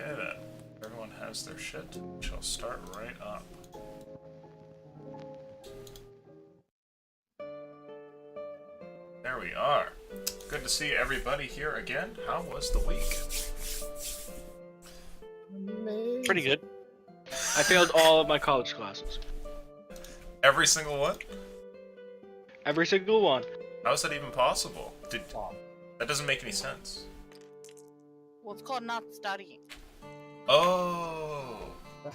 Okay then. Everyone has their shit. We shall start right up. There we are. Good to see everybody here again. How was the week? Amazing. Pretty good. I failed all of my college classes. Every single one? Every single one. How is that even possible? That doesn't make any sense. Well, it's called not studying. Oh. I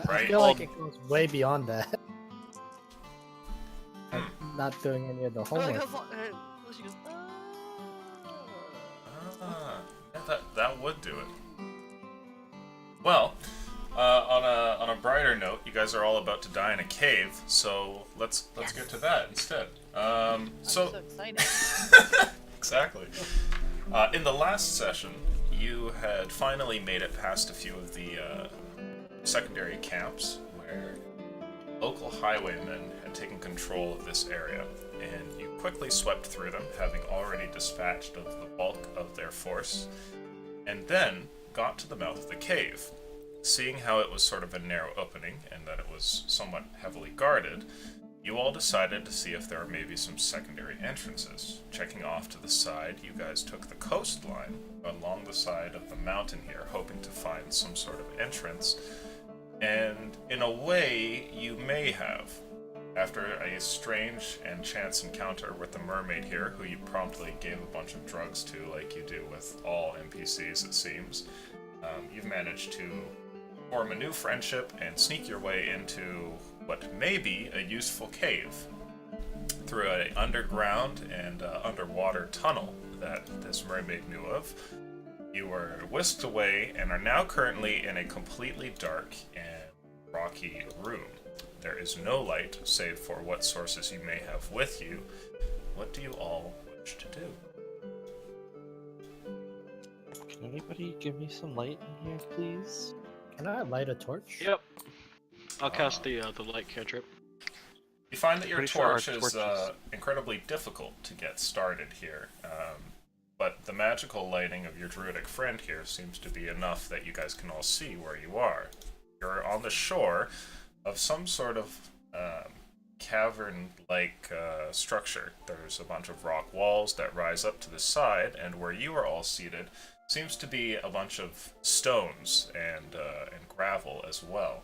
Right. feel like it goes way beyond that. Like, not doing any of the homework. She goes, Ah, yeah, that would do it. Well, on a brighter note, you guys are all about to die in a cave, so let's get to that instead. I'm so excited. Exactly. In the last session, you had finally made it past a few of the secondary camps where local highwaymen had taken control of this area, and you quickly swept through them, having already dispatched of the bulk of their force, and then got to the mouth of the cave. Seeing how it was sort of a narrow opening, and that it was somewhat heavily guarded, you all decided to see if there were maybe some secondary entrances. Checking off to the side, you guys took the coastline along the side of the mountain here, hoping to find some sort of entrance. And in a way, you may have. After a strange and chance encounter with the mermaid here, who you promptly gave a bunch of drugs to, like you do with all NPCs it seems, you've managed to form a new friendship and sneak your way into what may be a useful cave through an underground and underwater tunnel that this mermaid knew of. You were whisked away and are now currently in a completely dark and rocky room. There is no light save for what sources you may have with you. What do you all wish to do? Can anybody give me some light in here, please? Can I light a torch? Yep. I'll cast the light cantrip. You find that your Pretty sure our torch is torches- incredibly difficult to get started here, but the magical lighting of your druidic friend here seems to be enough that you guys can all see where you are. You're on the shore of some sort of cavern-like structure. There's a bunch of rock walls that rise up to the side, and where you are all seated seems to be a bunch of stones and gravel as well.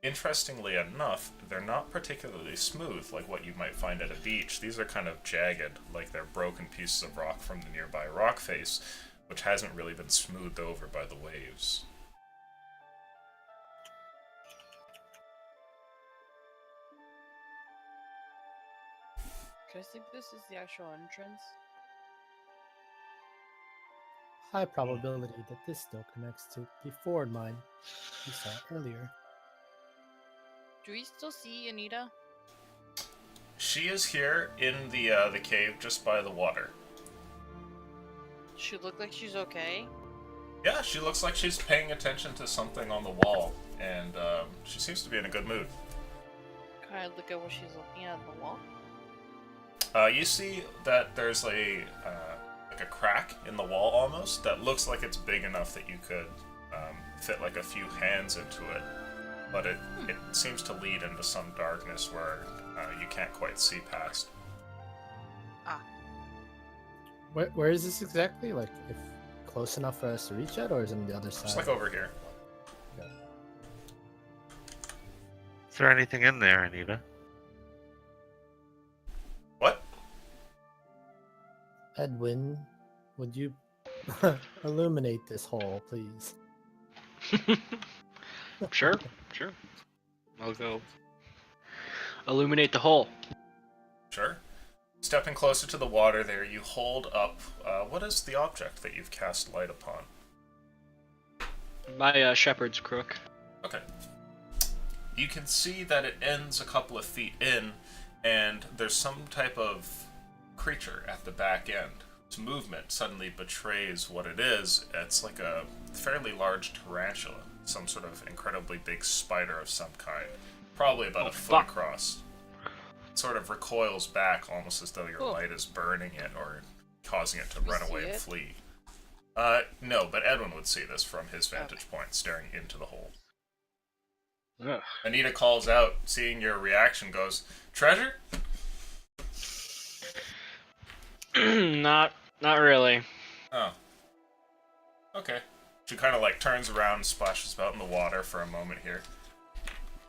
Interestingly enough, they're not particularly smooth like what you might find at a beach. These are kind of jagged, like they're broken pieces of rock from the nearby rock face, which hasn't really been smoothed over by the waves. Do I think this is the actual entrance? High probability that this still connects to the forward mine we saw earlier. Do we still see Anita? She is here in the cave just by the water. She look like she's okay. Yeah, she looks like she's paying attention to something on the wall, and she seems to be in a good mood. Can I look at what she's looking at on the wall? You see that there's like a crack in the wall almost that looks like it's big enough that you could fit like a few hands into it, but it seems to lead into some darkness where you can't quite see past. Ah, Where is this exactly? Like, if close enough for us to reach it, or is it on the other side? Just like over here. Is there anything in there, Anita? What? Edwin, would you illuminate this hole, please? Sure. I'll go illuminate the hole. Sure. Stepping closer to the water there, you hold up, what is the object that you've cast light upon? My shepherd's crook. Okay. You can see that it ends a couple of feet in, and there's some type of creature at the back end. Its movement suddenly betrays what it is. It's like a fairly large tarantula, some sort of incredibly big spider of some kind, probably about a foot fuck. across. It sort of recoils back almost as though your Oh. light is burning it or causing it to We run see away and it? flee. No, but Edwin would see this from his vantage point, staring into the hole. Ugh. Anita calls out, seeing your reaction, goes, "Treasure?" Not really. Oh. Okay. She kind of like turns around and splashes about in the water for a moment here.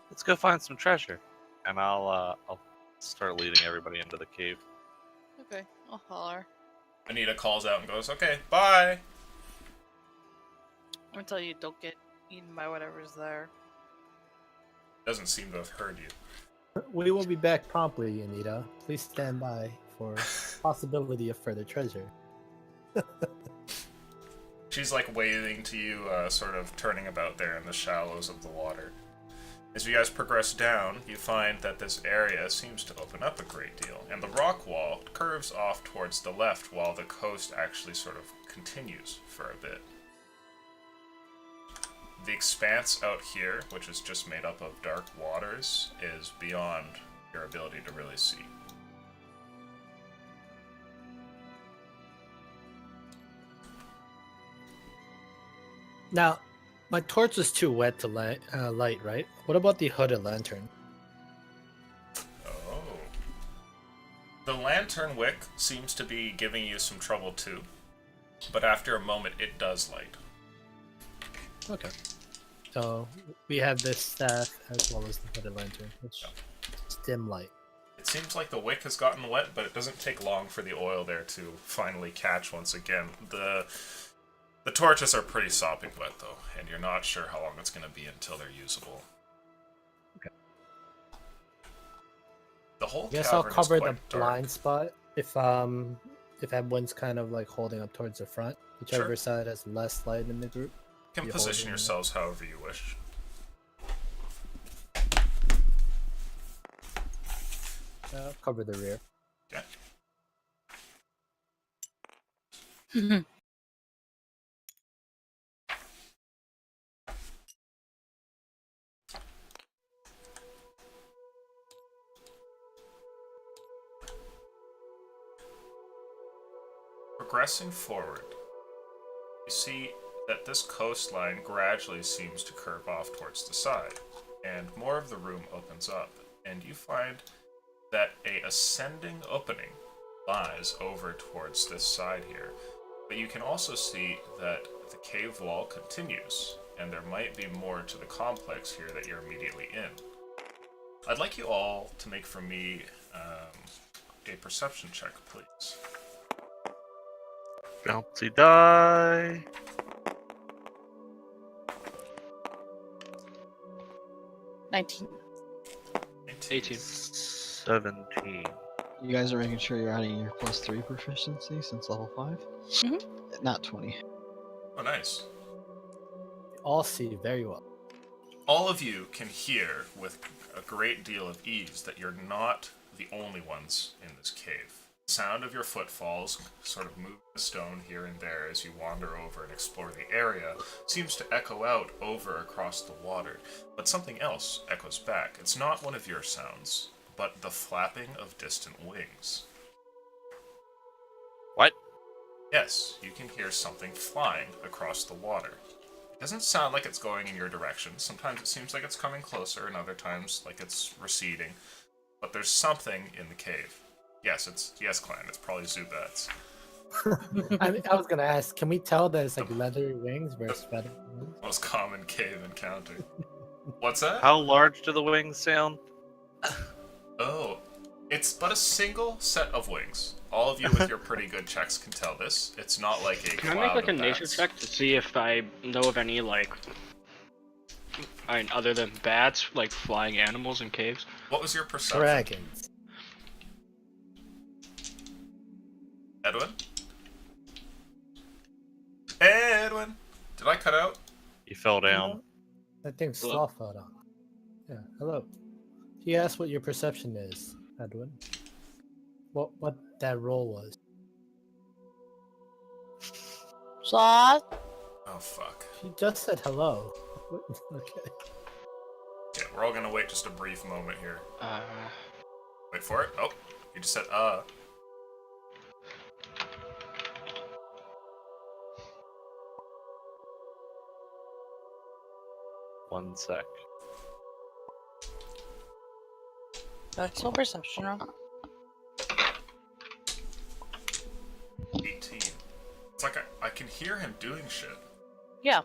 Let's go find some treasure. And I'll start leading everybody into the cave. Okay, I'll holler. Anita calls out and goes, "Okay, bye." I'm gonna tell you, don't get eaten by whatever's there. Doesn't seem to have heard you. We will be back promptly, Anita. Please stand by for possibility of further treasure. She's like waving to you, sort of turning about there in the shallows of the water. As you guys progress down, you find that this area seems to open up a great deal, and the rock wall curves off towards the left while the coast actually sort of continues for a bit. The expanse out here, which is just made up of dark waters, is beyond your ability to really see. Now, my torch is too wet to light, right? What about the hooded lantern? Oh. The lantern wick seems to be giving you some trouble too, but after a moment it does light. Okay. So we have this staff as well as the hooded lantern, which is dim light. It seems like the wick has gotten wet, but it doesn't take long for the oil there to finally catch once again. The torches are pretty sopping wet though, and you're not sure how long it's going to be until they're usable. Okay. The whole I guess I'll cavern is cover the quite dark. blind spot if everyone's kind of like holding up towards the front, whichever Sure. side has less light in the group. You can you position holding it? yourselves however you wish. I'll cover the rear. Okay. Progressing forward, you see that this coastline gradually seems to curve off towards the side, and more of the room opens up, and you find that a ascending opening lies over towards this side here. But you can also see that the cave wall continues, and there might be more to the complex here that you're immediately in. I'd like you all to make for me a perception check, please. Bouncy die. 19. 18. 17. You guys are making sure you're adding your +3 proficiency since level 5? Not 20. Oh, nice. All see very well. All of you can hear with a great deal of ease that you're not the only ones in this cave. The sound of your footfalls, sort of moving the stone here and there as you wander over and explore the area, seems to echo out over across the water. But something else echoes back. It's not one of your sounds, but the flapping of distant wings. What? Yes, you can hear something flying across the water. It doesn't sound like it's going in your direction. Sometimes it seems like it's coming closer, and other times like it's receding. But there's something in the cave. Yes, Clan. It's probably Zubats. I was gonna ask, can we tell that it's like leathery wings versus feathery wings? Most common cave encounter. What's that? How large do the wings sound? Oh, it's but a single set of wings. All of you with your pretty good checks can tell this. It's not like a Can I cloud make like a of nature bats. check to see if I know of any like, I mean, other than bats, like flying animals in caves? What was your perception? Dragons. Edwin? Edwin! Did I cut out? You fell down. I think Hello? Sloth fell down. Yeah, hello. He asked what your perception is, Edwin. What that roll was. Sloth? Oh, fuck. She just said hello. Okay. Yeah, we're all gonna wait just a brief moment here. Uh, Wait for it. Oh, you just said, 1 sec. That's no perception roll. 18. It's like I can hear him doing shit. Yeah.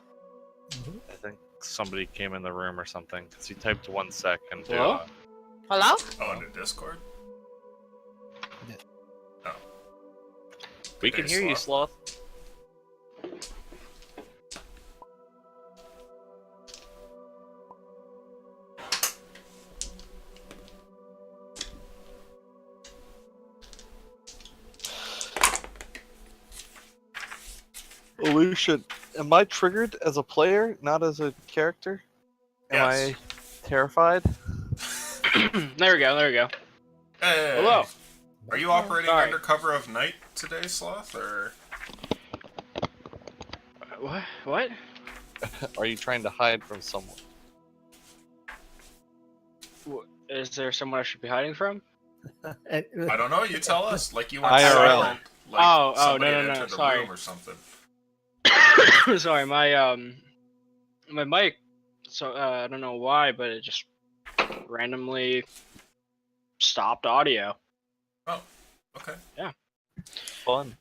I think somebody came in the room or something, because he typed 1 sec and Hello? Hello? Oh, into Discord? Yeah. Oh. we can Hey, hear you, Sloth. Sloth. Lucian, am I triggered as a player, not as a character? Am Yes. I terrified? There we go. There we go. Hey! Hello. Are you operating Sorry. under cover of night today, Sloth, or...? What? What? Are you trying to hide from someone? Is there someone I should be hiding from? And- I don't know, you tell us. Like you went IRL. silent. Like Oh, somebody no, had no, entered the sorry. room or something. Sorry, my mic. So I don't know why, but it just randomly stopped audio. Oh, okay. Fun.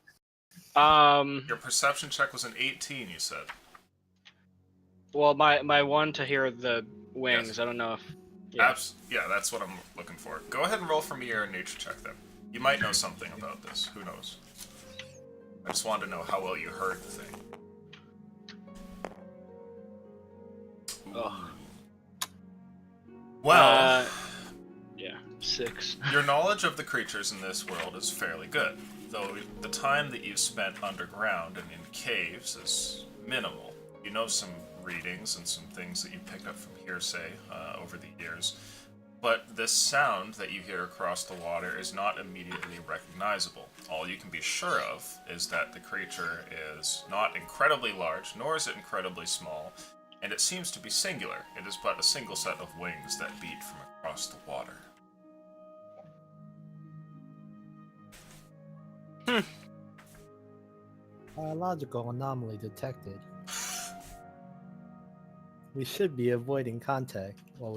Your perception check was an 18, you said. Well, my one to hear the wings. Yes. I don't know if. Yeah. Yeah, that's what I'm looking for. Go ahead and roll for me your nature check then. You might know something about this. Who knows? I just wanted to know how well you heard the thing. Ooh. Ugh. Well, Yeah, 6. your knowledge of the creatures in this world is fairly good, though the time that you've spent underground and in caves is minimal. You know some readings and some things that you picked up from hearsay over the years, but this sound that you hear across the water is not immediately recognizable. All you can be sure of is that the creature is not incredibly large, nor is it incredibly small, and it seems to be singular. It is but a single set of wings that beat from across the water. Biological anomaly detected. We should be avoiding contact while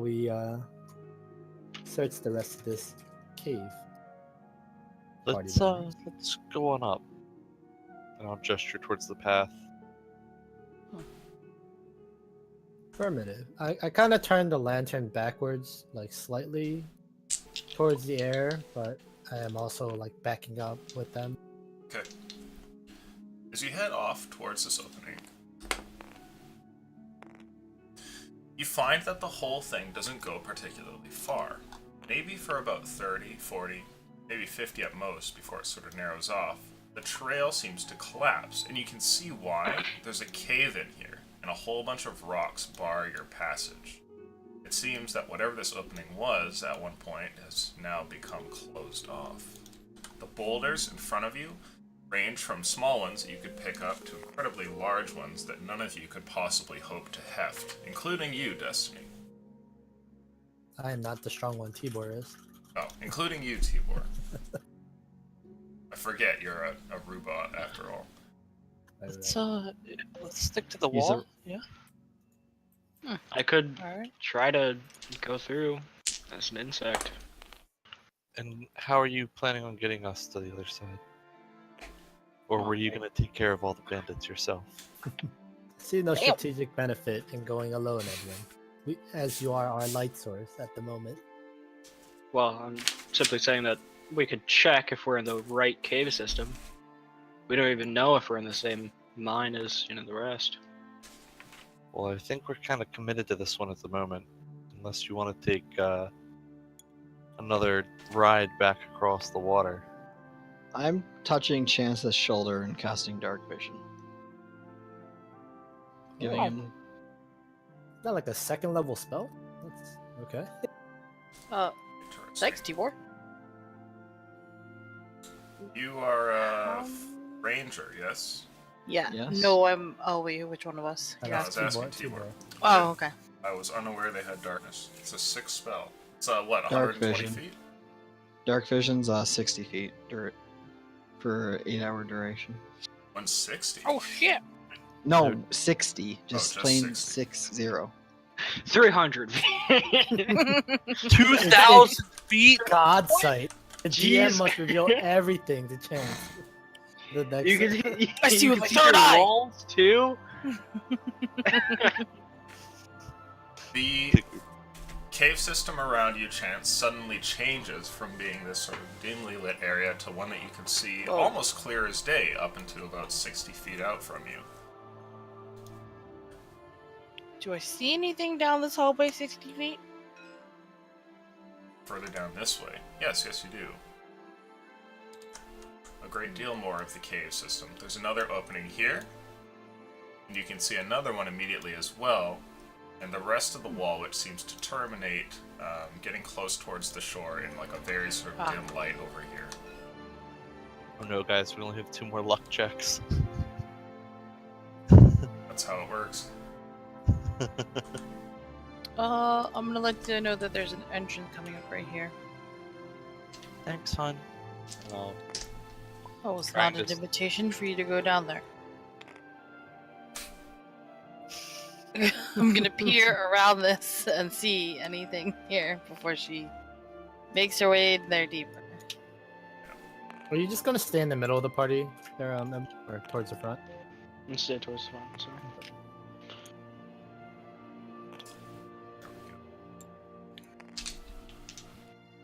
we search the rest of this cave. Let's go on up. And I'll gesture towards the path. Affirmative. I kind of turned the lantern backwards, like slightly towards the air, but I am also like backing up with them. Okay. As you head off towards this opening, you find that the whole thing doesn't go particularly far. Maybe for about 30, 40, maybe 50 at most before it sort of narrows off. The trail seems to collapse, and you can see why. There's a cave in here, and a whole bunch of rocks bar your passage. It seems that whatever this opening was at one point has now become closed off. The boulders in front of you range from small ones that you could pick up to incredibly large ones that none of you could possibly hope to heft, including you, Destiny. I am not the strong one Tibor is. Oh, including you, Tibor. I forget you're a robot after all. Let's stick to the He's wall. Yeah. I could Alright. try to go through as an insect. And how are you planning on getting us to the other side? Or were you gonna take care of all the bandits yourself? See no Damn. strategic benefit in going alone, Edwin. As you are our light source at the moment. Well, I'm simply saying that we could check if we're in the right cave system. We don't even know if we're in the same mine as the rest. Well, I think we're kind of committed to this one at the moment. Unless you want to take another ride back across the water. I'm touching Chance's shoulder and casting Dark Vision. Giving Oh. him. Not like a second level spell? That's okay. Thanks, Tibor. You are a ranger, yes? Yeah. Yes. No, I'm. Oh wait, which one of us? And Yeah, Yeah. I was that's asking Tibor. Oh, okay. I was unaware they had darkness. It's a 6 spell. It's what, Dark 120 vision. feet? Dark Vision's 60 feet for 8-hour duration. 160? Oh shit. No, Dude. 60. Just just plain 60. 60. 300. 2,000 feet. God sight. The Jeez. GM must reveal everything to Chance. The next. You can, I see you with can my see third the eye. walls too. The cave system around you, Chance, suddenly changes from being this sort of dimly lit area to one that you can see Oh. almost clear as day up until about 60 feet out from you. Do I see anything down this hallway 60 feet? Further down this way. Yes, you do. A great deal more of the cave system. There's another opening here, and you can see another one immediately as well, and the rest of the wall, which seems to terminate, getting close towards the shore in like a very sort of dim light over here. Oh no, guys, we only have 2 more luck checks. That's how it works. I'm gonna let you know that there's an engine coming up right here. Thanks, hon. Oh, it's Right, not an just- invitation for you to go down there. I'm gonna peer around this and see anything here before she makes her way in there deeper. Are you just gonna stay in the middle of the party there, or towards the front? And stay towards the front. Sorry.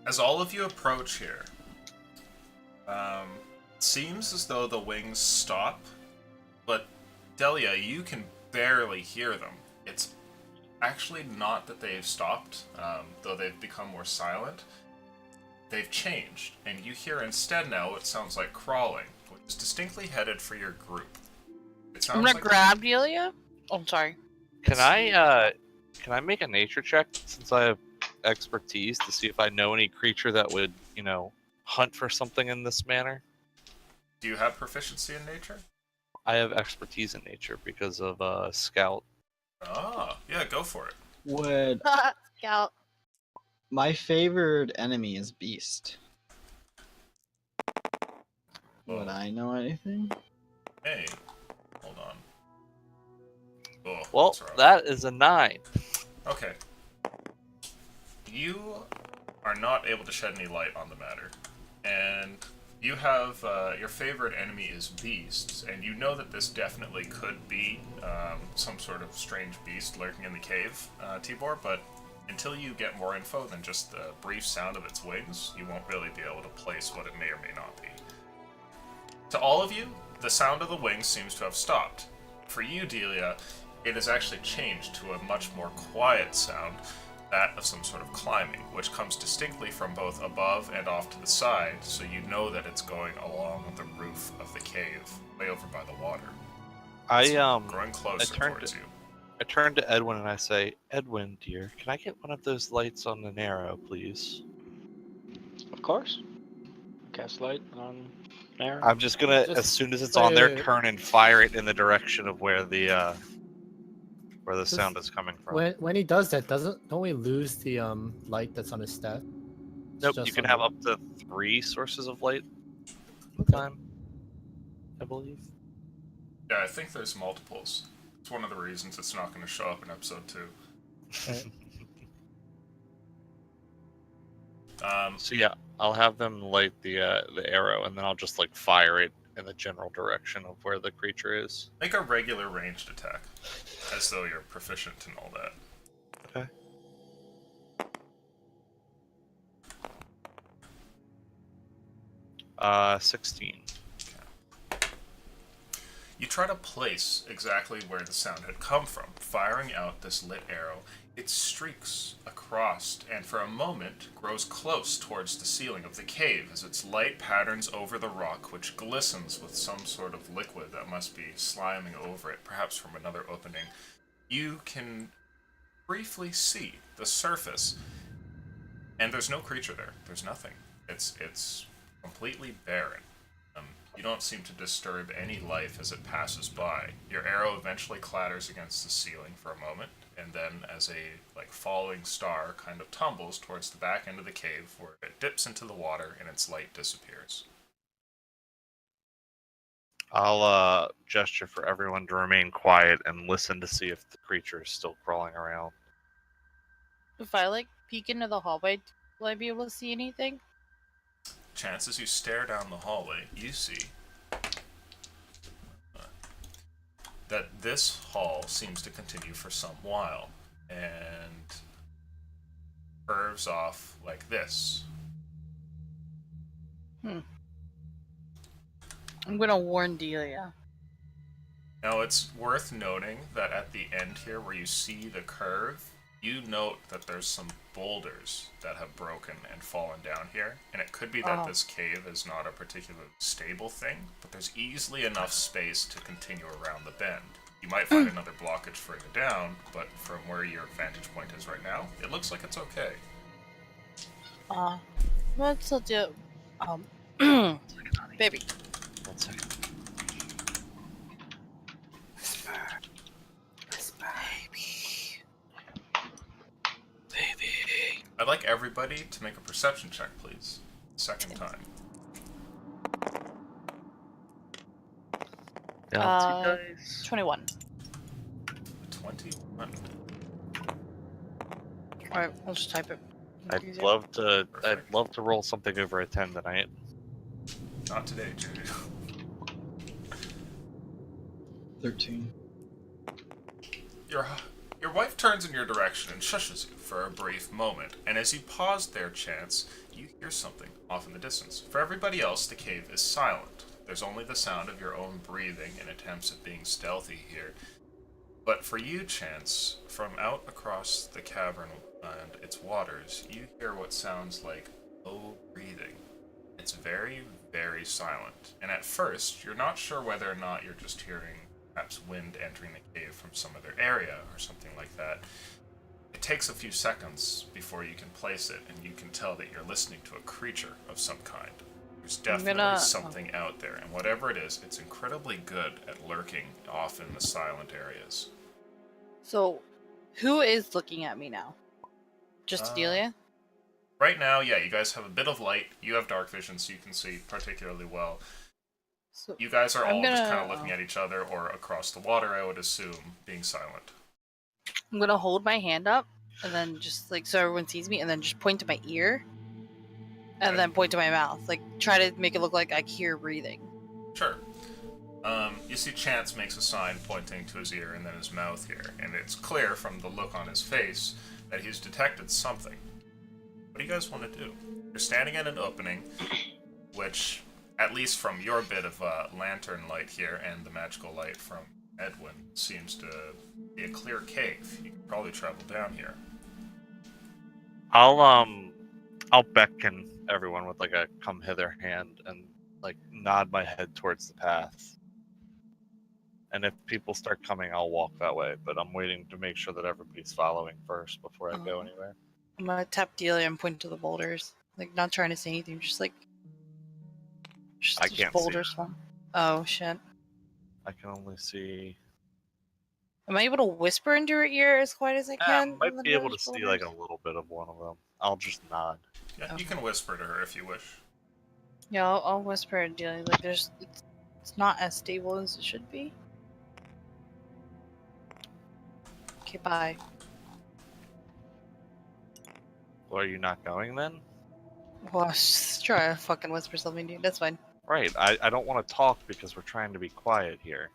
As all of you approach here, it seems as though the wings stop, but Delia, you can barely hear them. It's actually not that they've stopped, though they've become more silent. They've changed, and you hear instead now what sounds like crawling, which is distinctly headed for your group. It sounds I'm gonna like grab Delia. Oh, I'm sorry. Can I make a nature check since I have expertise to see if I know any creature that would, hunt for something in this manner? Do you have proficiency in nature? I have expertise in nature because of scout. Ah, yeah, go for it. Would Scout. my favored enemy is Beast? Would Oh. I know anything? Hey, hold on. Oh, Well, that's wrong. that is a 9. Okay. You are not able to shed any light on the matter, and you have your favorite enemy is beasts, and you know that this definitely could be some sort of strange beast lurking in the cave, Tibor, but until you get more info than just the brief sound of its wings, you won't really be able to place what it may or may not be. To all of you, the sound of the wings seems to have stopped. For you, Delia, it has actually changed to a much more quiet sound, that of some sort of climbing, which comes distinctly from both above and off to the side, so you know that it's going along the roof of the cave, way over by the water. It's growing closer turned towards it. you. I turn to Edwin and I say, Edwin, dear, can I get one of those lights on the arrow, please? Of course. Cast light on there. I'm just gonna, Just as soon as it's on there, wait. turn and fire it in the direction of where the Just sound is coming from. When he does that, don't we lose the light that's on his staff? It's Nope, just you can on have the- up to 3 sources of light at a Okay. time, I believe. Yeah, I think there's multiples. It's one of the reasons it's not going to show up in episode 2. So yeah, I'll have them light the arrow, and then I'll just fire it in the general direction of where the creature is. Make a regular ranged attack, as though you're proficient in all that. Okay. 16. You try to place exactly where the sound had come from, firing out this lit arrow. It streaks across, and for a moment grows close towards the ceiling of the cave as its light patterns over the rock, which glistens with some sort of liquid that must be sliming over it, perhaps from another opening. You can briefly see the surface, and there's no creature there. There's nothing. It's completely barren. You don't seem to disturb any life as it passes by. Your arrow eventually clatters against the ceiling for a moment, and then as a falling star kind of tumbles towards the back end of the cave where it dips into the water and its light disappears. I'll gesture for everyone to remain quiet and listen to see if the creature is still crawling around. If I like peek into the hallway, will I be able to see anything? Chance, as you stare down the hallway, you see that this hall seems to continue for some while and curves off like this. I'm gonna warn Delia. Now, it's worth noting that at the end here, where you see the curve, you note that there's some boulders that have broken and fallen down here. And it could be that this cave is not a particularly stable thing, but there's easily enough space to continue around the bend. You might find another blockage further down, but from where your vantage point is right now, it looks like it's okay. Let's still do. Baby. 1 second. I'd like everybody to make a perception check, please. Second time. Yeah, 21. 21. Alright, I'll just type it. I'd love to roll something over a 10 tonight. Not today, Judy. 13. Your wife turns in your direction and shushes you for a brief moment, and as you pause there, Chance, you hear something off in the distance. For everybody else, the cave is silent. There's only the sound of your own breathing in attempts at being stealthy here. But for you, Chance, from out across the cavern and its waters, you hear what sounds like low breathing. It's very, very silent. And at first, you're not sure whether or not you're just hearing perhaps wind entering the cave from some other area or something like that. It takes a few seconds before you can place it, and you can tell that you're listening to a creature of some kind. There's definitely something out there, and whatever it is, it's incredibly good at lurking off in the silent areas. So, who is looking at me now? Just Delia? Right now, yeah, you guys have a bit of light. You have dark vision, so you can see particularly well. So, You guys are all just kind of looking at each other or across the water, I would assume, being silent. I'm gonna hold my hand up, and then just like so everyone sees me, and then just point to my ear, and then point to my mouth. Like, try to make it look like I hear breathing. Sure. You see Chance makes a sign pointing to his ear and then his mouth here, and it's clear from the look on his face that he's detected something. What do you guys want to do? You're standing in an opening, which, at least from your bit of lantern light here and the magical light from Edwin, seems to be a clear cave. You can probably travel down here. I'll beckon everyone with like a come hither hand and like nod my head towards the path. And if people start coming, I'll walk that way. But I'm waiting to make sure that everybody's following first before I go anywhere. I'm gonna tap Delia and point to the boulders. Like, not trying to say anything, just like. I can't boulders. see. Oh, shit. I can only see. Am I able to whisper into her ear as quiet as I can? I might be able to see like a little bit of one of them. I'll just nod. Yeah, you can whisper to her if you wish. Yeah, I'll whisper to Delia. Like, it's not as stable as it should be. Okay, bye. Well, are you not going then? Well, I was just trying to fucking whisper something, dude. That's fine. Right. I don't want to talk because we're trying to be quiet here.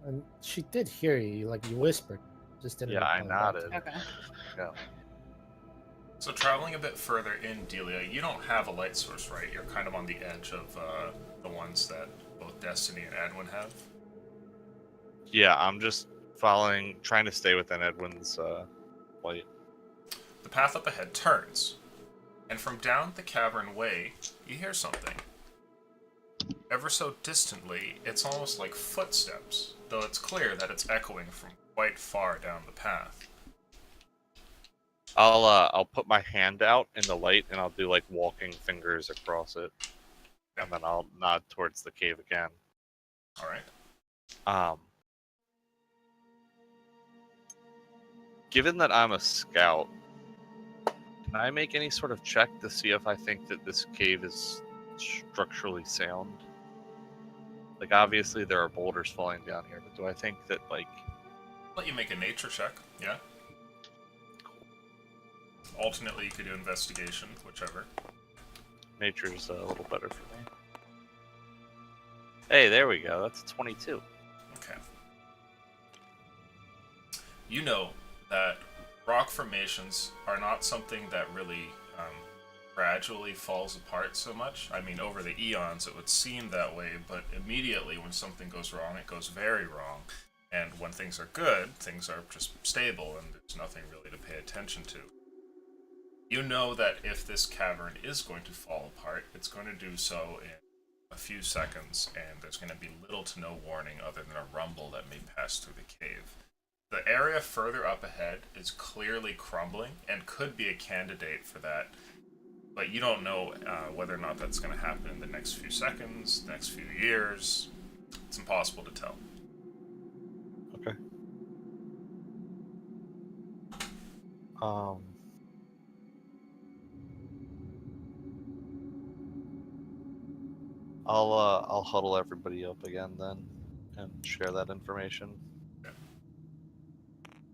And she did hear you, like you whispered. Just didn't. Yeah, I reply back. nodded. Okay. Yeah. So traveling a bit further in, Delia, you don't have a light source, right? You're kind of on the edge of the ones that both Destiny and Edwin have. Yeah, I'm just trying to stay within Edwin's light. The path up ahead turns, and from down the cavern way, you hear something. Ever so distantly, it's almost like footsteps, though it's clear that it's echoing from quite far down the path. I'll put my hand out in the light and I'll do like walking fingers across it, and then I'll nod towards the cave again. All right. Given that I'm a scout, can I make any sort of check to see if I think that this cave is structurally sound? Like, obviously there are boulders falling down here, but do I think that, like... Let you make a nature check, yeah. Alternately, you could do investigation, whichever. Nature's a little better for me. Hey, there we go. That's a 22. Okay. You know that rock formations are not something that really gradually falls apart so much. I mean, over the eons it would seem that way, but immediately when something goes wrong, it goes very wrong. And when things are good, things are just stable and there's nothing really to pay attention to. You know that if this cavern is going to fall apart, it's going to do so in a few seconds, and there's going to be little to no warning other than a rumble that may pass through the cave. The area further up ahead is clearly crumbling and could be a candidate for that, but you don't know whether or not that's going to happen in the next few seconds, the next few years. It's impossible to tell. Okay. I'll huddle everybody up again then, and share that information.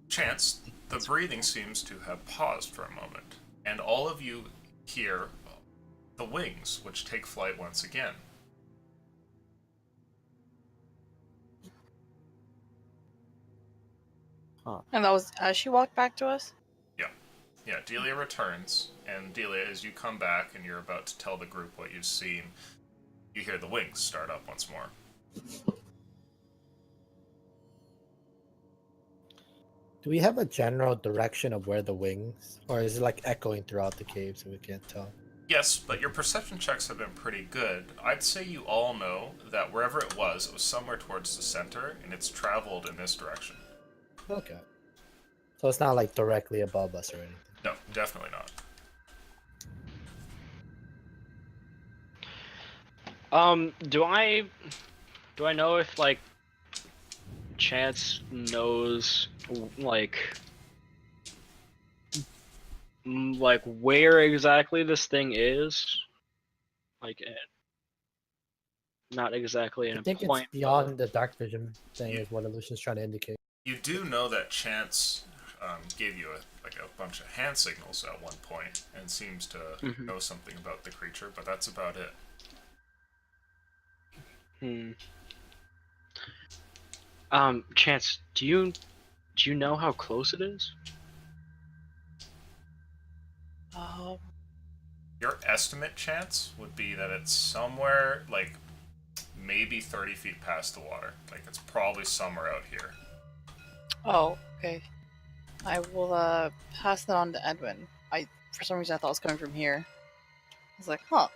Chance, the breathing seems to have paused for a moment, and all of you hear the wings, which take flight once again. And that was as she walked back to us? Yeah, Delia returns, and Delia, as you come back and you're about to tell the group what you've seen, you hear the wings start up once more. Do we have a general direction of where the wings, or is it like echoing throughout the cave so we can't tell? Yes, but your perception checks have been pretty good. I'd say you all know that wherever it was somewhere towards the center, and it's traveled in this direction. Okay. So it's not like directly above us or anything. No, definitely not. Do I know if like Chance knows like where exactly this thing is? Like, not exactly I an think point. it's beyond the dark vision thing is what Illusion's trying to indicate. You do know that Chance gave you a bunch of hand signals at one point, and seems to know something about the creature, but that's about it. Chance, do you know how close it is? Your estimate, Chance, would be that it's somewhere like maybe 30 feet past the water. Like it's probably somewhere out here. Oh, okay. I will pass that on to Edwin. For some reason I thought it was coming from here. I was like, huh.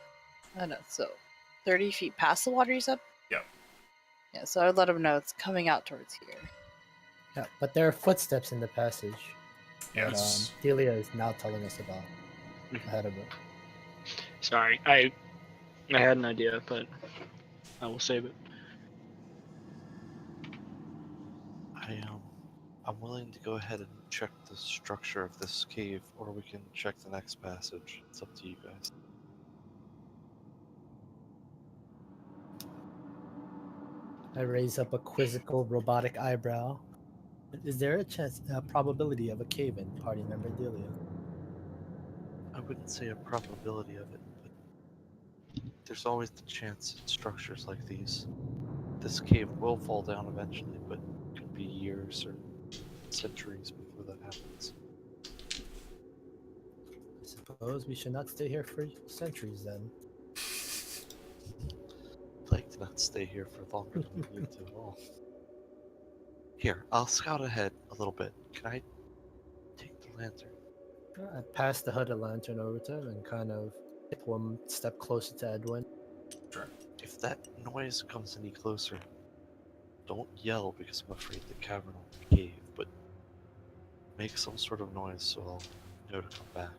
I don't know. So 30 feet past the water, you said? Yep. Yeah, so I'd let him know it's coming out towards here. Yeah, but there are footsteps in the passage. Yes. That, Delia is now telling us about ahead of it. Sorry, I had an idea, but I will save it. I'm willing to go ahead and check the structure of this cave, or we can check the next passage. It's up to you guys. I raise up a quizzical robotic eyebrow. Is there a probability of a cave-in, party member Delia? I wouldn't say a probability of it, but there's always the chance in structures like these. This cave will fall down eventually, but it could be years or centuries before that happens. I suppose we should not stay here for centuries then. I'd like to not stay here for longer than we need to at all. Here, I'll scout ahead a little bit. Can I take the lantern? I pass the hooded lantern over to him and kind of take one step closer to Edwin. Sure. If that noise comes any closer, don't yell because I'm afraid the cavern will cave, but make some sort of noise so I'll know to come back.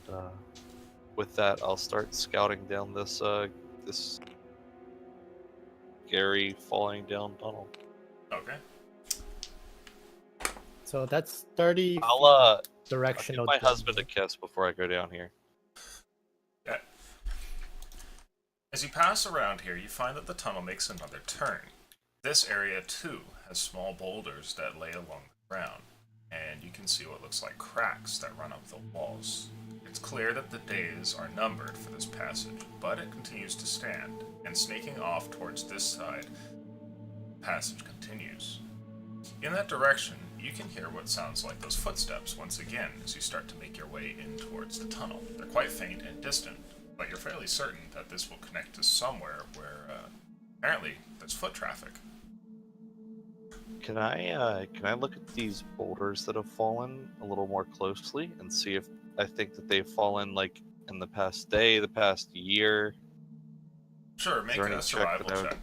And with that, I'll start scouting down this this Gary falling down tunnel. Okay. So that's 30 I'll give directional. my jump. husband a kiss before I go down here. As you pass around here, you find that the tunnel makes another turn. This area, too, has small boulders that lay along the ground, and you can see what looks like cracks that run up the walls. It's clear that the days are numbered for this passage, but it continues to stand, and snaking off towards this side, the passage continues. In that direction, you can hear what sounds like those footsteps once again as you start to make your way in towards the tunnel. They're quite faint and distant, but you're fairly certain that this will connect to somewhere where apparently there's foot traffic. Can I look at these boulders that have fallen a little more closely and see if I think that they've fallen like in the past day, the past year? Sure, make there a any check survival that I would- check.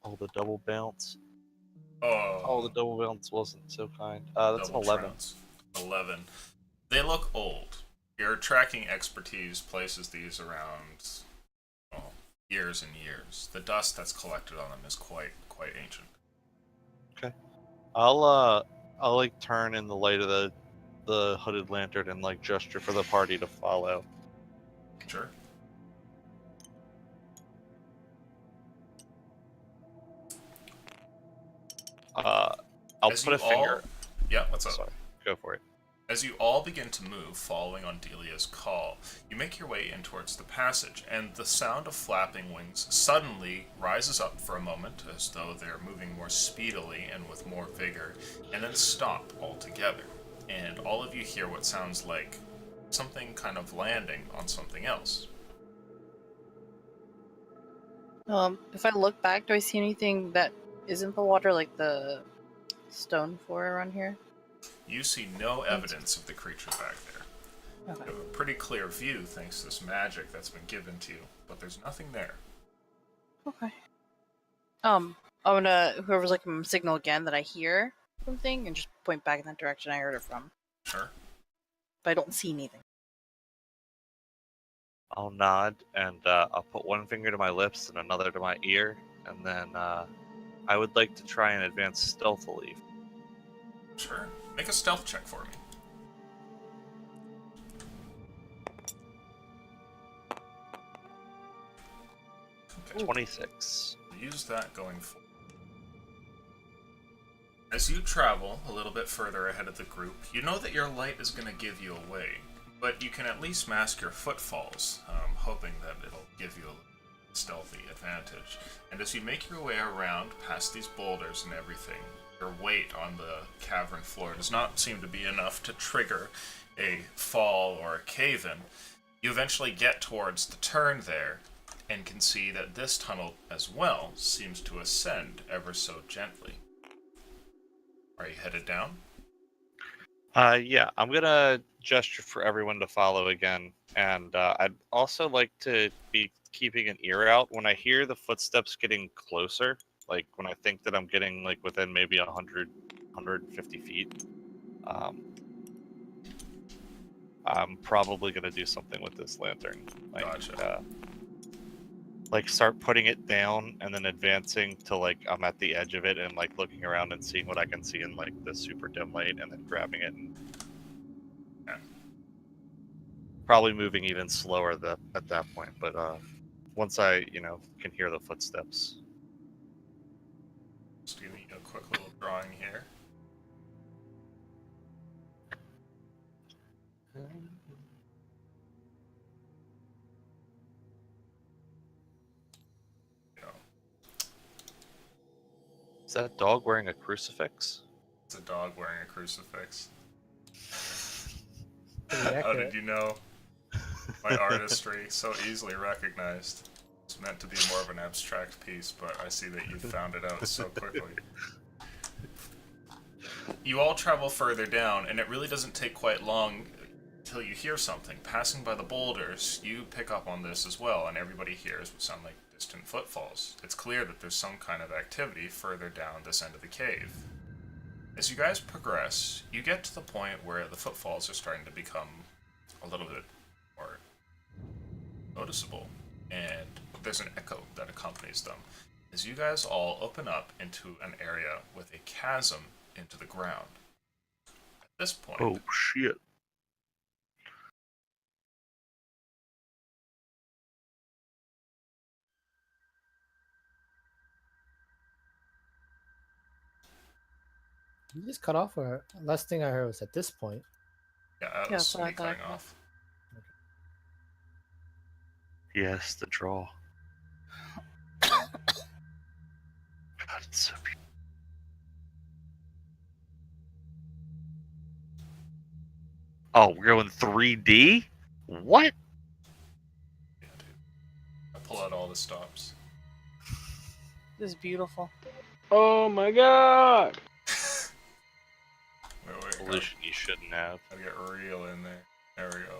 Oh, the double bounce. Oh, Oh, the double bounce wasn't so kind. That's an double 11. trounce. 11. They look old. Your tracking expertise places these around years and years. The dust that's collected on them is quite ancient. I'll like turn in the light of the hooded lantern and like gesture for the party to follow. Sure. I'll As put a you all- finger. Yeah, what's up? Sorry, go for it. As you all begin to move, following on Delia's call, you make your way in towards the passage, and the sound of flapping wings suddenly rises up for a moment, as though they're moving more speedily and with more vigor, and then stop altogether. And all of you hear what sounds like something kind of landing on something else. If I look back, do I see anything that isn't the water, like the stone floor around here? You see no evidence of the creature back there. Okay. You have a pretty clear view thanks to this magic that's been given to you, but there's nothing there. Okay. I'm gonna whoever's like signal again that I hear something and just point back in that direction I heard it from. Sure. But I don't see anything. I'll nod and I'll put one finger to my lips and another to my ear, and then I would like to try and advance stealthily. Sure. Make a stealth check for me. Okay. 26. Use that going forward. As you travel a little bit further ahead of the group, you know that your light is going to give you away, but you can at least mask your footfalls, hoping that it'll give you a stealthy advantage. And as you make your way around past these boulders and everything, your weight on the cavern floor does not seem to be enough to trigger a fall or a cave-in. You eventually get towards the turn there, and can see that this tunnel as well seems to ascend ever so gently. Are you headed down? Yeah, I'm gonna gesture for everyone to follow again, and I'd also like to be keeping an ear out when I hear the footsteps getting closer. Like when I think that I'm getting like within maybe 100, 150 feet. I'm probably gonna do something with this lantern. Like, Gotcha. like start putting it down and then advancing to like I'm at the edge of it and like looking around and seeing what I can see in like the super dim light and then grabbing it and probably moving even slower at that point. But once I can hear the footsteps. Just giving you a quick little drawing here. Is that a dog wearing a crucifix? It's a dog wearing a crucifix. Pretty How accurate. did you know? My artistry, so easily recognized. It's meant to be more of an abstract piece, but I see that you found it out so quickly. You all travel further down, and it really doesn't take quite long till you hear something. Passing by the boulders, you pick up on this as well, and everybody hears what sound like distant footfalls. It's clear that there's some kind of activity further down this end of the cave. As you guys progress, you get to the point where the footfalls are starting to become a little bit more noticeable, and there's an echo that accompanies them. As you guys all open up into an area with a chasm into the ground. this point, Oh shit. You just cut off, or last thing I heard was at this point. yeah, that Yeah, was so I me thought I cutting cut off. Yes, the draw. God, it's so beautiful. Oh, we're going 3D? What? Yeah, dude. I pull out all the stops. This is beautiful. Oh my god! Wait, gotta, Solution you shouldn't have. gotta get real in there. There we go.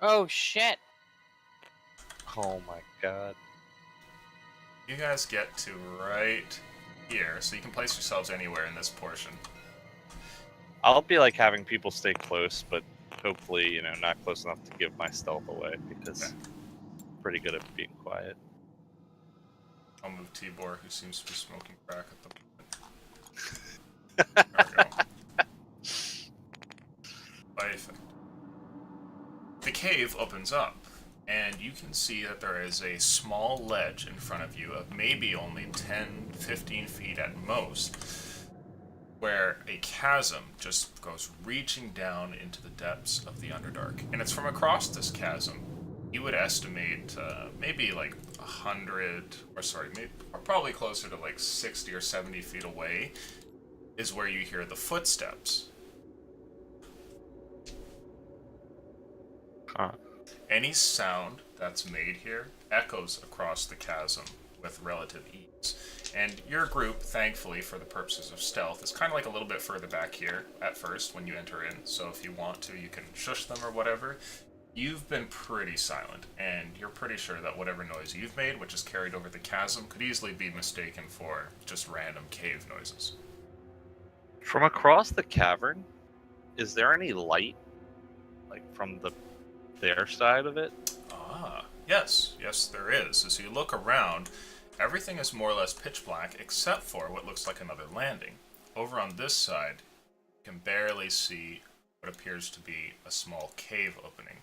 Oh shit! Oh my god. You guys get to right here, so you can place yourselves anywhere in this portion. I'll be like having people stay close, but hopefully, you know, not close enough to give my stealth away because Okay. I'm pretty good at being quiet. I'll move Tibor, who seems to be smoking crack at the moment. There we go. Perfect. The cave opens up, and you can see that there is a small ledge in front of you of maybe only 10, 15 feet at most, where a chasm just goes reaching down into the depths of the Underdark. And it's from across this chasm, you would estimate maybe like 100, or sorry, maybe, or probably closer to like 60 or 70 feet away, is where you hear the footsteps. Huh. Any sound that's made here echoes across the chasm with relative ease. And your group, thankfully, for the purposes of stealth, is kind of like a little bit further back here at first when you enter in. So if you want to, you can shush them or whatever. You've been pretty silent, and you're pretty sure that whatever noise you've made, which is carried over the chasm, could easily be mistaken for just random cave noises. From across the cavern, is there any light, like from their side of it? Ah, yes, there is. As you look around, everything is more or less pitch black except for what looks like another landing. Over on this side, you can barely see what appears to be a small cave opening.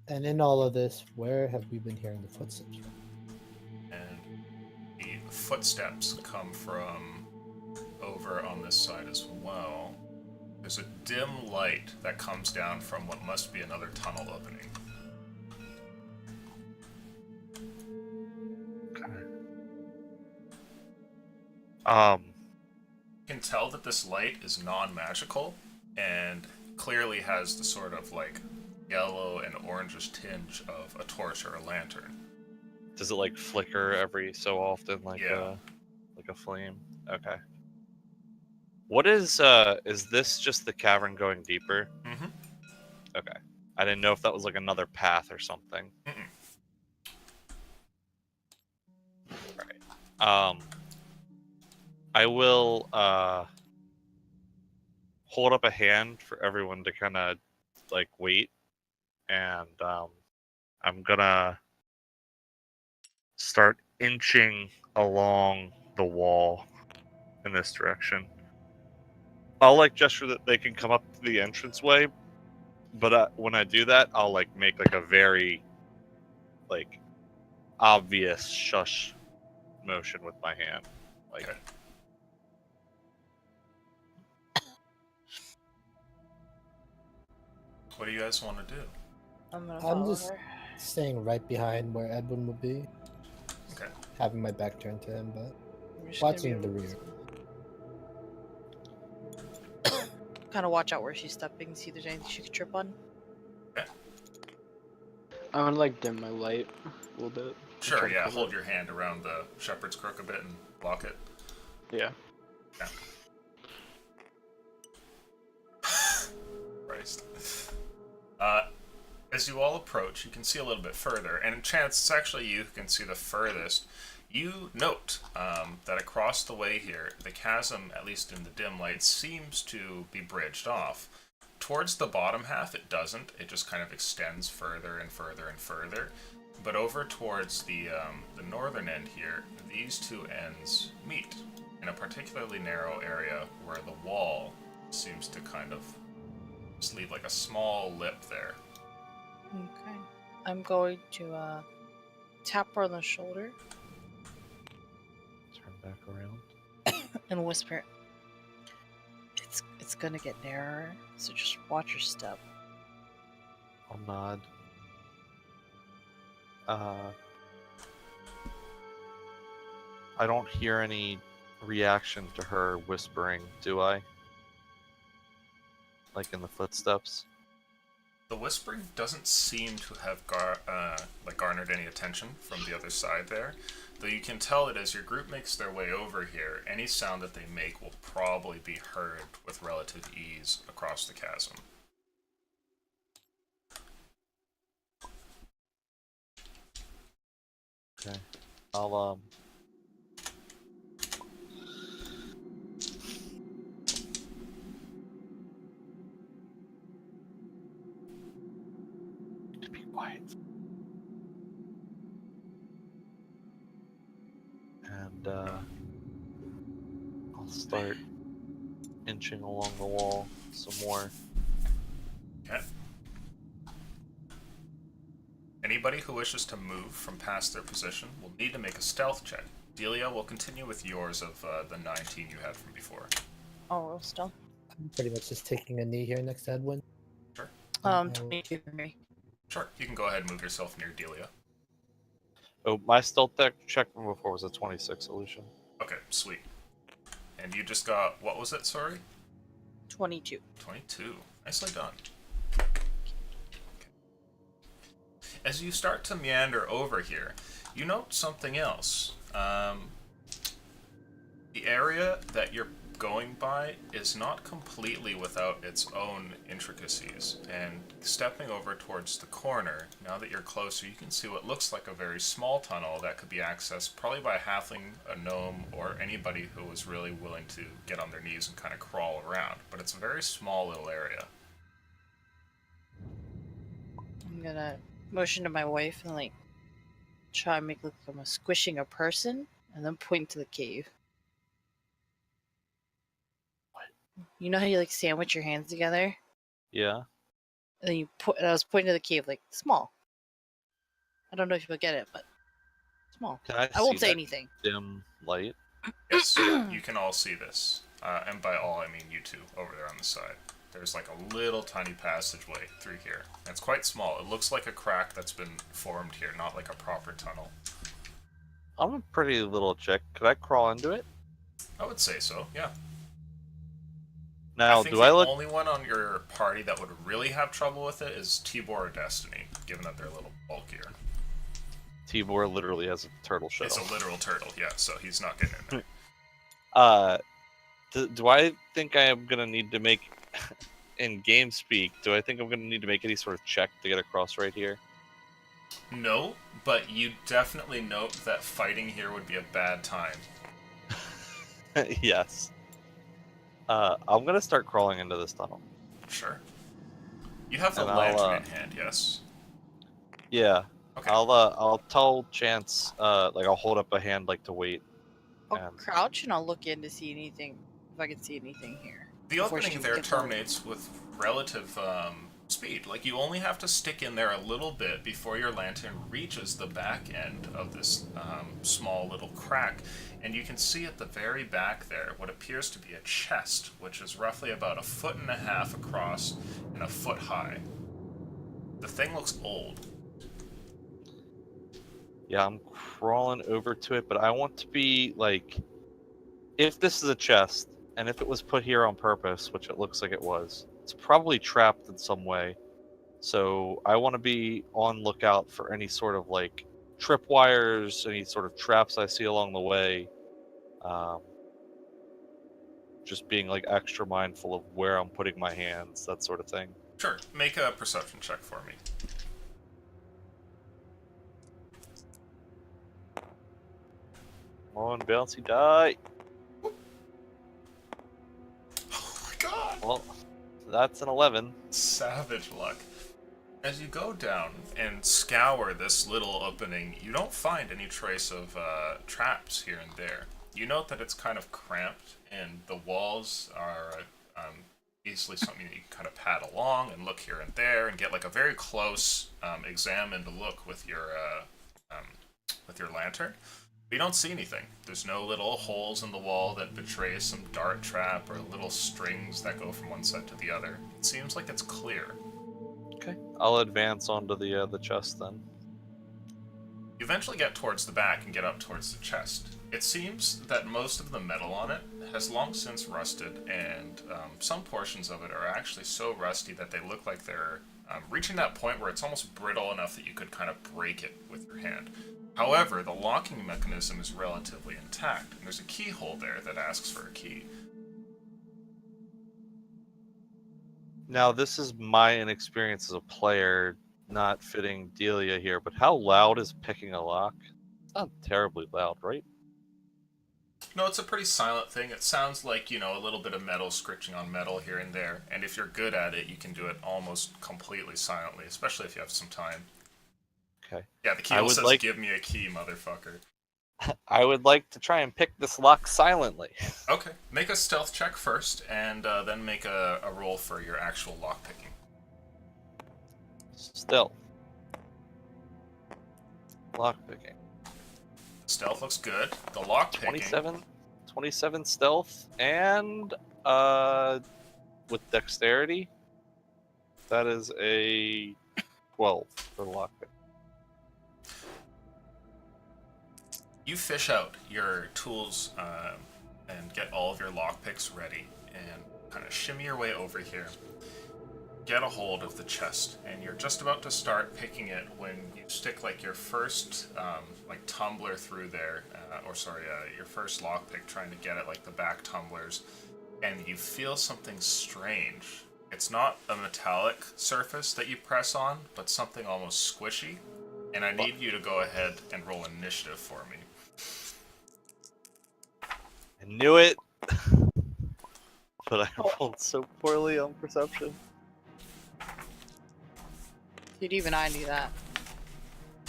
And in all of this, where have we been hearing the footsteps from? And the footsteps come from over on this side as well. There's a dim light that comes down from what must be another tunnel opening. You can tell that this light is non-magical and clearly has the sort of like yellow and orangish tinge of a torch or a lantern. Does it like flicker every so often, like Yeah. a flame? Okay. What is this just the cavern going deeper? Mm-hmm. Okay. I didn't know if that was like another path or something. Mm-mm. Right. I will hold up a hand for everyone to kind of like wait, and I'm gonna start inching along the wall in this direction. I'll like gesture that they can come up to the entranceway, but when I do that, I'll like make like a very like obvious shush motion with my hand, like. Okay. What do you guys want to do? I'm gonna I'm follow just her. staying right behind where Edwin would be, Okay. having my back turned to him, but I'm just gonna watching the be rear. kind of watch out where she's stepping, see if there's anything she could trip on. I'm gonna like dim my light a little bit. Sure, Try to yeah. cover Hold it. your hand around the shepherd's crook a bit and block it. Yeah. Christ. As you all approach, you can see a little bit further, and in chance it's actually you who can see the furthest. You note that across the way here, the chasm, at least in the dim light, seems to be bridged off. Towards the bottom half, it doesn't. It just kind of extends further and further and further. but over towards the northern end here, these two ends meet in a particularly narrow area where the wall seems to kind of just leave like a small lip there. Okay. I'm going to tap her on the shoulder Turn back around. and whisper, It's gonna get narrower, so just watch your step. I'll nod. I don't hear any reaction to her whispering, do I? Like in the footsteps? The whispering doesn't seem to have garnered any attention from the other side there, though you can tell that as your group makes their way over here, any sound that they make will probably be heard with relative ease across the chasm. Okay. I'll to be quiet. And I'll start inching along the wall some more. Okay. Anybody who wishes to move from past their position will need to make a stealth check. Delia, will continue with yours of the 19 you had from before. Oh, roll stealth. I'm pretty much just taking a knee here next to Edwin. Sure. 22 for me. Sure, you can go ahead and move yourself near Delia. Oh, my stealth check from before was a 26 illusion. Okay, sweet. And you just got, what was it, sorry? 22. 22. Nicely done. As you start to meander over here, you note something else. The area that you're going by is not completely without its own intricacies, and stepping over towards the corner, now that you're closer, you can see what looks like a very small tunnel that could be accessed probably by a halfling, a gnome, or anybody who was really willing to get on their knees and kind of crawl around, but it's a very small little area. I'm gonna motion to my wife and like try and make it look like I'm squishing a person and then point to the cave. You know how you like sandwich your hands together? Yeah. And then you put and I was pointing to the cave like small. I don't know if you'll get it, but small. Can I I won't see say that anything. dim light? Yes, you can all see this. And by all, I mean you two over there on the side. There's like a little tiny passageway through here. And it's quite small. It looks like a crack that's been formed here, not like a proper tunnel. I'm a pretty little chick. Could I crawl into it? I would say so, yeah. Now, I think do I the look... only one on your party that would really have trouble with it is Tibor or Destiny, given that they're a little bulkier. Tibor literally has a turtle shell. It's a literal turtle, yeah, so he's not getting in there. Do I think I am gonna need to make, in game speak, do I think I'm gonna need to make any sort of check to get across right here? No, but you definitely note that fighting here would be a bad time. Yes. I'm gonna start crawling into this tunnel. Sure. You have the And lantern in hand, yes? Yeah. Okay. I'll tell Chance, like I'll hold up a hand like to wait. I'll And- crouch and I'll look in to see anything, if I can see anything here. The before opening she there gets on. terminates with relative speed. Like, you only have to stick in there a little bit before your lantern reaches the back end of this small little crack. And you can see at the very back there what appears to be a chest, which is roughly about 1.5 feet across and 1 foot high. The thing looks old. Yeah, I'm crawling over to it, but I want to be like, if this is a chest, and if it was put here on purpose, which it looks like it was, it's probably trapped in some way. So I want to be on lookout for any sort of like tripwires, any sort of traps I see along the way. Just being like extra mindful of where I'm putting my hands, that sort of thing. Sure, make a perception check for me. Come on, bouncy die. Oh my god! Well, that's an 11. Savage luck. As you go down and scour this little opening, you don't find any trace of traps here and there. You note that it's kind of cramped, and the walls are easily something that you can kind of pad along and look here and there and get like a very close examined look with your lantern. But you don't see anything. There's no little holes in the wall that betray some dart trap or little strings that go from one side to the other. It seems like it's clear. Okay. I'll advance onto the chest then. You eventually get towards the back and get up towards the chest. It seems that most of the metal on it has long since rusted, and some portions of it are actually so rusty that they look like they're reaching that point where it's almost brittle enough that you could kind of break it with your hand. However, the locking mechanism is relatively intact, and there's a keyhole there that asks for a key. Now, this is my inexperience as a player, not fitting Delia here, but how loud is picking a lock? It's not terribly loud, right? No, it's a pretty silent thing. It sounds like, you know, a little bit of metal scritching on metal here and there, and if you're good at it, you can do it almost completely silently, especially if you have some time. Okay. Yeah, the keyhole says, give me a key, motherfucker. I would like to try and pick this lock silently. Okay. Make a stealth check first, and then make a roll for your actual lockpicking. Stealth. Lockpicking. Stealth looks good. The lockpicking... 27 stealth, and with dexterity, that is a 12 for lockpick. You fish out your tools and get all of your lockpicks ready and kind of shimmy your way over here. Get a hold of the chest, and you're just about to start picking it when you stick like your first like tumbler through there, your first lockpick trying to get at like the back tumblers, and you feel something strange. It's not a metallic surface that you press on, but something almost squishy, and I need you to go ahead and roll initiative for me. I knew it, but I rolled so poorly on perception. Dude, even I knew that.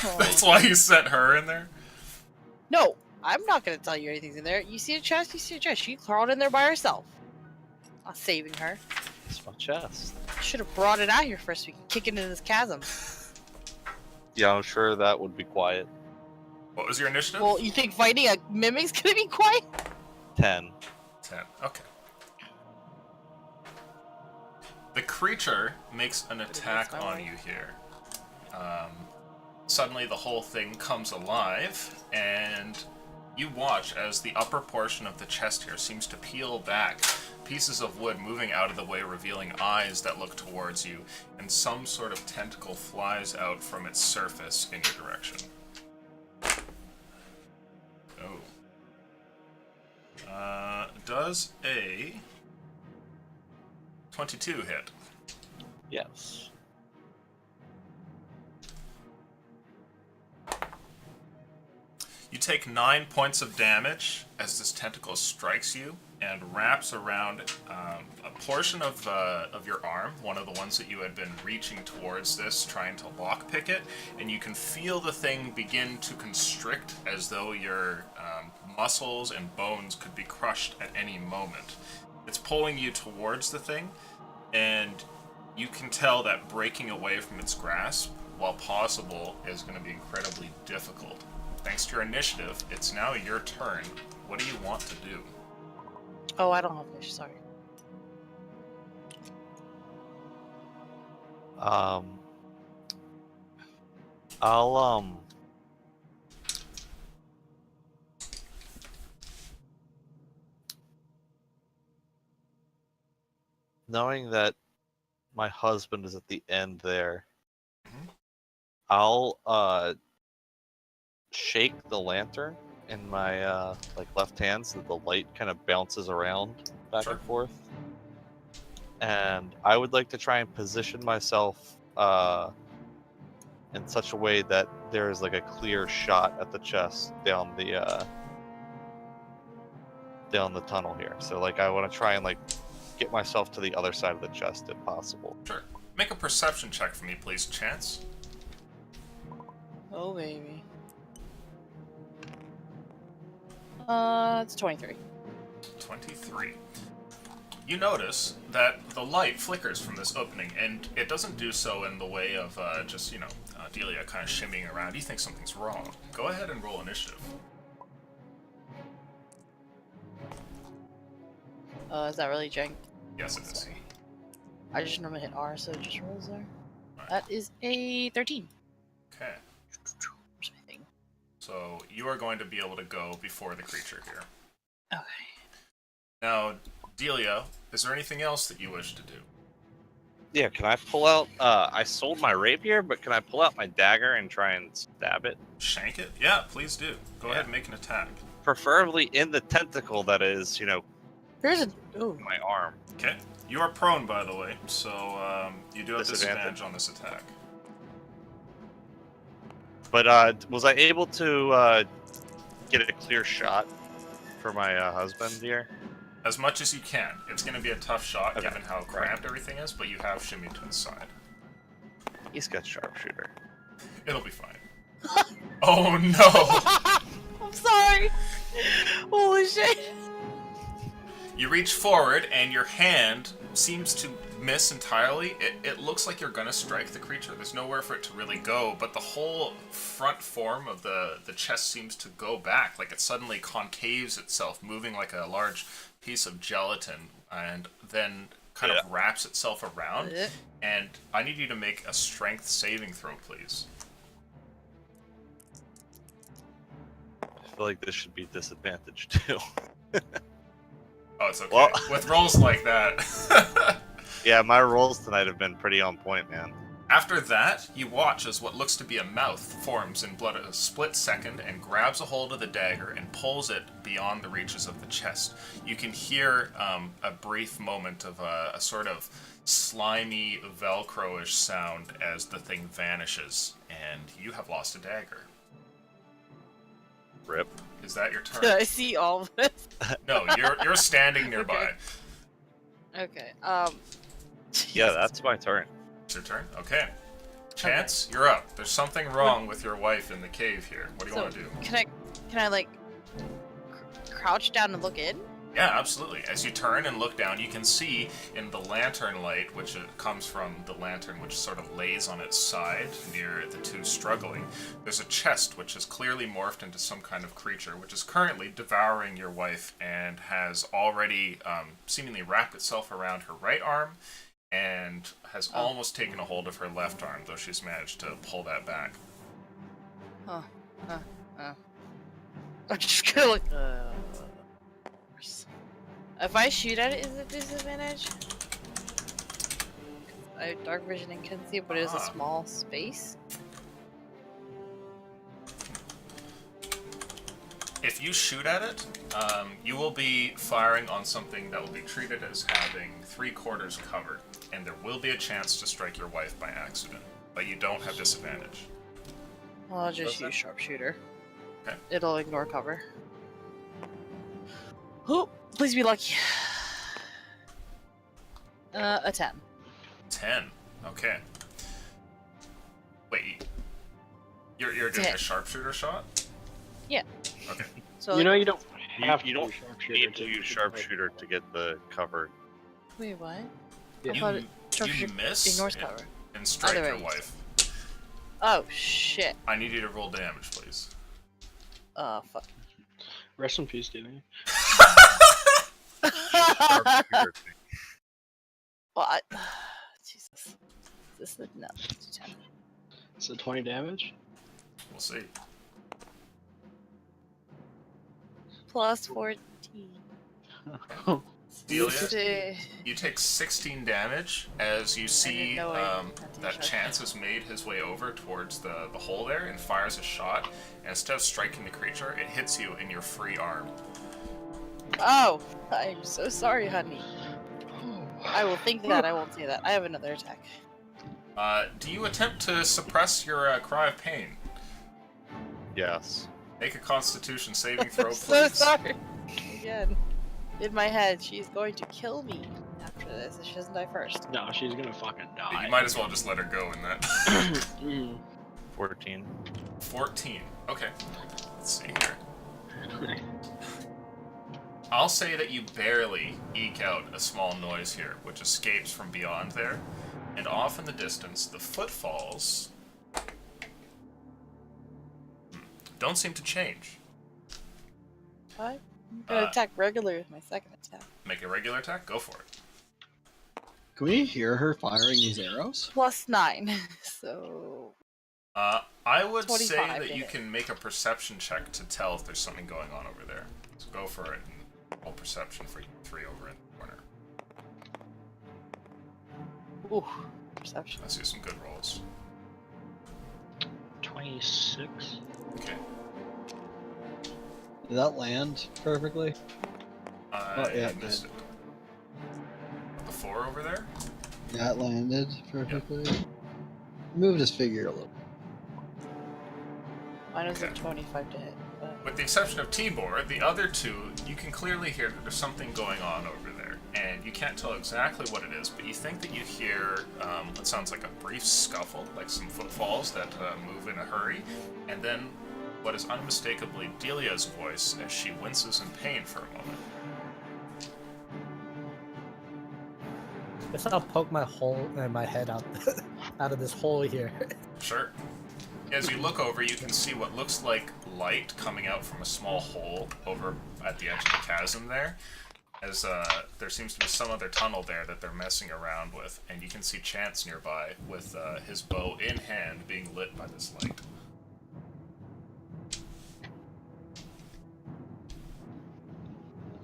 Oh. That's why you sent her in there? No, I'm not gonna tell you anything's in there. You see a chest, you see a chest. She crawled in there by herself. Not saving her. It's my chest. Should have brought it out here first so we can kick it into this chasm. Yeah, I'm sure that would be quiet. What was your initiative? Well, you think fighting a mimic's gonna be quiet? 10. 10. Okay. The creature makes an attack on you here. Suddenly the whole thing comes alive, and you watch as the upper portion of the chest here seems to peel back, pieces of wood moving out of the way, revealing eyes that look towards you, and some sort of tentacle flies out from its surface in your direction. Oh. Does a 22 hit? Yes. You take 9 points of damage as this tentacle strikes you and wraps around a portion of your arm, one of the ones that you had been reaching towards this, trying to lockpick it, and you can feel the thing begin to constrict as though your muscles and bones could be crushed at any moment. It's pulling you towards the thing, and you can tell that breaking away from its grasp, while possible, is going to be incredibly difficult. Thanks to your initiative, it's now your turn. What do you want to do? Oh, I don't have fish, sorry. I'll knowing that my husband is at the end there, I'll shake the lantern in my like left hand so that the light kind of bounces around back and forth. And I would like to try and position myself in such a way that there is like a clear shot at the chest down the tunnel here. So like I want to try and like get myself to the other side of the chest if possible. Sure. Make a perception check for me, please, Chance. Oh, baby. It's 23. 23. You notice that the light flickers from this opening, and it doesn't do so in the way of just, Delia kind of shimmying around. You think something's wrong. Go ahead and roll initiative. Is that really jank? Yes, it is. Sorry. I just normally hit R, so it just rolls there. That is a 13. Okay. Where's my thing? So you are going to be able to go before the creature here. Okay. Oh. Now, Delia, is there anything else that you wish to do? Yeah, can I pull out? I sold my rapier, but can I pull out my dagger and try and stab it? Shank it? Yeah, please do. Go ahead and make an attack. Preferably in the tentacle that is, Here's a. Ooh. my arm. Okay. You are prone, by the way, so you do have disadvantage on this attack. But was I able to get a clear shot for my husband here? As much as you can. It's going to be a tough shot, Okay. given how cramped everything is, but you have shimmy to the side. He's got sharpshooter. It'll be fine. Oh no! I'm sorry. Holy shit. You reach forward, and your hand seems to miss entirely. It looks like you're gonna strike the creature. There's nowhere for it to really go, but the whole front form of the chest seems to go back, like it suddenly concaves itself, moving like a large piece of gelatin, and then kind of wraps itself around. And I need you to make a strength saving throw, please. I feel like this should be disadvantage too. Oh, it's okay. Well- With rolls like that. Yeah, my rolls tonight have been pretty on point, man. After that, you watch as what looks to be a mouth forms in blood a split second and grabs a hold of the dagger and pulls it beyond the reaches of the chest. You can hear a brief moment of a sort of slimy, Velcro-ish sound as the thing vanishes, and you have lost a dagger. Rip. Is that your Did turn? I see all of this? No, you're standing nearby. Okay. Yeah, that's my turn. It's your turn? Okay. Chance, you're up. There's something wrong with your wife in the cave here. What do you want to do? Can I like crouch down and look in? Yeah, absolutely. As you turn and look down, you can see in the lantern light, which comes from the lantern which sort of lays on its side near the two struggling, there's a chest which has clearly morphed into some kind of creature, which is currently devouring your wife and has already seemingly wrapped itself around her right arm and has almost taken a hold of her left arm, though she's managed to pull that back. I'm just gonna look. If I shoot at it, is it disadvantage? I have dark vision and can see, but it is a small space. If you shoot at it, you will be firing on something that will be treated as having 3/4 covered, and there will be a chance to strike your wife by accident, but you don't have disadvantage. Well, I'll just use sharpshooter. Okay. It'll ignore cover. Oh, please be lucky. A 10. 10. Okay. Wait. You're doing a sharpshooter shot? Yeah. Okay. So You know you don't have You to don't use sharpshooter need to to use sharpshooter to get the cover. Wait, what? Yeah. I thought You, it you sharpshooter miss ignores and, cover. and strike Either your way. wife. Oh shit. I need you to roll damage, please. Fuck. Rest in peace, Danny. Sharpshooter thing. Well, Jesus. This is no. It's 10. So 20 damage? We'll see. Plus 14. Delia, you take 16 damage as you see know I had to that use Chance has made his way over towards the hole there and fires a shot. And instead of striking the creature, it hits you in your free arm. Oh, I'm so sorry, honey. I will think that. I won't say that. I have another attack. Do you attempt to suppress your cry of pain? Yes. Make a Constitution saving throw, I'm please. so sorry. Again, in my head, she's going to kill me after after this if she doesn't die first. No, she's gonna fucking die. You might as well just let her go in that. 14. 14. Okay. Let's see here. I'll say that you barely eke out a small noise here, which escapes from beyond there, and off in the distance, the footfalls don't seem to change. I'm gonna attack regular with my second attack. Make a regular attack? Go for it. Can we hear her firing these arrows? +9. So I would say 25 that to you hit. can make a perception check to tell if there's something going on over there. So go for it and roll perception for you 3 over in the corner. ooh, perception. Let's do some good rolls. 26. Okay. Did that land perfectly? I yeah, it missed did. it. The 4 over there? Yeah, it landed perfectly. Moved his figure a little. Mine was a Okay. 25 to hit. But With the exception of Tibor, the other two, you can clearly hear that there's something going on over there. And you can't tell exactly what it is, but you think that you hear what sounds like a brief scuffle, like some footfalls that move in a hurry, and then what is unmistakably Delia's voice as she winces in pain for a moment. Guess I'll poke my head out out of this hole here. Sure. As you look over, you can see what looks like light coming out from a small hole over at the edge of the chasm there. As there seems to be some other tunnel there that they're messing around with, and you can see Chance nearby with his bow in hand being lit by this light.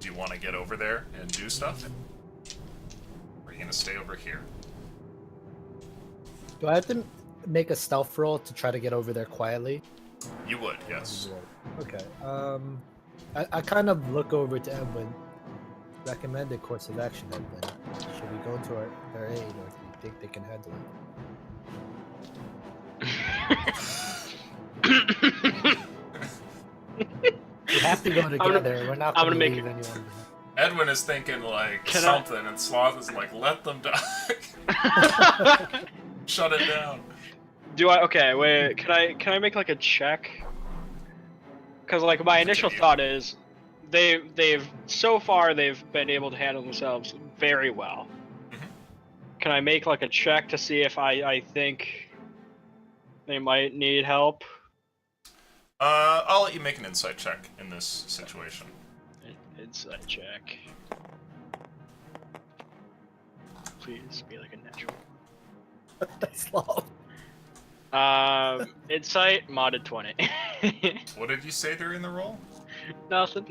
Do you want to get over there and do stuff? Or are you going to stay over here? Do I have to make a stealth roll to try to get over there quietly? You would, yes. Okay. I kind of look over to Edwin. Recommended course of action, Edwin. Should we go to their aid, or do you think they can handle it? We have to go together. We're not I'm going gonna to make leave anyone behind. Edwin is thinking like Can something, and Sloth is like, let them die. Shut it down. Do I? Okay, wait. Can I make like a check? Because like my initial Continue. thought is, they've so far they've been able to handle themselves very well. Mhm. Can I make like a check to see if I think they might need help? I'll let you make an insight check in this situation. Insight check. Please be like a natural. Slow. Insight modded 20. What did you say during the roll? Nothing.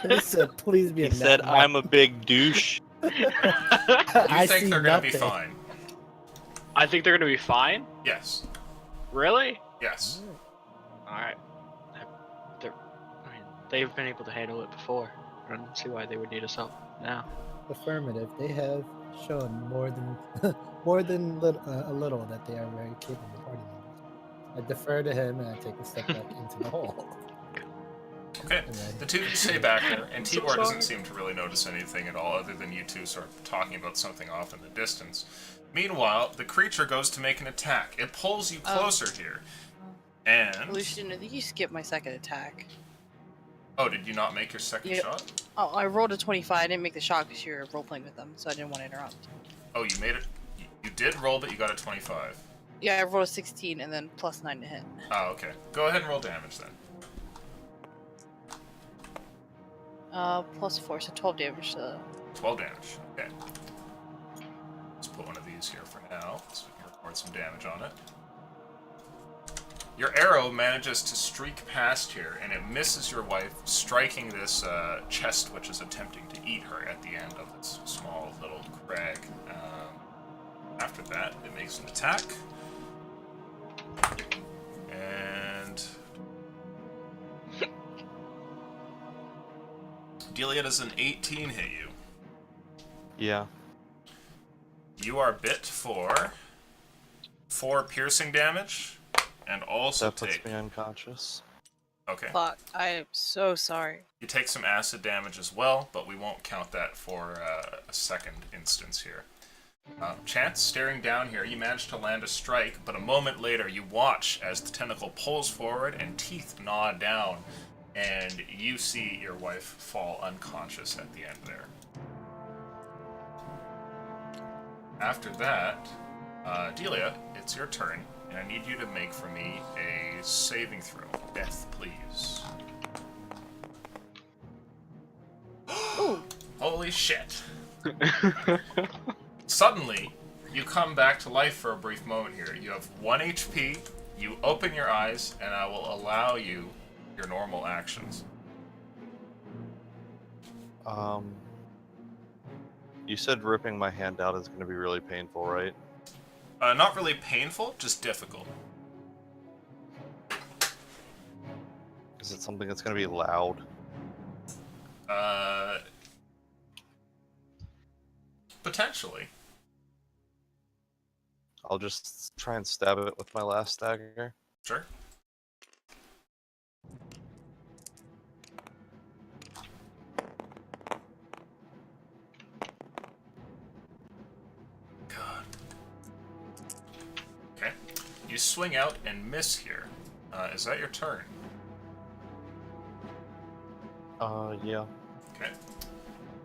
Listen, please be a He said, nat I'm a big douche. You I think see they're gonna be nothing. fine? I think they're gonna be fine. Yes. Really? Yes. All right. They've been able to handle it before. I don't see why they would need us help now. Affirmative. They have shown more than a little that they are very capable party members. I defer to him and I take a step back into the hole. Okay. And then- The two of you stay back there, and So Tibor doesn't sorry. seem to really notice anything at all, other than you two sort of talking about something off in the distance. Meanwhile, the creature goes to make an attack. It pulls you closer here, and Lucian, I think you skipped my second attack. oh, did you not make your second Yep. shot? Oh, I rolled a 25. I didn't make the shot because you were role playing with them, so I didn't want to interrupt. Oh, you made it. You did roll, but you got a 25. Yeah, I rolled a 16 and then +9 to hit. Oh, okay. Go ahead and roll damage then. +4, so 12 damage. 12 damage. Okay. Let's put one of these here for now, so we can record some damage on it. Your arrow manages to streak past here, and it misses your wife, striking this chest which is attempting to eat her at the end of its small little crag. After that, it makes an attack. And Delia, does an 18 hit you? Yeah. You are bit for 4 piercing damage, and also That puts take. me unconscious. Okay. Fuck, I am so sorry. You take some acid damage as well, but we won't count that for a second instance here. Chance, staring down here, you manage to land a strike, but a moment later you watch as the tentacle pulls forward and teeth gnaw down, and you see your wife fall unconscious at the end there. After that, Delia, it's your turn, and I need you to make for me a saving throw. Death, please. Ooh. Holy shit. Suddenly, you come back to life for a brief moment here. You have 1 HP, you open your eyes, and I will allow you your normal actions. You said ripping my hand out is going to be really painful, right? Not really painful, just difficult. Is it something that's going to be loud? Potentially. I'll just try and stab it with my last dagger. Sure. God. Okay. You swing out and miss here. Is that your turn? Yeah. Okay.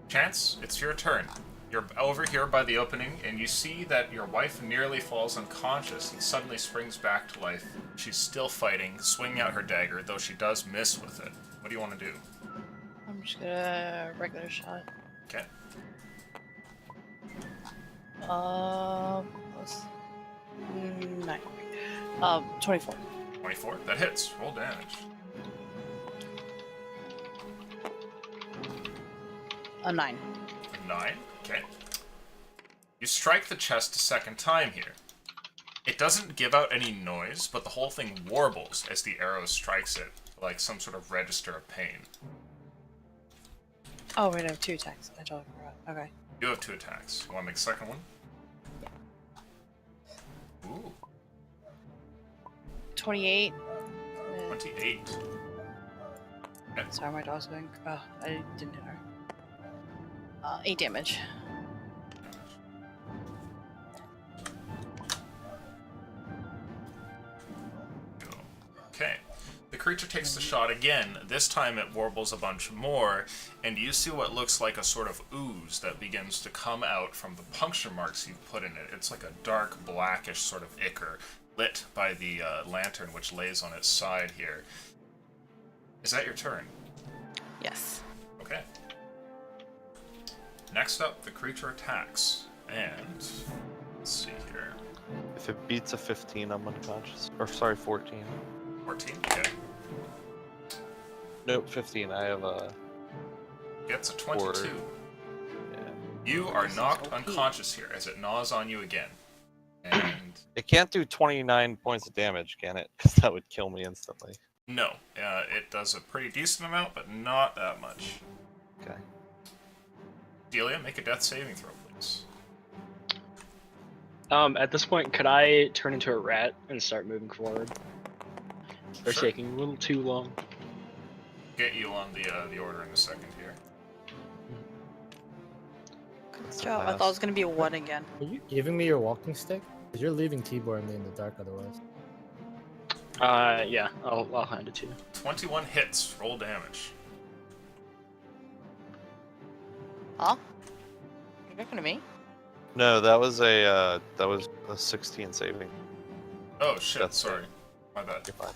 Chance, it's your turn. You're over here by the opening, and you see that your wife nearly falls unconscious and suddenly springs back to life. She's still fighting, swinging out her dagger, though she does miss with it. What do you want to do? I'm just gonna regular shot. Okay. Plus 9. 24. 24. That hits. Roll damage. A 9. A 9. Okay. You strike the chest a second time here. It doesn't give out any noise, but the whole thing warbles as the arrow strikes it, like some sort of register of pain. Oh, wait, I have 2 attacks. I totally forgot. Okay. You have 2 attacks. You want to make a second one? Ooh. 28. 28. Okay. Sorry, my dog's going. Oh, I didn't hit her. 8 damage. Okay. The creature takes the shot again. This time it warbles a bunch more, and you see what looks like a sort of ooze that begins to come out from the puncture marks you've put in it. It's like a dark, blackish sort of ichor, lit by the lantern which lays on its side here. Is that your turn? Yes. Okay. Next up, the creature attacks. And let's see here. If it beats a 15, I'm unconscious. Or sorry, 14. 14? Okay. Nope, 15. I have a... Gets a 22. Yeah. You are knocked unconscious here as it gnaws on you again. And It can't do 29 points of damage, can it? Because that would kill me instantly. no, it does a pretty decent amount, but not that much. Okay. Delia, make a death saving throw, please. At this point, could I turn into a rat and start moving forward? They're Sure. taking a little too long. Get you on the order in a second here. Good job. I thought it was gonna be a 1 again. Are you giving me your walking stick? Because you're leaving Tibor and me in the dark otherwise. Yeah, I'll hand it to you. 21 hits. Roll damage. Huh? You're talking to me? No, that was a 16 saving. Oh shit, That's sorry. My bad. You're fine.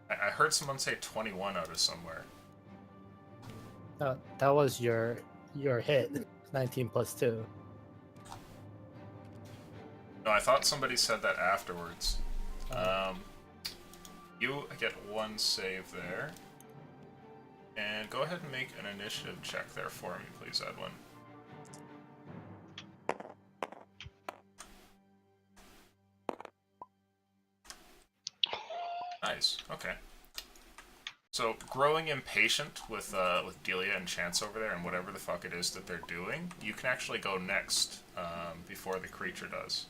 I heard someone say 21 out of somewhere. That was your hit. 19 plus 2. No, I thought somebody said that afterwards. You get 1 save there. And go ahead and make an initiative check there for me, please, Edwin. Nice. Okay. So, growing impatient with Delia and Chance over there and whatever the fuck it is that they're doing, you can actually go next before the creature does.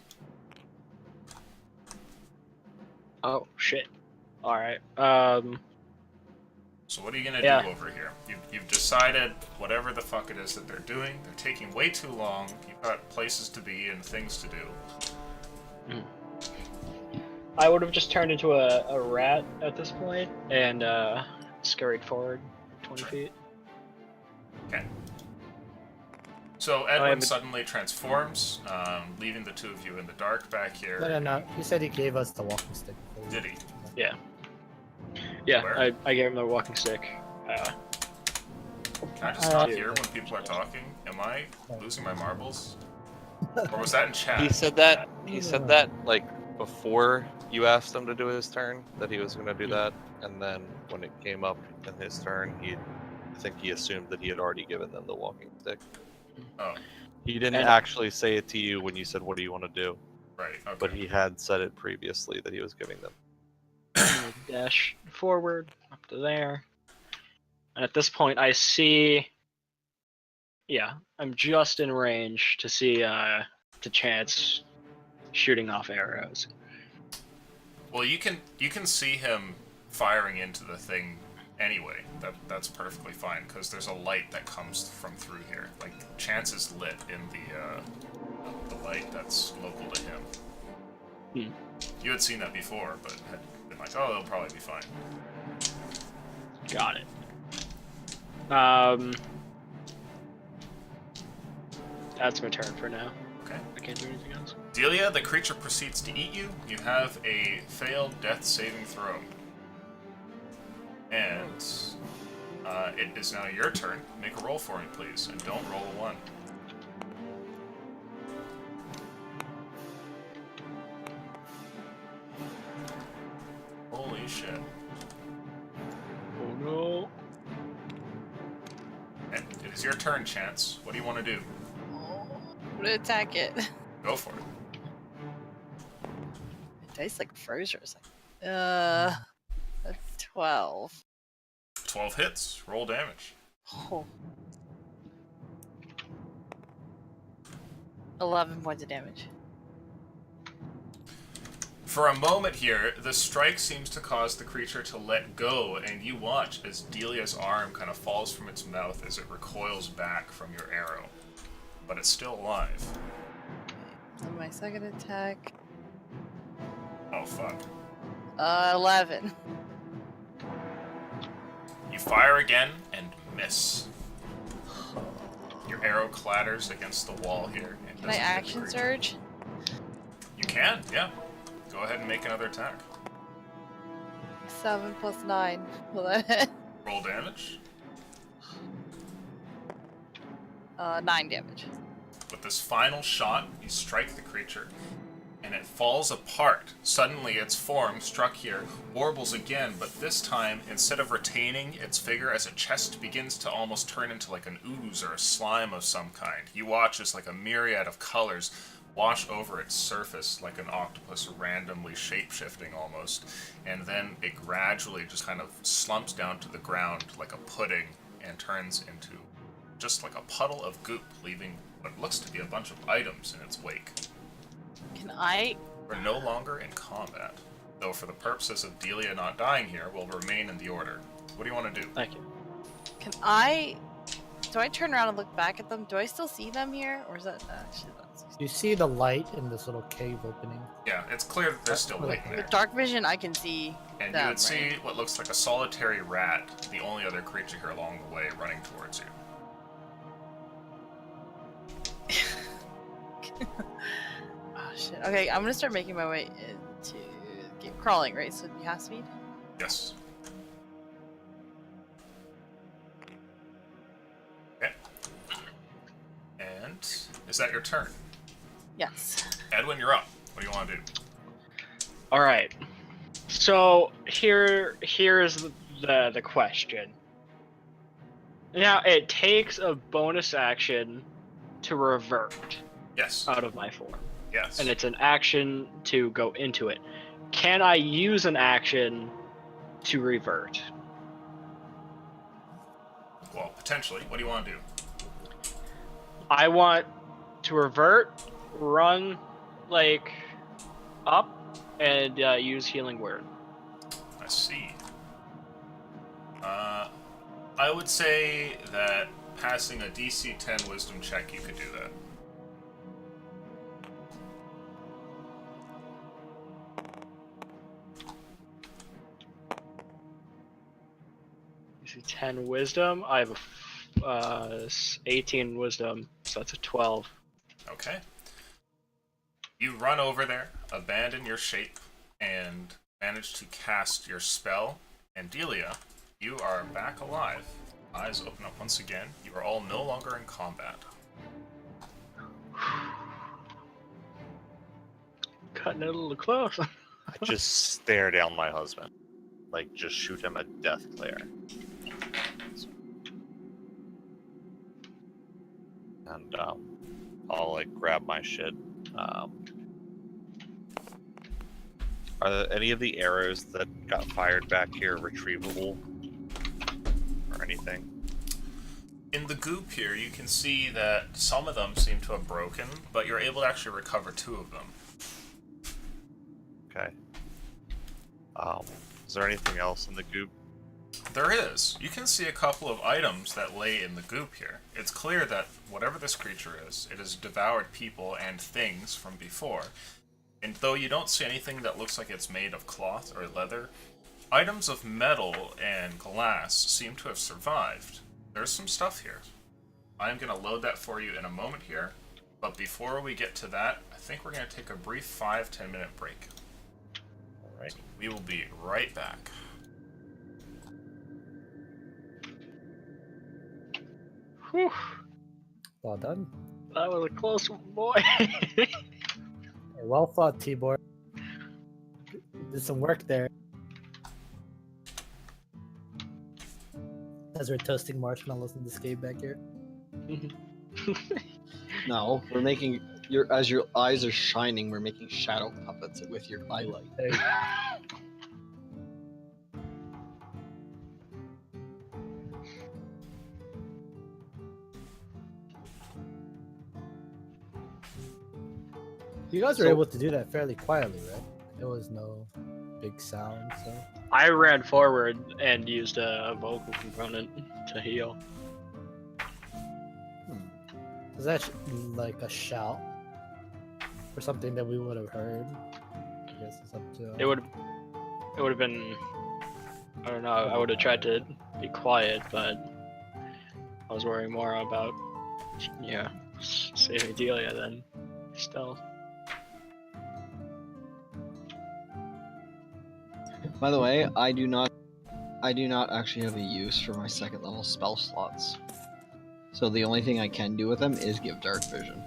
Oh shit. All right. So what are you gonna Yeah. do over here? You've decided whatever the fuck it is that they're doing. They're taking way too long. You've got places to be and things to do. I would have just turned into a rat at this point and scurried forward 20 Sure. feet. Okay. So I Edwin haven't- suddenly transforms, leaving the two of you in the dark back here. No. He said he gave us the walking stick. Did he? Yeah, Where? I gave him the walking stick. Can I just not hear when people are talking? Am I losing my marbles? Or was that in chat? He said that. He said that like before you asked him to do his turn, that he was going to do that, and then when it came up in his turn, I think he assumed that he had already given them the walking stick. Oh, He didn't And- actually say it to you when you said, "What do you want to do?" right. Okay. But he had said it previously that he was giving them. Dash forward up to there. And at this point, I see. Yeah, I'm just in range to see to Chance shooting off arrows. Well, you can see him firing into the thing anyway. That's perfectly fine because there's a light that comes from through here. Like Chance is lit in the light that's local to him. You had seen that before, but had been like, oh, it'll probably be fine. Got it. That's my turn for now. Okay. I can't do anything else. Delia, the creature proceeds to eat you. You have a failed death saving throw. And it is now your turn. Make a roll for me, please, and don't roll a 1. Holy shit. Oh no. And it is your turn, Chance. What do you want to do? I'm gonna attack it. Go for it. It tastes like froze for a second. A 12. 12 hits. Roll damage. Oh. 11 points of damage. For a moment here, the strike seems to cause the creature to let go, and you watch as Delia's arm kind of falls from its mouth as it recoils back from your arrow. But it's still alive. And my second attack. Oh, fuck. 11. You fire again and miss. Your arrow clatters against the wall here. And Can I doesn't hit the action creature. surge? You can, yeah. Go ahead and make another attack. 7 plus 9. Will that hit? Roll damage. 9 damage. With this final shot, you strike the creature, and it falls apart. Suddenly, its form, struck here, warbles again, but this time, instead of retaining its figure as a chest begins to almost turn into like an ooze or a slime of some kind. You watch as like a myriad of colors wash over its surface like an octopus randomly shape-shifting almost, and then it gradually just kind of slumps down to the ground like a pudding and turns into just like a puddle of goop, leaving what looks to be a bunch of items in its wake. Can I? We're no longer in combat, though for the purposes of Delia not dying here, we'll remain in the order. What do you want to do? Thank you. Can I? Do I turn around and look back at them? Do I still see them here? Or is that actually that's You see the light in this little cave opening. Yeah, it's clear that they're still waiting with there. dark vision? I can see And you them, would see right? what looks like a solitary rat, the only other creature here along the way, running towards you. Oh shit. Okay, I'm gonna start making my way into keep crawling, right? So it'd be half speed. Yes. Okay. And is that your turn? Yes. Edwin, you're up. What do you want to do? All right. So here's the question. Now it takes a bonus action to revert Yes. out of my form, Yes. and it's an action to go into it. Can I use an action to revert? Well, potentially. What do you want to do? I want to revert, run like up, and use healing word. I see. I would say that passing a DC 10 Wisdom check, you could do that. You see 10 wisdom. I have a 18 wisdom, so that's a 12. Okay. You run over there, abandon your shape, and manage to cast your spell. And Delia, you are back alive. Eyes open up once again. You are all no longer in combat. Cutting it a little close. I just stare down my husband. Like, just shoot him a death glare. And, I'll, like, grab my shit. Are there any of the arrows that got fired back here retrievable? Or anything? In the goop here, you can see that some of them seem to have broken, but you're able to actually recover 2 of them. Okay. Is there anything else in the goop? There is. You can see a couple of items that lay in the goop here. It's clear that whatever this creature is, it has devoured people and things from before. And though you don't see anything that looks like it's made of cloth or leather, items of metal and glass seem to have survived. There's some stuff here. I'm going to load that for you in a moment here, but before we get to that, I think we're going to take a brief 5-10 minute break. Alright. We will be right back. Whew, Well done. that was a close one, boy. Hey, well fought, Tibor. Did some work there. As we're toasting marshmallows in this cave back here. No, we're making as your eyes are shining, we're making shadow puppets with your highlight. There you go. You guys were So- able to do that fairly quietly, right? There was no big sound, so. I ran forward and used a vocal component to heal. Was that like a shout? Or something that we would have heard? I guess it's up to. It would have been. I don't know. I would have tried to be quiet, but I was worrying more about saving Delia than stealth. By the way, I do not actually have a use for my 2nd level spell slots. So the only thing I can do with them is give dark vision.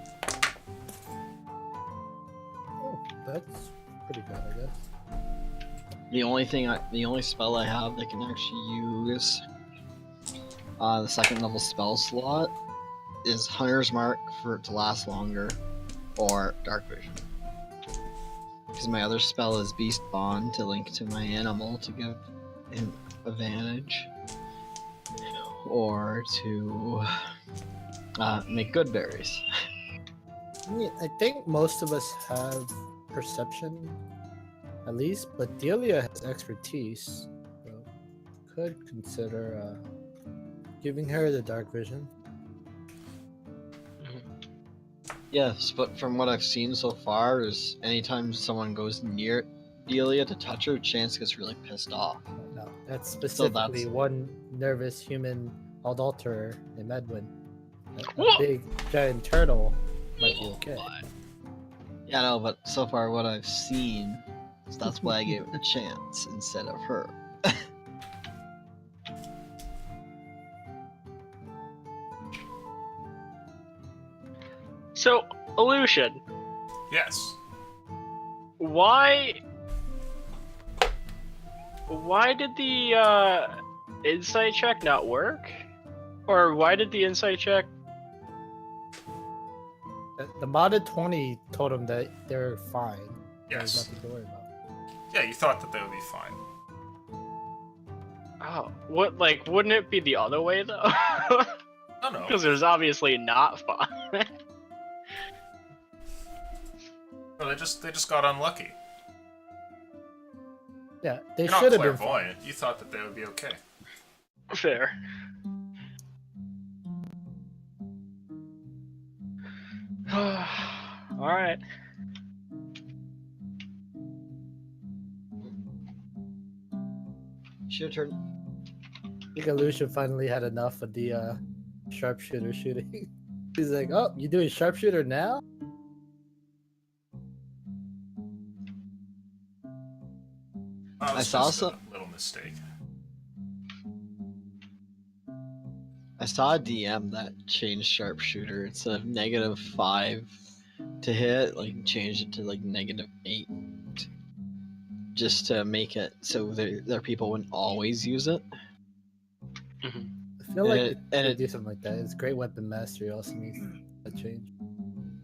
Oh, that's pretty good, I guess. The only spell I have that can actually use the 2nd level spell slot is Hunter's Mark for it to last longer, or Dark Vision. Because my other spell is Beast Bond to link to my animal to give him advantage, or to make good berries. I think most of us have perception, at least, but Delia has expertise, so could consider giving her the dark vision. Yes, but from what I've seen so far, is anytime someone goes near Delia to touch her, Chance gets really pissed off. No, that's specifically that's- one nervous human adulterer named Edwin. A Whoa! big giant turtle might be okay. Yeah, no, but so far what I've seen, so that's why I gave it a chance instead of her. So, Illusion, Yes. why did the insight check not work? Or why did the insight check? The modded 20 told them that they're fine. There's Yes. nothing to worry about. Yeah, you thought that they would be fine. Oh, what? Like, wouldn't it be the other way though? No, no. Because it was obviously not fine. No, they just got unlucky. Yeah, they You're not should have been fine. clairvoyant. You thought that they would be okay. Fair. All right. It's your turn. I think Alusha finally had enough of the sharpshooter shooting. He's like, "Oh, you doing sharpshooter now?" Oh, I it's saw just a some- little mistake. I saw a DM that changed sharpshooter instead of -5 to hit, like changed it to like -8, just to make it so their people wouldn't always use it. I feel like And they it- do something like that. It's great weapon mastery also needs a change.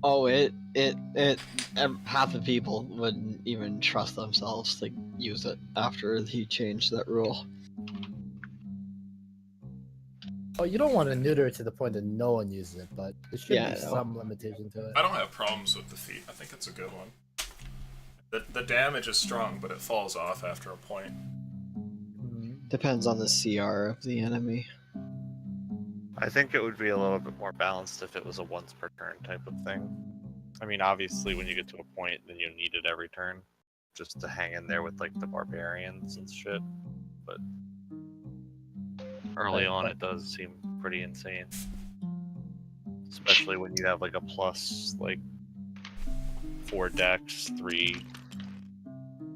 Oh, half the people wouldn't even trust themselves to use it after he changed that rule. Oh, you don't want to neuter it to the point that no one uses it, but there should Yeah, be I know. some limitation to it. I don't have problems with the feat. I think it's a good one. The damage is strong, but it falls off after a point. Depends on the CR of the enemy. I think it would be a little bit more balanced if it was a once per turn type of thing. I mean, obviously, when you get to a point, then you need it every turn, just to hang in there with like the barbarians and shit. But early on, it does seem pretty insane, especially when you have like a plus like 4 dex, 3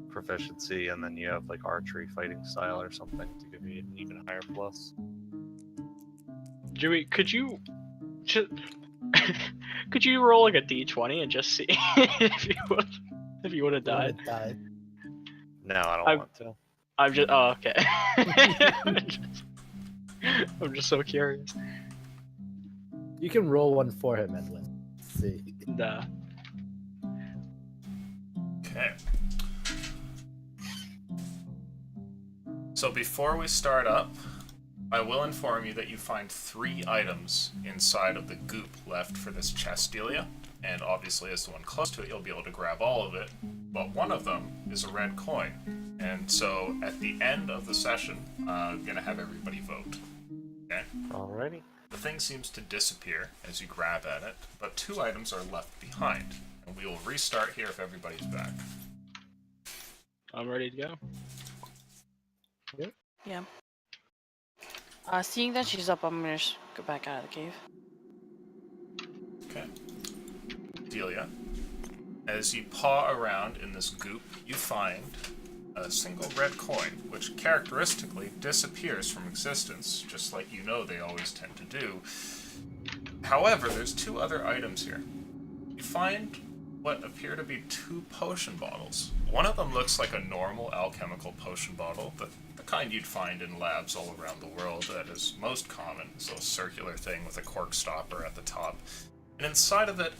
proficiency, and then you have like archery fighting style or something to give you an even higher plus. Joey, could you just could you roll like a d20 and just see if you would have died? Died. No, I don't I'm- want to. I'm just okay. I'm just so curious. You can roll one for him, Edwin. Let's see. Nah. Okay. So before we start up, I will inform you that you find 3 items inside of the goop left for this chest, Delia. And obviously, as the one close to it, you'll be able to grab all of it. But one of them is a red coin. And so at the end of the session, I'm going to have everybody vote. Okay? Alrighty. The thing seems to disappear as you grab at it, but 2 items are left behind. And we will restart here if everybody's back. I'm ready to go. Yeah. Seeing that she's up, I'm gonna just go back out of the cave. Okay. Delia, as you paw around in this goop, you find a single red coin, which characteristically disappears from existence, just like you know they always tend to do. However, there's 2 other items here. You find what appear to be 2 potion bottles. One of them looks like a normal alchemical potion bottle, the kind you'd find in labs all around the world that is most common. It's a circular thing with a cork stopper at the top. And inside of it,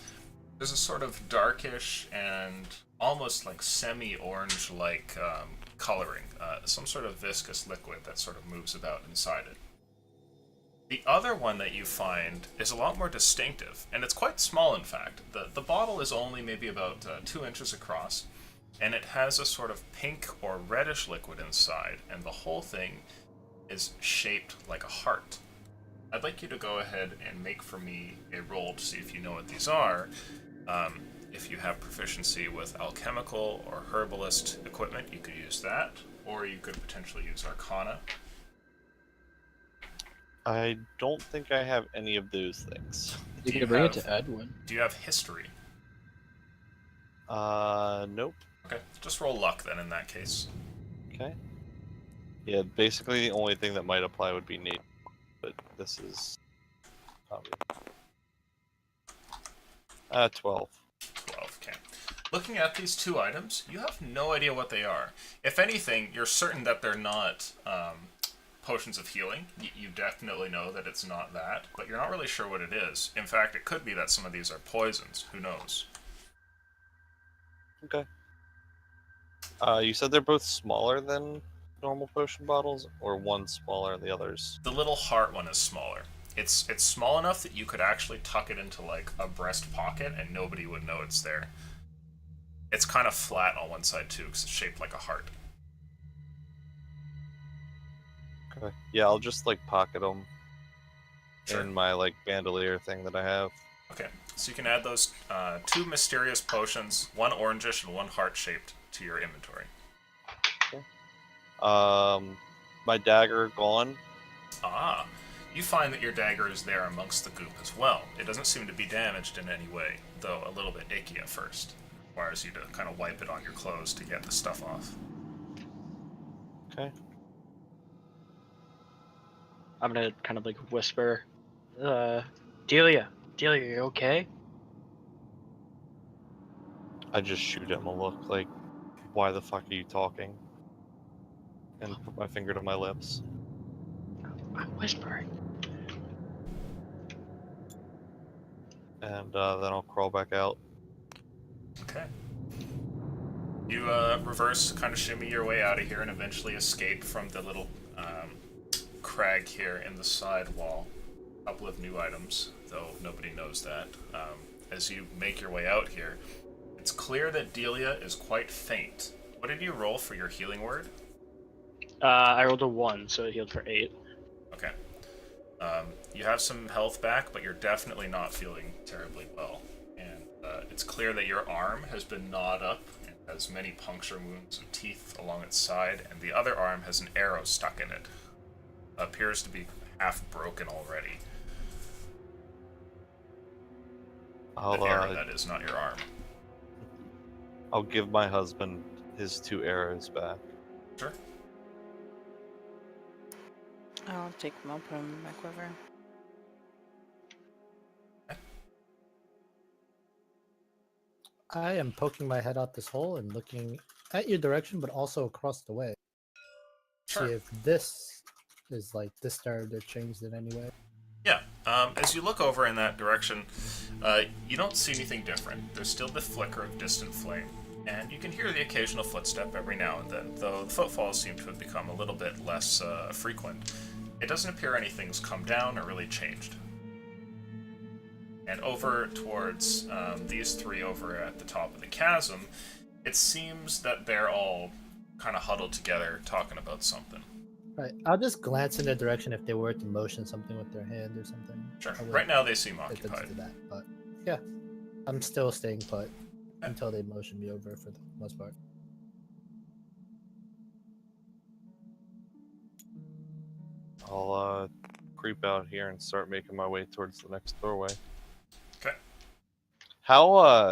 there's a sort of darkish and almost like semi-orange-like coloring, some sort of viscous liquid that sort of moves about inside it. The other one that you find is a lot more distinctive, and it's quite small in fact. The bottle is only maybe about 2 inches across, and it has a sort of pink or reddish liquid inside, and the whole thing is shaped like a heart. I'd like you to go ahead and make for me a roll to see if you know what these are. If you have proficiency with alchemical or herbalist equipment, you could use that, or you could potentially use Arcana. I don't think I have any of those things. You Do can bring it have- to Edwin. Do you have history? Nope. Okay, just roll luck then in that case. Okay. Yeah, basically the only thing that might apply would be nature, but this is 12. 12, okay. Looking at these 2 items, you have no idea what they are. If anything, you're certain that they're not potions of healing. You definitely know that it's not that, but you're not really sure what it is. In fact, it could be that some of these are poisons. Who knows? Okay. You said they're both smaller than normal potion bottles, or one smaller and the others? The little heart one is smaller. It's small enough that you could actually tuck it into like a breast pocket and nobody would know it's there. It's kind of flat on one side too, because it's shaped like a heart. Okay. Yeah, I'll just like pocket them Sure. in my like bandolier thing that I have. Okay, so you can add those 2 mysterious potions, 1 orangish and 1 heart-shaped, to your inventory. My dagger gone. Ah, you find that your dagger is there amongst the goop as well. It doesn't seem to be damaged in any way, though a little bit icky at first. Requires you to kind of wipe it on your clothes to get the stuff off. Okay. I'm gonna kind of like whisper, Delia, you okay? I just shoot him a look like, why the fuck are you talking? And put my finger to my lips. I'm whispering. And then I'll crawl back out. Okay. You reverse, kind of shimmy your way out of here and eventually escape from the little crag here in the side wall. A couple of new items, though nobody knows that. As you make your way out here, it's clear that Delia is quite faint. What did you roll for your healing word? I rolled a 1, so it healed for 8. Okay. You have some health back, but you're definitely not feeling terribly well. And it's clear that your arm has been gnawed up and has many puncture wounds and teeth along its side, and the other arm has an arrow stuck in it. Appears to be half broken already. The arrow, that is, not your arm. I'll give my husband his 2 arrows back. Sure. I'll take them. I'll put them in my quiver. I am poking my head out this hole and looking at your direction, but also across the way. Sure. See if this is like disturbed or changed in any way. Yeah. As you look over in that direction, you don't see anything different. There's still the flicker of distant flame, and you can hear the occasional footstep every now and then, though the footfalls seem to have become a little bit less frequent. It doesn't appear anything's come down or really changed. And over towards these 3 over at the top of the chasm, it seems that they're all kind of huddled together talking about something. Right. I'll just glance in their direction if they were to motion something with their hand or something. Sure. I wouldn't Right now they seem pay attention occupied. to that, but yeah, I'm still staying put until they motion me over for the most part. I'll creep out here and start making my way towards the next doorway. Okay. How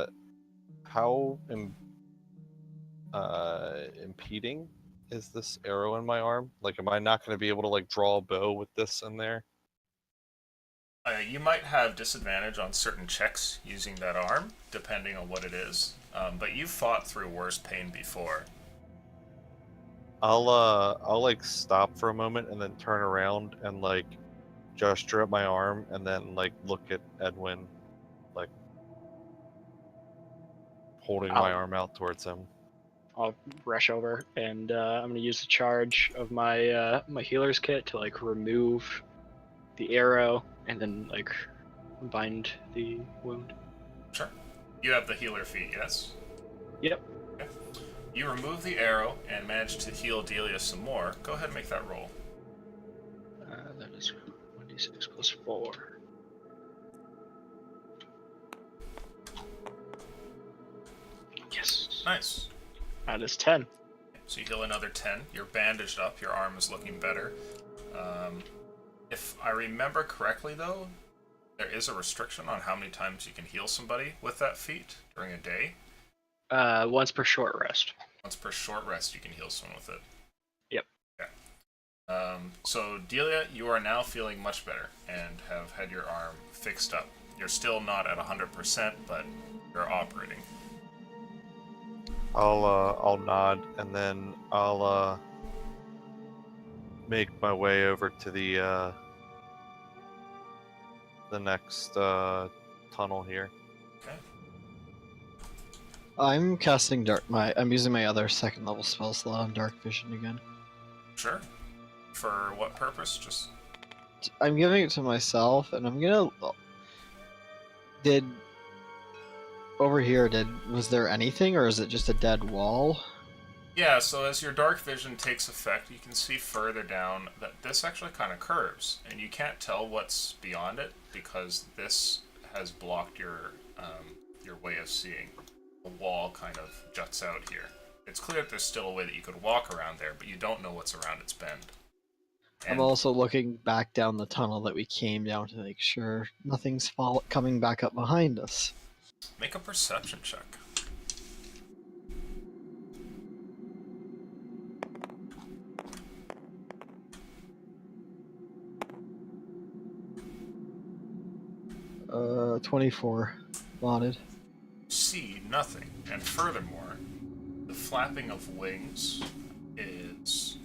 impeding is this arrow in my arm? Like, am I not going to be able to like draw a bow with this in there? You might have disadvantage on certain checks using that arm, depending on what it is. But you've fought through worse pain before. I'll like stop for a moment and then turn around and like gesture at my arm and then like look at Edwin, like holding my arm out towards him. I'll rush over and I'm gonna use the charge of my my healer's kit to like remove the arrow and then like bind the wound. Sure. You have the healer feat, yes? Yep. Okay. You remove the arrow and manage to heal Delia some more. Go ahead and make that roll. That is 1d6 plus 4. Yes. Nice. That is 10. So you heal another 10. You're bandaged up. Your arm is looking better. If I remember correctly, though, there is a restriction on how many times you can heal somebody with that feat during a day. Once per short rest. Once per short rest, you can heal someone with it. Yep. Okay. So, Delia, you are now feeling much better and have had your arm fixed up. You're still not at 100%, but you're operating. I'll nod and then I'll make my way over to the next tunnel here. Okay. I'm casting I'm using my other 2nd level spell slot on dark vision again. Sure. For what purpose? Just I'm giving it to myself, and I'm gonna. Was there anything, or is it just a dead wall? Yeah, so as your dark vision takes effect, you can see further down that this actually kind of curves, and you can't tell what's beyond it because this has blocked your way of seeing. The wall kind of juts out here. It's clear that there's still a way that you could walk around there, but you don't know what's around its bend. I'm also looking back down the tunnel that we came down to make sure nothing's coming back up behind us. Make a perception check. Uh, 24 modded. See nothing, and furthermore, the flapping of wings is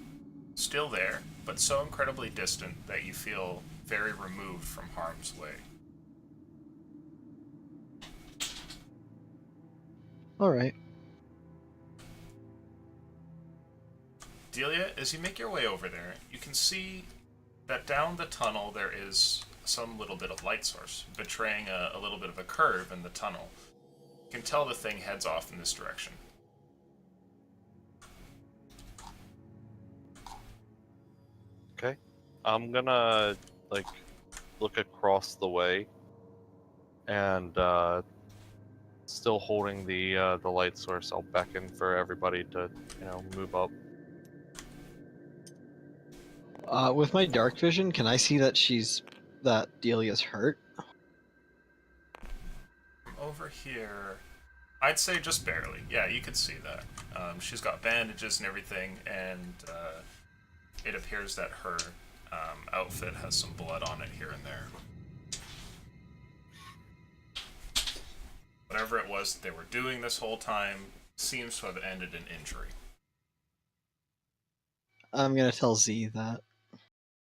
still there, but so incredibly distant that you feel very removed from harm's way. Alright. Delia, as you make your way over there, you can see that down the tunnel there is some little bit of light source, betraying a little bit of a curve in the tunnel. You can tell the thing heads off in this direction. Okay. I'm gonna like look across the way and still holding the light source, I'll beckon for everybody to, move up. With my dark vision, can I see that Delia's hurt? From over here, I'd say just barely. Yeah, you could see that. She's got bandages and everything, and it appears that her outfit has some blood on it here and there. Whatever it was that they were doing this whole time seems to have ended in injury. I'm gonna tell Z that.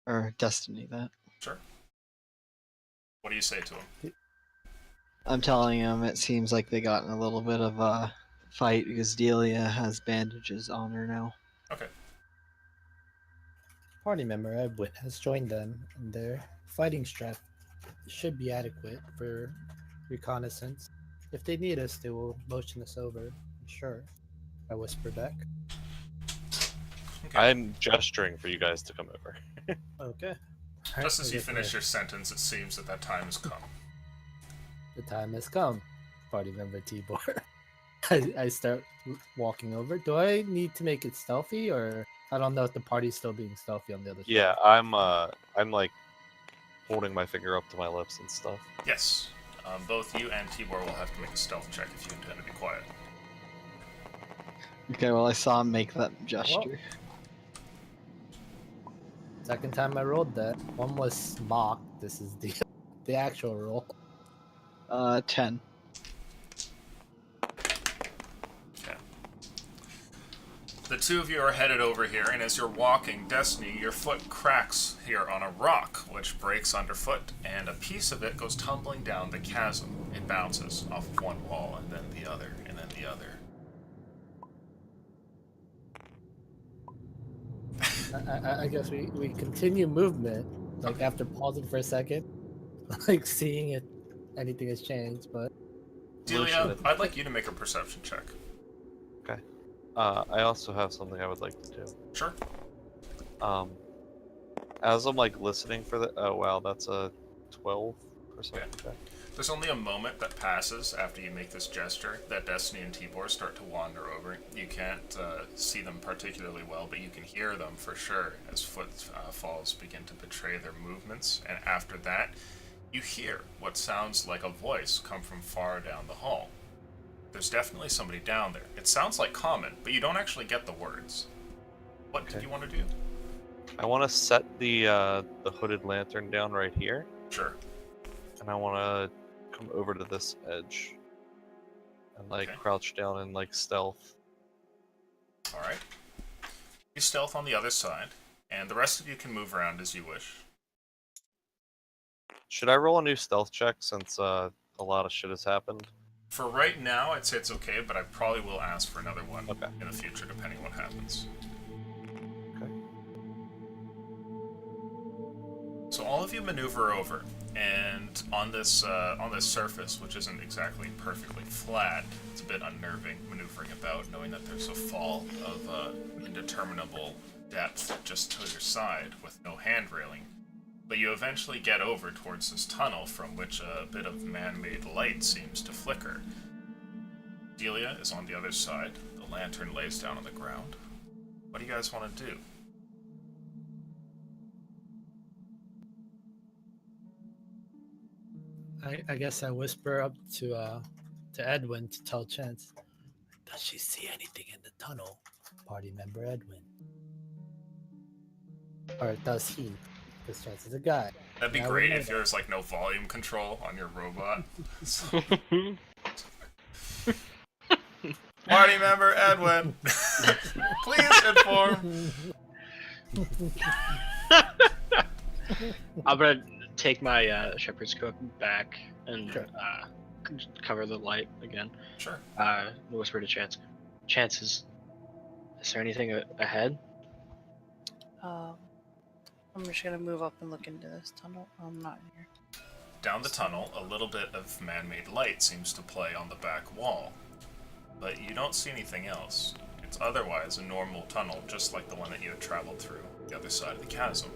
Or Destiny that. Sure. What do you say to him? I'm telling him it seems like they got in a little bit of a fight because Delia has bandages on her now. Okay. Party member Edwin has joined them, and their fighting strength should be adequate for reconnaissance. If they need us, they will motion us over. I'm sure. I whisper back. Okay. I'm gesturing for you guys to come over. Okay. Just as you finish your sentence, it seems that time has come. The time has come. Party member Tibor. I start walking over. Do I need to make it stealthy, or I don't know if the party's still being stealthy on the other side? Yeah, I'm like holding my finger up to my lips and stuff. Yes. Both you and Tibor will have to make a stealth check if you intend to be quiet. Okay, well I saw him make that gesture. Second time I rolled that. One was mock. This is the actual roll. 10. Okay. The two of you are headed over here, and as you're walking, Destiny, your foot cracks here on a rock, which breaks underfoot, and a piece of it goes tumbling down the chasm. It bounces off of one wall, and then the other, and then the other. I guess we continue movement, like after pausing for a second, like seeing if anything has changed, but... Delia, I'd like you to make a perception check. Okay. I also have something I would like to do. Sure. As I'm like listening for the, oh wow, that's a 12%. Okay. There's only a moment that passes after you make this gesture that Destiny and Tibor start to wander over. You can't see them particularly well, but you can hear them for sure as footfalls begin to betray their movements. And after that, you hear what sounds like a voice come from far down the hall. There's definitely somebody down there. It sounds like common, but you don't actually get the words. What did you want to do? I want to set the hooded lantern down right here, Sure. and I want to come over to this edge and like Okay. crouch down in like stealth. All right. You stealth on the other side, and the rest of you can move around as you wish. Should I roll a new stealth check since a lot of shit has happened? For right now, I'd say it's okay, but I probably will ask for another one Okay. in the future, depending on what happens. Okay. So all of you maneuver over, and on this surface, which isn't exactly perfectly flat, it's a bit unnerving maneuvering about, knowing that there's a fall of indeterminable depth just to your side with no hand railing. But you eventually get over towards this tunnel from which a bit of man-made light seems to flicker. Delia is on the other side. The lantern lays down on the ground. What do you guys want to do? I guess I whisper up to Edwin to tell Chance. Does she see anything in the tunnel? Party member Edwin. Or does he? Because Chance is a guy. That'd be Yeah, I would great know if that. there's like no volume control on your robot. Party member Edwin, please inform. I'm gonna take my shepherd's crook back and Sure. cover the light again. Sure. Whisper to Chance. Chance, is there anything ahead? I'm just gonna move up and look into this tunnel. I'm not here. Down the tunnel, a little bit of man-made light seems to play on the back wall, but you don't see anything else. It's otherwise a normal tunnel, just like the one that you had traveled through, the other side of the chasm.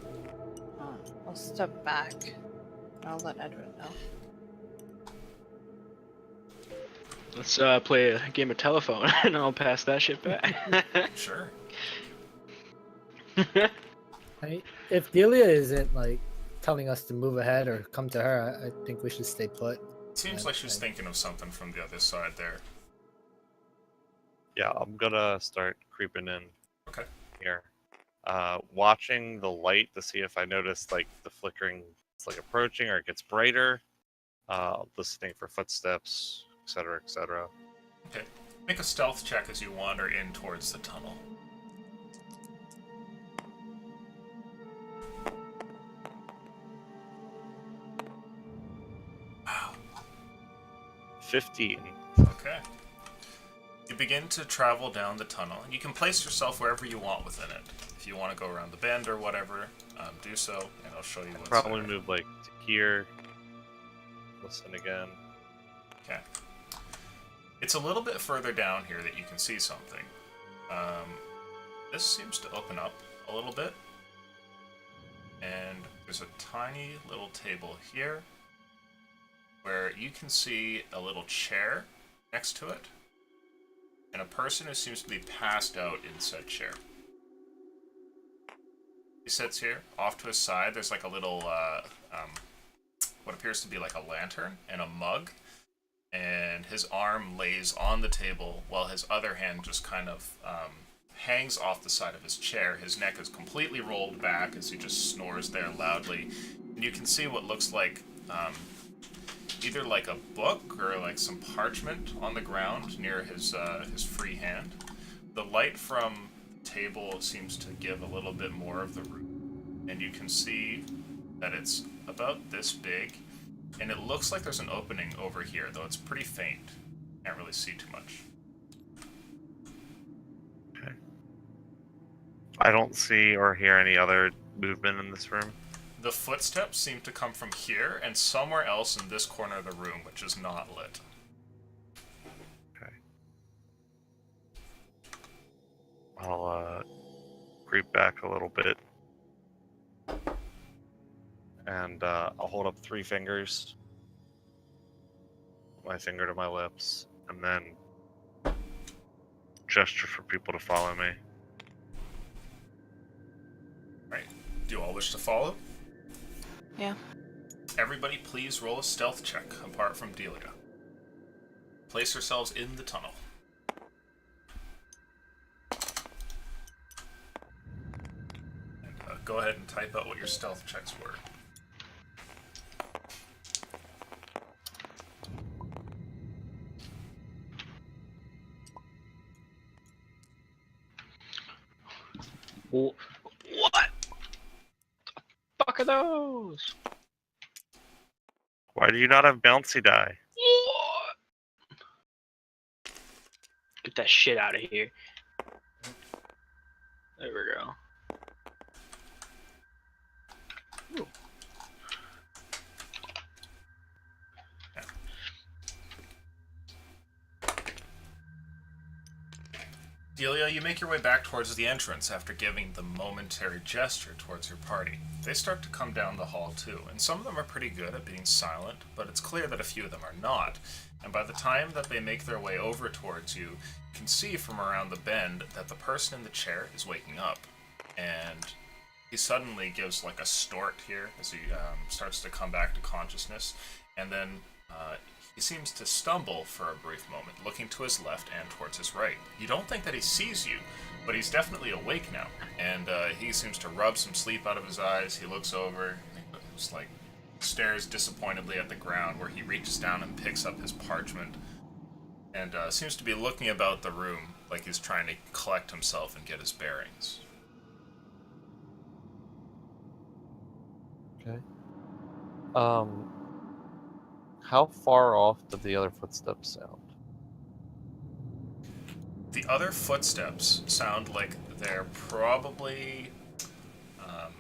I'll step back. I'll let Edwin know. Let's play a game of telephone, and I'll pass that shit back. Sure. If Delia isn't like telling us to move ahead or come to her, I think we should stay put. Seems like she's thinking of something from the other side there. Yeah, I'm gonna start creeping in. Okay. Here, watching the light to see if I notice like the flickering, it's like approaching or it gets brighter. Listening for footsteps, etc., etc. Okay. Make a stealth check as you wander in towards the tunnel. Wow. 15. Okay. You begin to travel down the tunnel, and you can place yourself wherever you want within it. If you want to go around the bend or whatever, do so, and I'll show you what's Probably there. move like to here. Listen again. Okay. It's a little bit further down here that you can see something. This seems to open up a little bit. And there's a tiny little table here where you can see a little chair next to it and a person who seems to be passed out in said chair. He sits here. Off to his side, there's like a little, what appears to be like a lantern and a mug. And his arm lays on the table while his other hand just kind of hangs off the side of his chair. His neck is completely rolled back as he just snores there loudly. And you can see what looks like either like a book or like some parchment on the ground near his free hand. The light from the table seems to give a little bit more of the room, and you can see that it's about this big. And it looks like there's an opening over here, though it's pretty faint. Can't really see too much. Okay. I don't see or hear any other movement in this room. The footsteps seem to come from here and somewhere else in this corner of the room, which is not lit. Okay. I'll creep back a little bit. And I'll hold up 3 fingers. My finger to my lips. And then gesture for people to follow me. Right. Do you all wish to follow? Yeah. Everybody please roll a stealth check, apart from Delia. Place yourselves in the tunnel. And go ahead and type out what your stealth checks were. What? The fuck are those? Why do you not have bouncy die? What? Get that shit out of here. There we go. Ooh. Delia, you make your way back towards the entrance after giving the momentary gesture towards your party. They start to come down the hall too, and some of them are pretty good at being silent, but it's clear that a few of them are not. And by the time that they make their way over towards you, you can see from around the bend that the person in the chair is waking up. And he suddenly gives like a snort here as he starts to come back to consciousness, and then he seems to stumble for a brief moment, looking to his left and towards his right. You don't think that he sees you, but he's definitely awake now, and he seems to rub some sleep out of his eyes. He looks over, and he just like stares disappointedly at the ground, where he reaches down and picks up his parchment, and seems to be looking about the room like he's trying to collect himself and get his bearings. Okay. How far off do the other footsteps sound? The other footsteps sound like they're probably, let's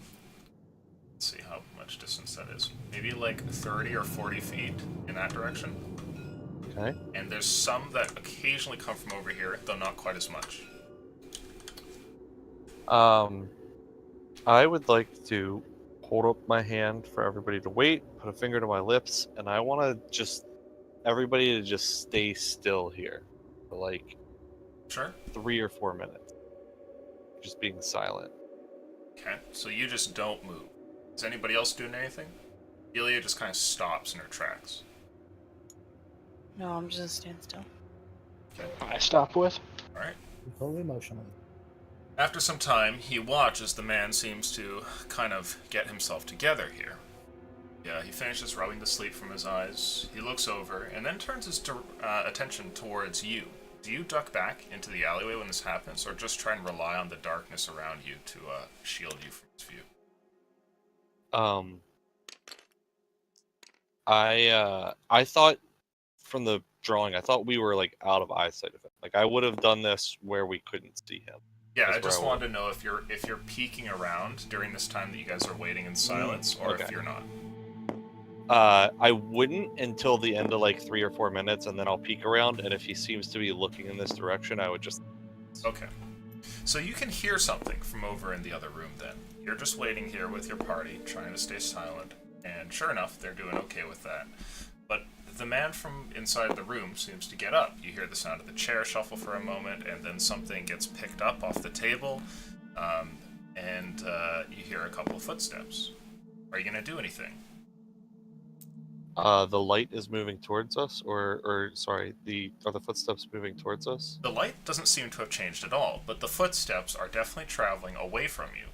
see how much distance that is. Maybe like 30 or 40 feet in that direction. Okay. And there's some that occasionally come from over here, though not quite as much. I would like to hold up my hand for everybody to wait, put a finger to my lips, and I want to just everybody to just stay still here for like Sure. 3 or 4 minutes, just being silent. Okay, so you just don't move. Is anybody else doing anything? Delia just kind of stops in her tracks. No, I'm just gonna stand still. Okay, I stop with. alright. Totally emotional. After some time, he watches the man seems to kind of get himself together here. Yeah, he finishes rubbing the sleep from his eyes. He looks over and then turns his attention towards you. Do you duck back into the alleyway when this happens, or just try and rely on the darkness around you to shield you from his view? I thought from the drawing, I thought we were like out of eyesight of him. Like I would have done this where we couldn't see him. Yeah, That's I just where I wanted to know if you're peeking around during this time that you guys are waiting in silence, or okay. if you're not. I wouldn't until the end of like 3 or 4 minutes, and then I'll peek around, and if he seems to be looking in this direction, I would just... Okay. So you can hear something from over in the other room then. You're just waiting here with your party, trying to stay silent, and sure enough, they're doing okay with that. But the man from inside the room seems to get up. You hear the sound of the chair shuffle for a moment, and then something gets picked up off the table, and you hear a couple of footsteps. Are you going to do anything? The light is moving towards us, or sorry, are the footsteps moving towards us? The light doesn't seem to have changed at all, but the footsteps are definitely traveling away from you.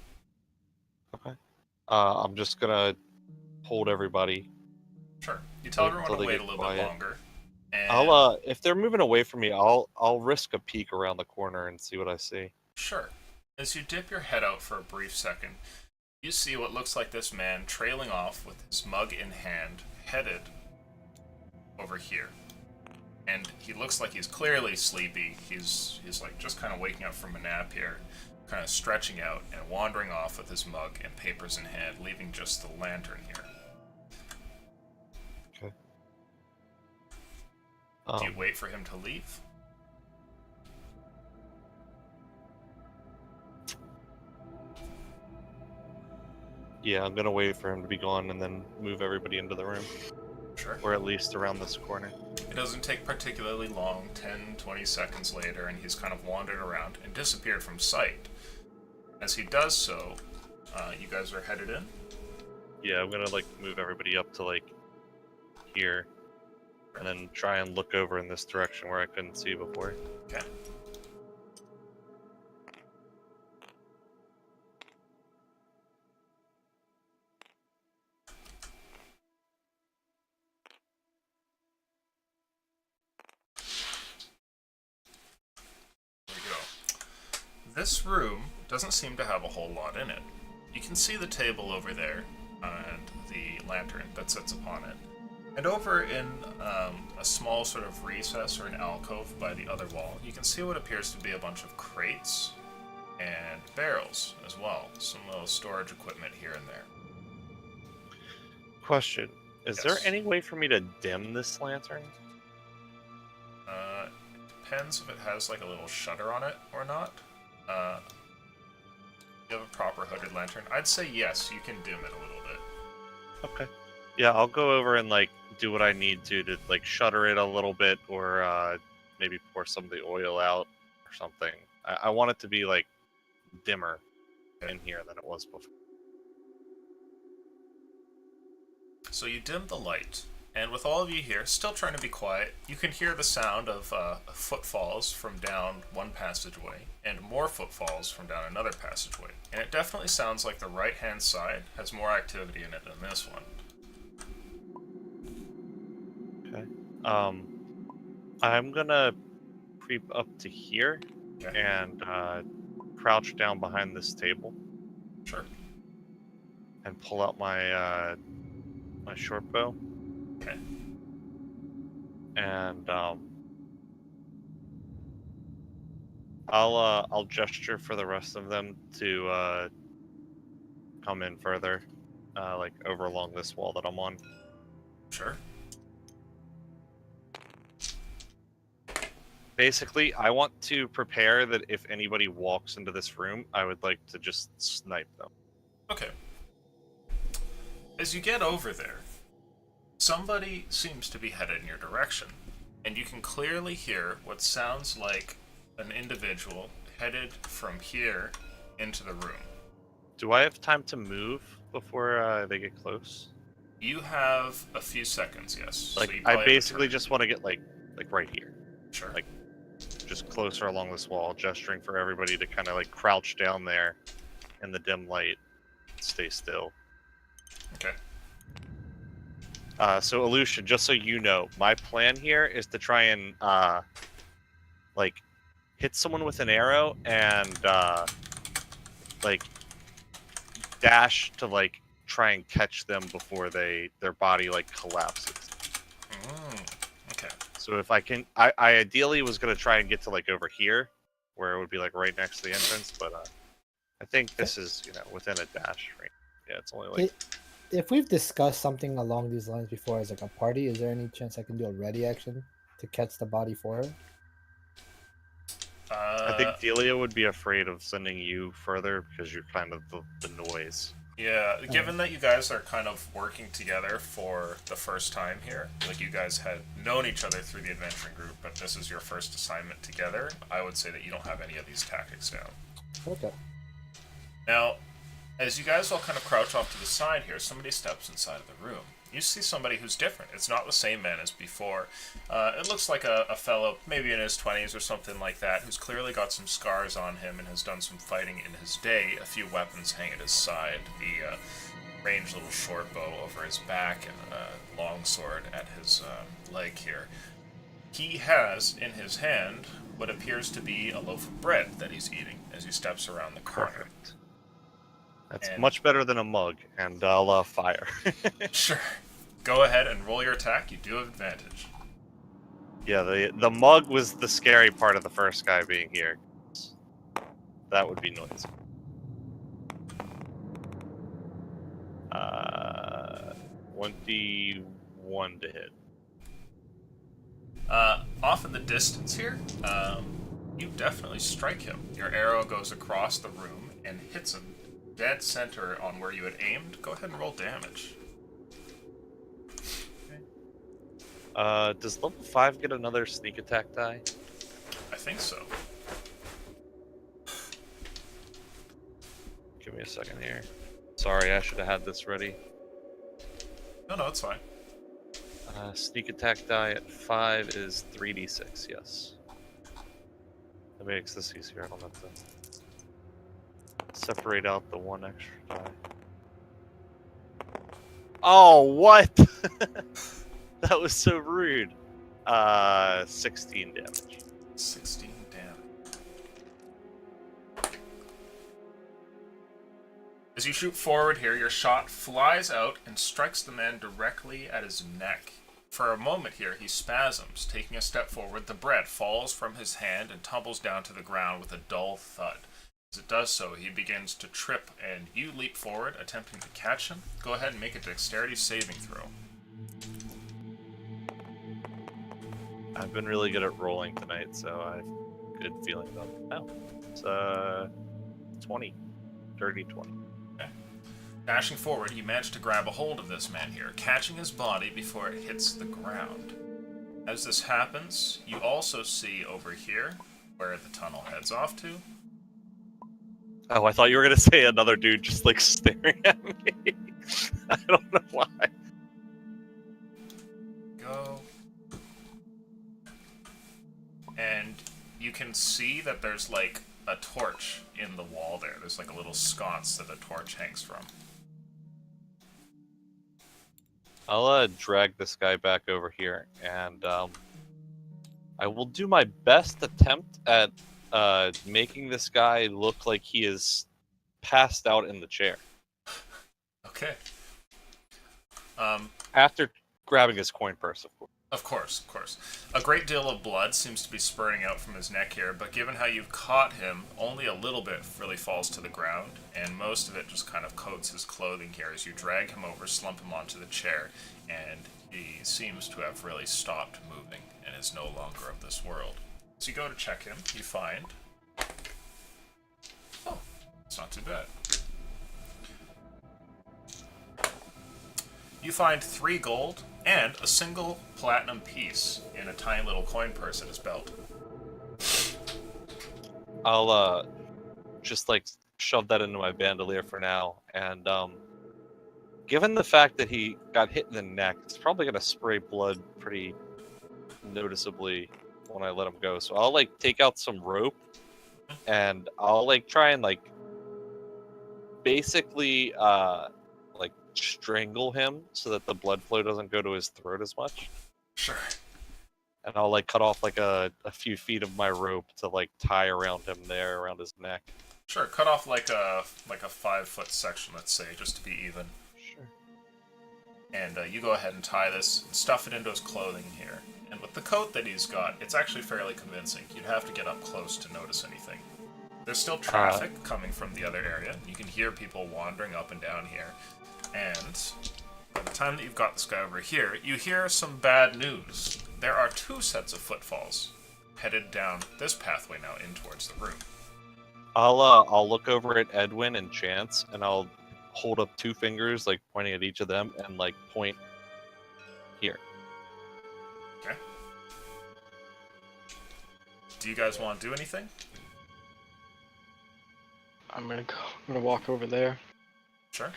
Okay. I'm just gonna hold everybody. Sure. You tell Wait everyone until to they wait get a little quiet. bit longer. And I'll if they're moving away from me, I'll risk a peek around the corner and see what I see. Sure. As you dip your head out for a brief second, you see what looks like this man trailing off with his mug in hand, headed over here. And he looks like he's clearly sleepy. He's like just kind of waking up from a nap here, kind of stretching out and wandering off with his mug and papers in hand, leaving just the lantern here. Okay. Do you wait for him to leave? Yeah, I'm gonna wait for him to be gone and then move everybody into the room, Sure. or at least around this corner. It doesn't take particularly long, 10, 20 seconds later, and he's kind of wandered around and disappeared from sight. As he does so, you guys are headed in? Yeah, I'm gonna like move everybody up to like here, and then try and look over in this direction where I couldn't see before. Okay. There we go. This room doesn't seem to have a whole lot in it. You can see the table over there and the lantern that sits upon it. And over in a small sort of recess or an alcove by the other wall, you can see what appears to be a bunch of crates and barrels as well. Some little storage equipment here and there. Question: is there Yes. any way for me to dim this lantern? It depends if it has like a little shutter on it or not. You have a proper hooded lantern. I'd say yes, you can dim it a little bit. Okay. Yeah, I'll go over and like do what I need to like shutter it a little bit, or maybe pour some of the oil out or something. I want it to be like dimmer in here than it was before. So you dim the light, and with all of you here, still trying to be quiet, you can hear the sound of footfalls from down one passageway, and more footfalls from down another passageway. And it definitely sounds like the right-hand side has more activity in it than this one. Okay. I'm gonna creep up to here Okay. and crouch down behind this table Sure. and pull out my my short bow. Okay. And I'll gesture for the rest of them to come in further, like over along this wall that I'm on. Sure. Basically, I want to prepare that if anybody walks into this room, I would like to just snipe them. Okay. As you get over there, somebody seems to be headed in your direction, and you can clearly hear what sounds like an individual headed from here into the room. Do I have time to move before they get close? You have a few seconds, yes. Like, So you I probably have a basically turn. just want to get like right here, Sure. like, just closer along this wall, gesturing for everybody to kind of like crouch down there in the dim light, stay still. Okay. So Aleutian, just so you know, my plan here is to try and like hit someone with an arrow and like dash to like try and catch them before their body like collapses. Okay. So if I can, I ideally was gonna try and get to like over here, where it would be like right next to the entrance, but I think this is within a dash range. Yeah, it's only like. If we've discussed something along these lines before as like a party, is there any chance I can do a ready action to catch the body for her? I think Delia would be afraid of sending you further because you're kind of the noise. Yeah, given that you guys are kind of working together for the first time here, like you guys had known each other through the adventuring group, but this is your first assignment together, I would say that you don't have any of these tactics down. Okay. Now, as you guys all kind of crouch off to the side here, somebody steps inside of the room. You see somebody who's different. It's not the same man as before. It looks like a fellow, maybe in his 20s or something like that, who's clearly got some scars on him and has done some fighting in his day. A few weapons hang at his side. The ranged little short bow over his back and a long sword at his leg here. He has in his hand what appears to be a loaf of bread that he's eating as he steps around the corner. Perfect. That's And- much better than a mug, and I'll fire. Sure. Go ahead and roll your attack. You do have advantage. Yeah, the mug was the scary part of the first guy being here. That would be noisy. 21 to hit. Off in the distance here, you definitely strike him. Your arrow goes across the room and hits him dead center on where you had aimed. Go ahead and roll damage. Does level 5 get another sneak attack die? I think so. Give me a second here. Sorry, I should have had this ready. No, it's fine. Sneak attack die at 5 is 3d6, yes. That makes this easier. I don't have to separate out the one extra die. Oh, what? That was so rude. 16 damage. 16 damage. As you shoot forward here, your shot flies out and strikes the man directly at his neck. For a moment here, he spasms. Taking a step forward, the bread falls from his hand and tumbles down to the ground with a dull thud. As it does so, he begins to trip, and you leap forward, attempting to catch him. Go ahead and make a dexterity saving throw. I've been really good at rolling tonight, so I have a good feeling about it now. It's 20. Dirty 20. Dashing forward, you manage to grab a hold of this man here, catching his body before it hits the ground. As this happens, you also see over here, where the tunnel heads off to. Oh, I thought you were gonna say another dude just like staring at me. I don't know why. Go. And you can see that there's like a torch in the wall there. There's like a little sconce that a torch hangs from. I'll drag this guy back over here, and I will do my best attempt at making this guy look like he is passed out in the chair. Okay. After grabbing his coin purse, of course. Of course. A great deal of blood seems to be spurting out from his neck here, but given how you've caught him, only a little bit really falls to the ground, and most of it just kind of coats his clothing here as you drag him over, slump him onto the chair, and he seems to have really stopped moving and is no longer of this world. So you go to check him, you find... Oh, it's not too bad. You find 3 gold and a single platinum piece in a tiny little coin purse at his belt. I'll just like shove that into my bandolier for now, and given the fact that he got hit in the neck, it's probably gonna spray blood pretty noticeably when I let him go. So I'll like take out some rope, and I'll like try and like basically like strangle him so that the blood flow doesn't go to his throat as much. Sure. And I'll like cut off like a few feet of my rope to like tie around him there, around his neck. Sure, cut off like a 5-foot section, let's say, just to be even. Sure. And you go ahead and tie this, and stuff it into his clothing here. And with the coat that he's got, it's actually fairly convincing. You'd have to get up close to notice anything. There's still traffic coming from the other area. You can hear people wandering up and down here. And by the time that you've got this guy over here, you hear some bad news. There are 2 sets of footfalls headed down this pathway now in towards the room. I'll look over at Edwin and Chance, and I'll hold up 2 fingers, like pointing at each of them, and like point here. Okay. Do you guys want to do anything? I'm gonna walk over there. Sure.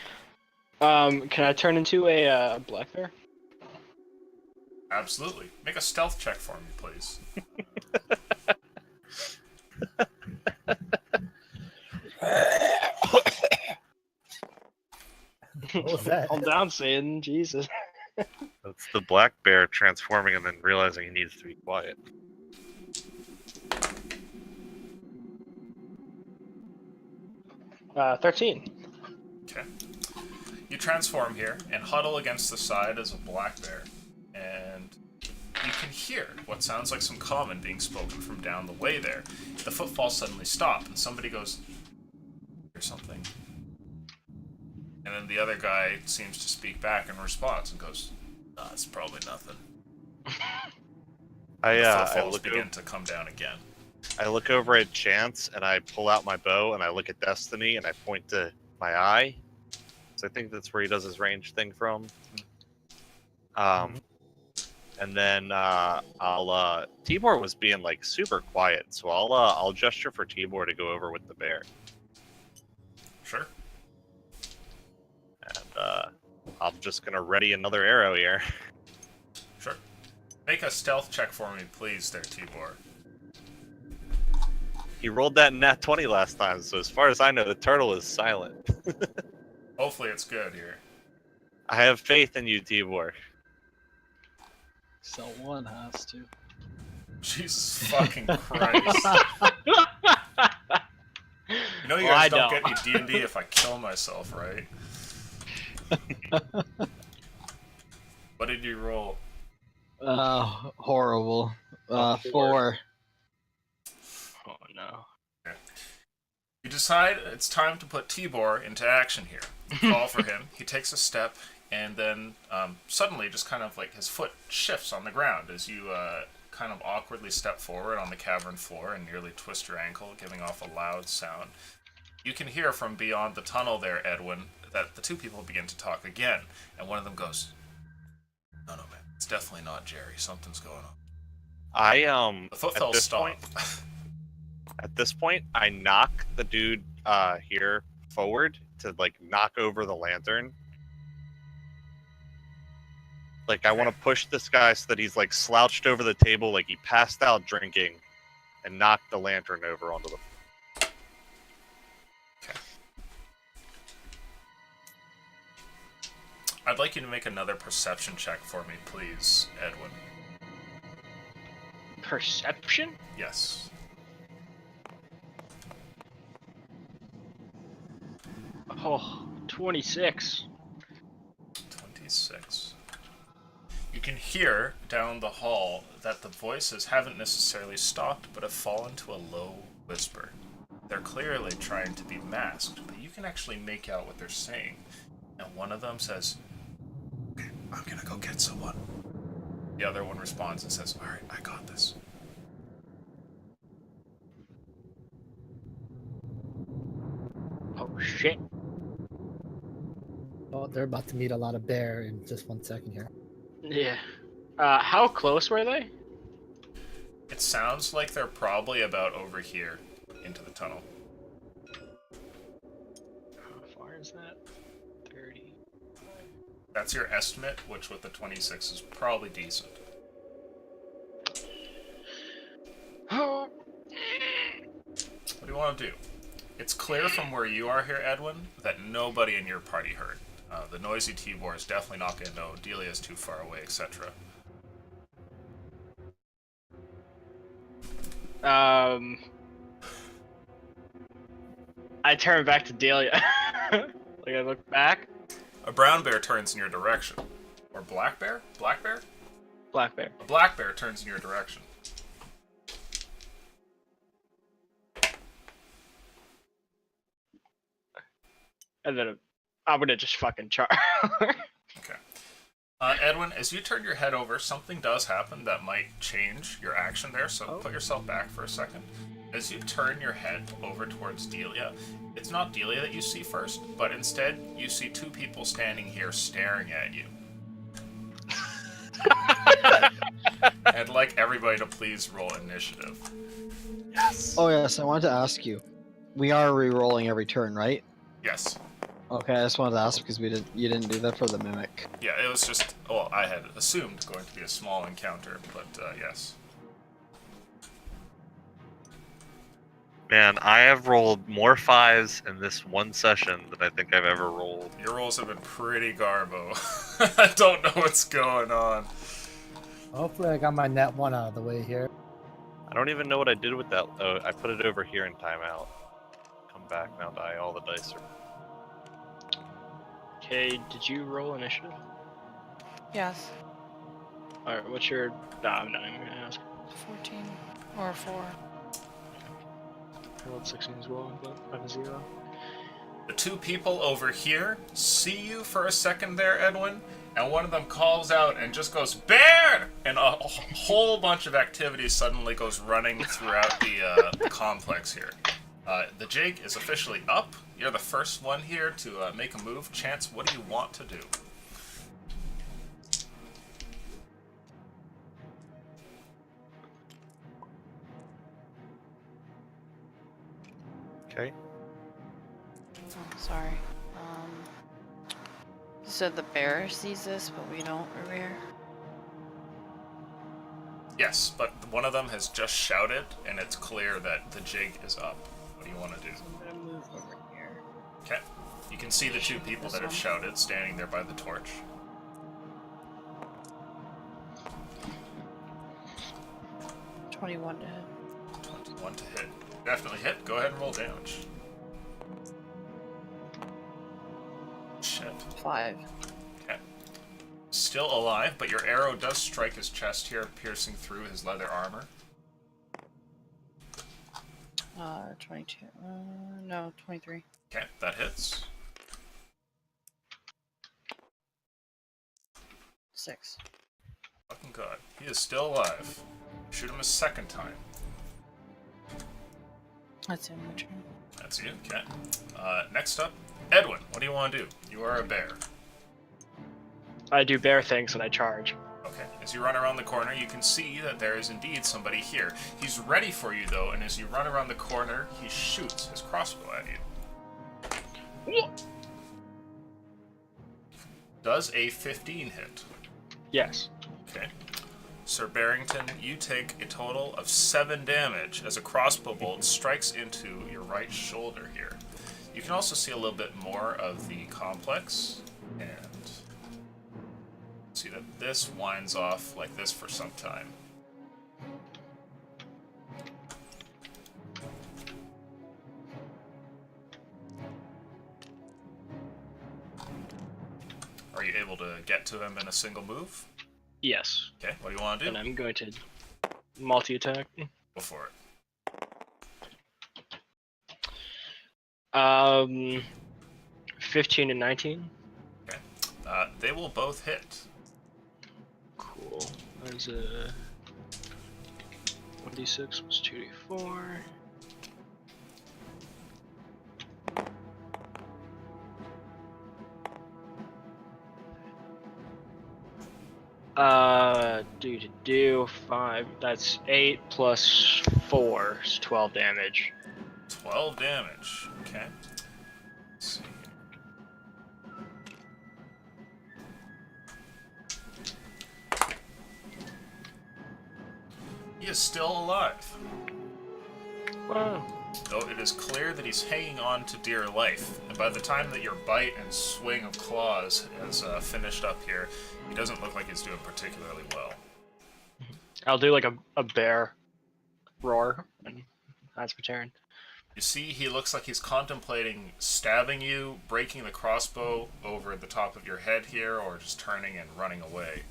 Can I turn into a black bear? Absolutely. Make a stealth check for me, please. What was that? Calm down, Satan. Jesus. That's the black bear transforming and then realizing he needs to be quiet. Uh, 13. Okay. You transform here and huddle against the side as a black bear, and you can hear what sounds like some common being spoken from down the way there. The footfalls suddenly stop, and somebody goes, or something. And then the other guy seems to speak back in response and goes, "Nah, it's probably nothing." The I footfalls look begin to come down again. I look over at Chance and I pull out my bow and I look at Destiny and I point to my eye. So I think that's where he does his range thing from. And then Tibor was being like super quiet, so I'll gesture for Tibor to go over with the bear. Sure. And I'm just gonna ready another arrow here. Sure. Make a stealth check for me, please, there, Tibor. He rolled that nat 20 last time, so as far as I know, the turtle is silent. Hopefully it's good here. I have faith in you, Tibor. So one has to. Jesus fucking Christ. You know you Well, guys I don't don't. get me D&D if I kill myself, right? What did you roll? Horrible. Oh, 4. Oh no. You decide it's time to put Tibor into action here. You call for him, he takes a step, and then suddenly just kind of like his foot shifts on the ground as you kind of awkwardly step forward on the cavern floor and nearly twist your ankle, giving off a loud sound. You can hear from beyond the tunnel there, Edwin, that the two people begin to talk again, and one of them goes, "No, man, it's definitely not Jerry. Something's going on." The footfalls stop. At this point, I knock the dude here forward to like knock over the lantern. Like I want to push this guy so that he's like slouched over the table, like he passed out drinking, and knock the lantern over onto the. Okay. I'd like you to make another perception check for me, please, Edwin. Perception? Yes. Oh, 26. 26. You can hear down the hall that the voices haven't necessarily stopped, but have fallen to a low whisper. They're clearly trying to be masked, but you can actually make out what they're saying. And one of them says, "Okay, I'm gonna go get someone." The other one responds and says, "Alright, I got this." Oh, shit. Oh, they're about to meet a lot of bear in just 1 second here. Yeah. How close were they? It sounds like they're probably about over here into the tunnel. How far is that? 30. That's your estimate, which with the 26 is probably decent. Oh. What do you want to do? It's clear from where you are here, Edwin, that nobody in your party heard. The noisy Tibor is definitely not going to know. Delia's too far away, etc. I turn back to Delia. Like I look back. A brown bear turns in your direction. Or black bear? Black bear? Black bear. A black bear turns in your direction. And then I'm gonna just fucking charge. Okay. Edwin, as you turn your head over, something does happen that might change your action there, so put yourself back for a second. As you turn your head over towards Delia, it's not Delia that you see first, but instead you see two people standing here staring at you. I'd like everybody to please roll initiative. Yes. Oh yes, I wanted to ask you. We are re-rolling every turn, right? Yes. Okay, I just wanted to ask because you didn't do that for the mimic. Yeah, it was just, well, I had assumed going to be a small encounter, but yes. Man, I have rolled more 5s in this one session than I think I've ever rolled. Your rolls have been pretty garbo. I don't know what's going on. Hopefully I got my net 1 out of the way here. I don't even know what I did with that. Oh, I put it over here in timeout. Come back now, all the dice are. Okay, did you roll initiative? Yes. Alright, what's your... Nah, I'm not even gonna ask. 14 or 4. I rolled 16 as well, but I have a 0. The two people over here see you for a second there, Edwin, and one of them calls out and just goes, "Bear!" And a whole bunch of activity suddenly goes running throughout the complex here. The jig is officially up. You're the first one here to make a move. Chance, what do you want to do? Okay. Oh, sorry. You said the bear sees this, but we don't over here. Yes, but one of them has just shouted, and it's clear that the jig is up. What do you want to do? I'm gonna move over here. Okay. You can see the two people that have shouted standing there by the torch. 21 to hit. 21 to hit. Definitely hit. Go ahead and roll damage. Shit. 5. Okay. Still alive, but your arrow does strike his chest here, piercing through his leather armor. 22. No, 23. Okay, that hits. 6. Fucking god. He is still alive. Shoot him a second time. That's in my turn. That's you. Okay. Next up, Edwin. What do you want to do? You are a bear. I do bear things when I charge. Okay. As you run around the corner, you can see that there is indeed somebody here. He's ready for you, though, and as you run around the corner, he shoots his crossbow at you. Does a 15 hit? Yes. Okay. Sir Barrington, you take a total of 7 damage as a crossbow bolt strikes into your right shoulder here. You can also see a little bit more of the complex, and see that this winds off like this for some time. Are you able to get to him in a single move? Yes. Okay, what do you want to do? And I'm going to multi-attack. Go for it. 15 and 19. Okay. They will both hit. Cool. There's a 1d6 plus 2d4. Do 5. That's 8 plus 4 is 12 damage. 12 damage. Okay. Let's see. He is still alive. Wow. Though it is clear that he's hanging on to dear life, and by the time that your bite and swing of claws is finished up here, he doesn't look like he's doing particularly well. I'll do like a bear roar, and that's my turn. You see, he looks like he's contemplating stabbing you, breaking the crossbow over the top of your head here, or just turning and running away.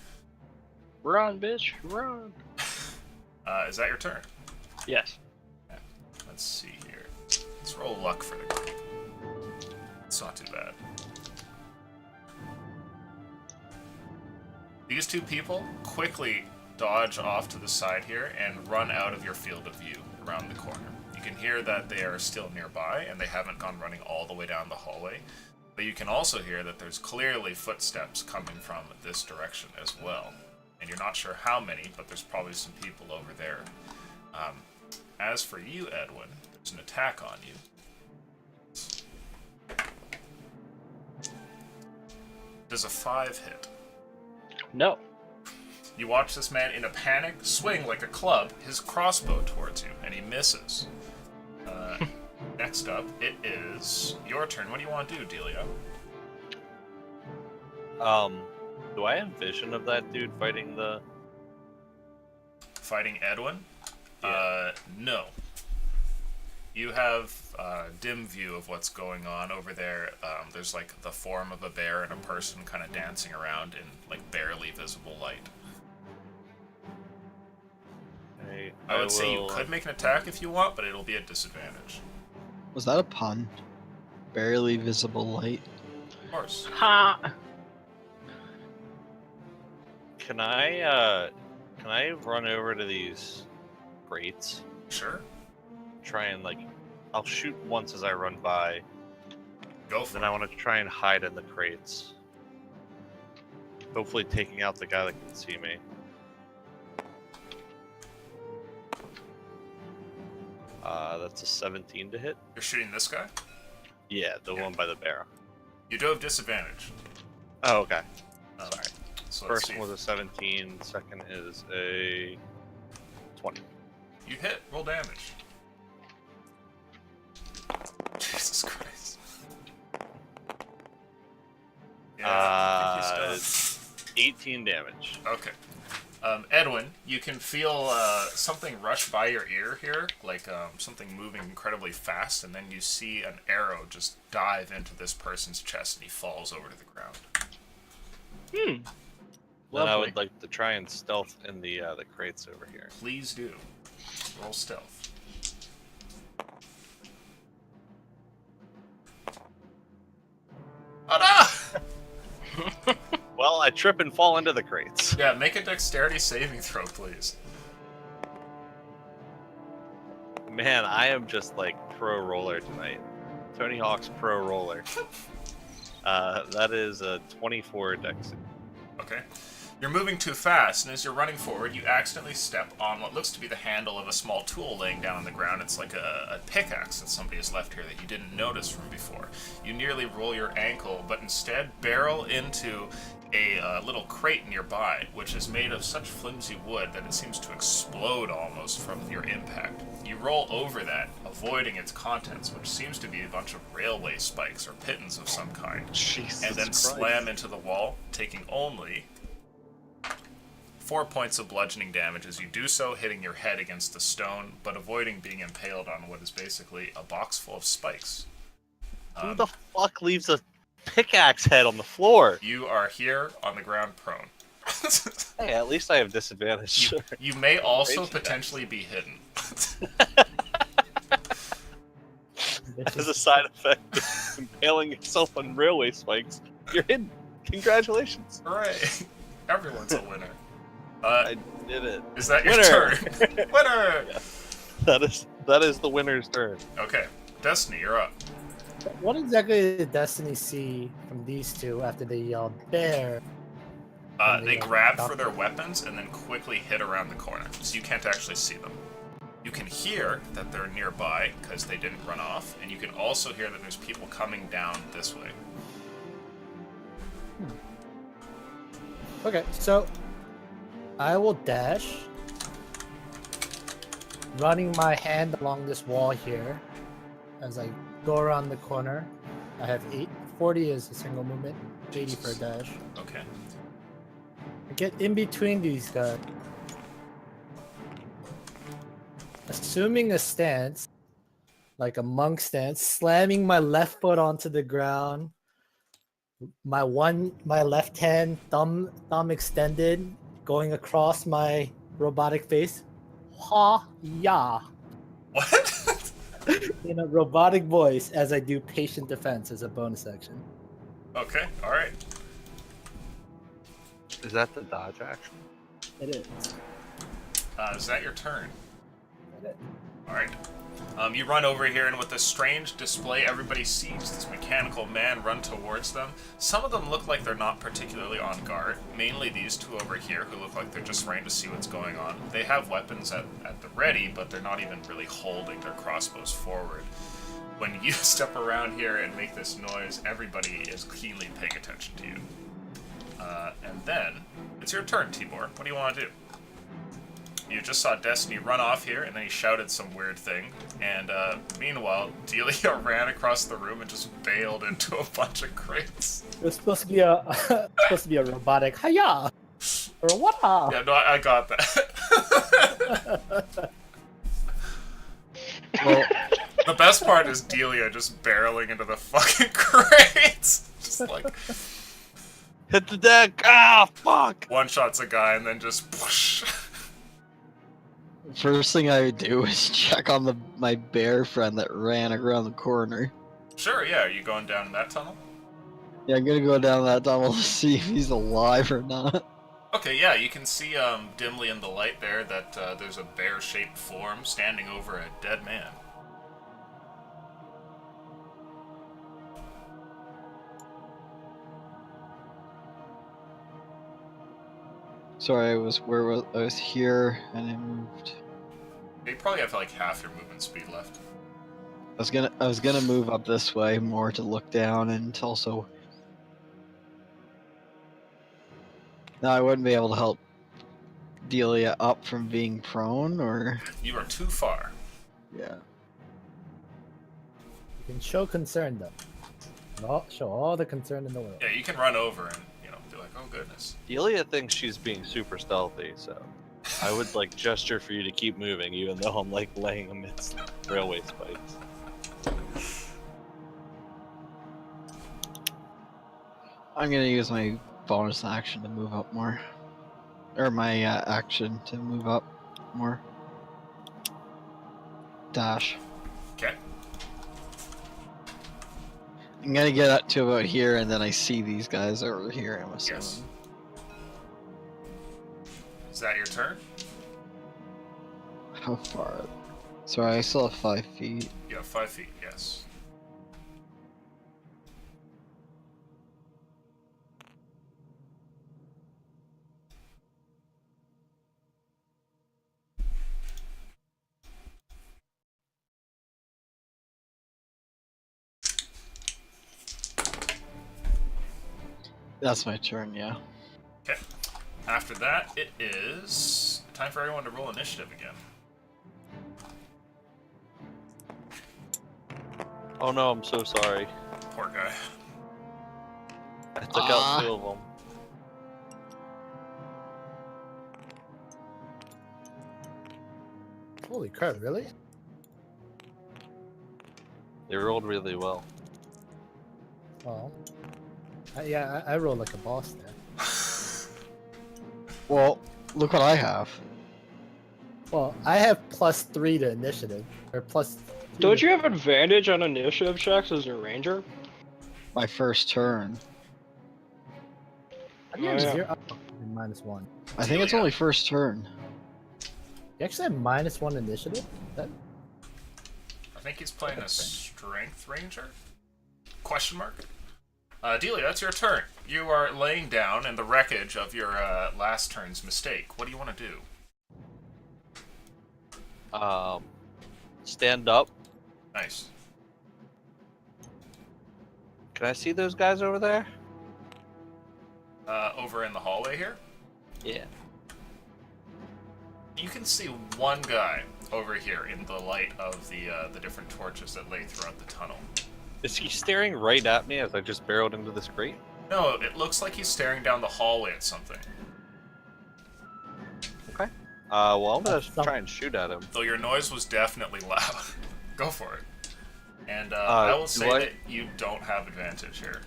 Run, bitch, run! Is that your turn? Yes. Let's see here. Let's roll luck for the group. It's not too bad. These two people quickly dodge off to the side here and run out of your field of view around the corner. You can hear that they are still nearby and they haven't gone running all the way down the hallway, but you can also hear that there's clearly footsteps coming from this direction as well. And you're not sure how many, but there's probably some people over there. As for you, Edwin, there's an attack on you. Does a 5 hit? No. You watch this man in a panic swing like a club his crossbow towards you, and he misses. Next up, it is your turn. What do you want to do, Delia? Do I have vision of that dude fighting the... Fighting Edwin? Yeah. No. You have dim view of what's going on over there. There's like the form of a bear and a person kind of dancing around in like barely visible light. I would say you could make an attack if you want, but it'll be at disadvantage. Was that a pun? Barely visible light. Of course. Ha! Can I run over to these crates? Sure. Try and I'll shoot once as I run by. Go for Then it. I want to try and hide in the crates. Hopefully taking out the guy that can see me. That's a 17 to hit. You're shooting this guy? Yeah, the one by the bear. You do have disadvantage. Oh, okay. Sorry. So let's First see. one was a 17, second is a 20. You hit. Roll damage. Jesus Christ. Yeah, I think he's done. 18 damage. Okay. Edwin, you can feel something rush by your ear here, like something moving incredibly fast, and then you see an arrow just dive into this person's chest, and he falls over to the ground. Then I Lovely. would like to try and stealth in the crates over here. Please do. Roll stealth. Oh no! Well, I trip and fall into the crates. Yeah, make a dexterity saving throw, please. Man, I am just like pro roller tonight. Tony Hawk's pro roller. That is a 24 dex. Okay. You're moving too fast, and as you're running forward, you accidentally step on what looks to be the handle of a small tool laying down on the ground. It's like a pickaxe that somebody has left here that you didn't notice from before. You nearly roll your ankle, but instead barrel into a little crate nearby, which is made of such flimsy wood that it seems to explode almost from your impact. You roll over that, avoiding its contents, which seems to be a bunch of railway spikes or pittons of some kind, Jesus and then Christ. slam into the wall, taking only 4 points of bludgeoning damage as you do so, hitting your head against the stone, but avoiding being impaled on what is basically a box full of spikes. Who the fuck leaves a pickaxe head on the floor? You are here on the ground prone. Hey, at least I have disadvantage. You may also Raging potentially be hidden. As a side effect of impaling yourself on railway spikes, you're hidden. Congratulations. Hooray! Everyone's a winner. I did it. Is that your Winner! turn? Winner! Yeah. That is the winner's turn. Okay, Destiny, you're up. What exactly did Destiny see from these two after they yelled bear? They grab for their weapons and then quickly hit around the corner, so you can't actually see them. You can hear that they're nearby because they didn't run off, and you can also hear that there's people coming down this way. Okay, so I will dash, running my hand along this wall here as I go around the corner. I have 40 is a single movement, 80 for a dash. Okay. I get in between these guys. Assuming a stance, like a monk stance, slamming my left foot onto the ground. My left hand, thumb extended, going across my robotic face. Ha ya. What? In a robotic voice as I do patient defense as a bonus action. Okay, alright. Is that the dodge action? It is. Is that your turn? It is. Alright. You run over here, and with this strange display, everybody sees this mechanical man run towards them. Some of them look like they're not particularly on guard. Mainly these two over here, who look like they're just running to see what's going on. They have weapons at the ready, but they're not even really holding their crossbows forward. When you step around here and make this noise, everybody is keenly paying attention to you. And then, it's your turn, Tibor. What do you want to do? You just saw Destiny run off here, and then he shouted some weird thing. And meanwhile, Delia ran across the room and just bailed into a bunch of crates. It was supposed to be a robotic hiya or what? Yeah, no, I got that. Well, The best part is Delia just barreling into the fucking crates. Just like Hit the deck! Ah, fuck! one shots a guy and then just whoosh. First thing I would do is check on my bear friend that ran around the corner. Sure, yeah. Are you going down that tunnel? Yeah, I'm gonna go down that tunnel to see if he's alive or not. Okay, yeah. You can see dimly in the light there that there's a bear-shaped form standing over a dead man. Sorry, I was here and I moved. You probably have like half your movement speed left. I was gonna move up this way more to look down and also. No, I wouldn't be able to help Delia up from being prone, or You are too far. yeah. you can show concern though. Show all the concern in the world. Yeah, you can run over and be like, oh goodness. Delia thinks she's being super stealthy, so I would like gesture for you to keep moving, even though I'm like laying amidst railway spikes. I'm gonna use my bonus action to move up more, or my action to move up more. Dash. Okay. I'm gonna get up to about here, and then I see these guys over here. I'm assuming. Yes. Is that your turn? How far? Sorry, I still have 5 feet. You have 5 feet, yes. That's my turn, yeah. Okay. After that, it is time for everyone to roll initiative again. Oh no, I'm so sorry. Poor guy. I took out 2 of them. Holy crap! Really? They rolled really well. Oh. I rolled like a boss there. Well, look what I have. Well, I have +3 to initiative, or plus. Don't you have advantage on initiative checks as a ranger? My first turn. I think it's yeah. 0. Oh, -1. I think it's only first turn. You actually have -1 initiative. That I think he's playing a strength ranger? Question mark? Delia, that's your turn. You are laying down in the wreckage of your last turn's mistake. What do you want to do? Stand up. Nice. Can I see those guys over there? Over in the hallway here, Yeah. you can see one guy over here in the light of the different torches that lay throughout the tunnel. Is he staring right at me as I just barreled into this crate? No, it looks like he's staring down the hallway at something. Okay. Well, I'm gonna Some- try and shoot at him. Though your noise was definitely loud. Go for it. And I will do say I- that you don't have advantage here.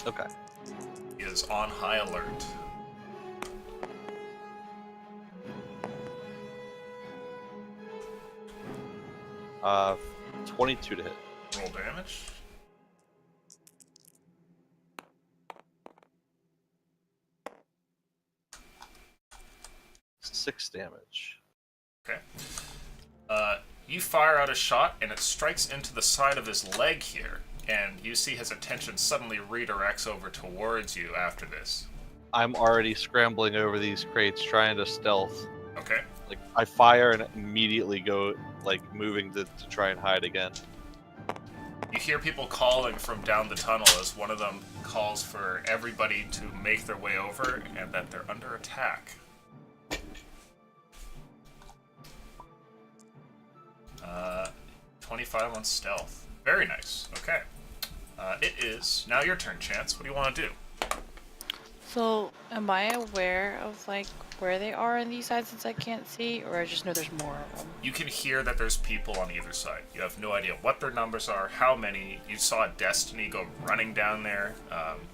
Okay. He is on high alert. Uh, 22 to hit. Roll damage. Six damage. Okay. You fire out a shot, and it strikes into the side of his leg here, and you see his attention suddenly redirects over towards you after this. I'm already scrambling over these crates trying to stealth. Okay. Like, I fire and immediately go, like, moving to try and hide again. You hear people calling from down the tunnel as one of them calls for everybody to make their way over and that they're under attack. 25 on stealth. Very nice. Okay. It is now your turn, Chance. What do you want to do? So, am I aware of like where they are on these sides since I can't see, or I just know there's more of them? You can hear that there's people on either side. You have no idea what their numbers are, how many. You saw Destiny go running down there.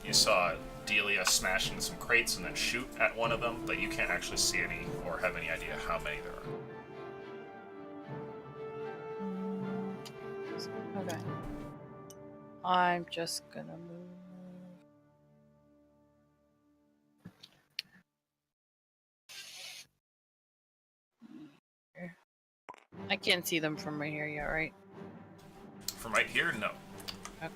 You saw Delia smash into some crates and then shoot at one of them, but you can't actually see any or have any idea how many there are. Okay. I'm just gonna move. I can't see them from right here yet, right? From right here, no. Okay.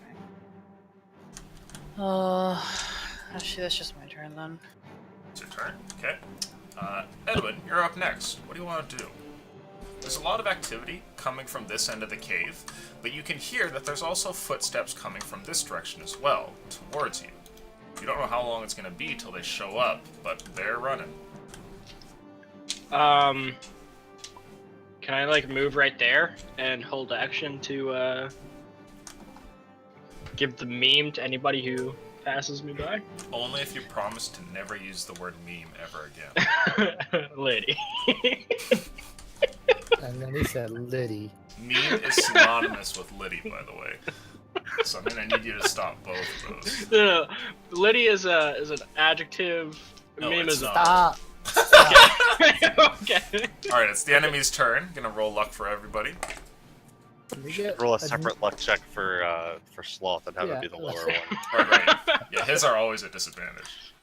Actually, that's just my turn then. It's your turn. Okay. Edwin, you're up next. What do you want to do? There's a lot of activity coming from this end of the cave, but you can hear that there's also footsteps coming from this direction as well, towards you. You don't know how long it's going to be till they show up, but they're running. Can I like move right there and hold action to give the meme to anybody who passes me by? Only if you promise to never use the word meme ever again. Lady. and then he said Liddy. Meme is synonymous with Liddy, by the way. So I'm gonna need you to stop both of those. No, Liddy is an adjective. No, Meme it's is a not. okay. Alright, it's the enemy's turn. Gonna roll luck for everybody. Can we get Roll a a- separate luck check for Sloth and have Yeah. it be the lower one. Right. Yeah, his are always at disadvantage.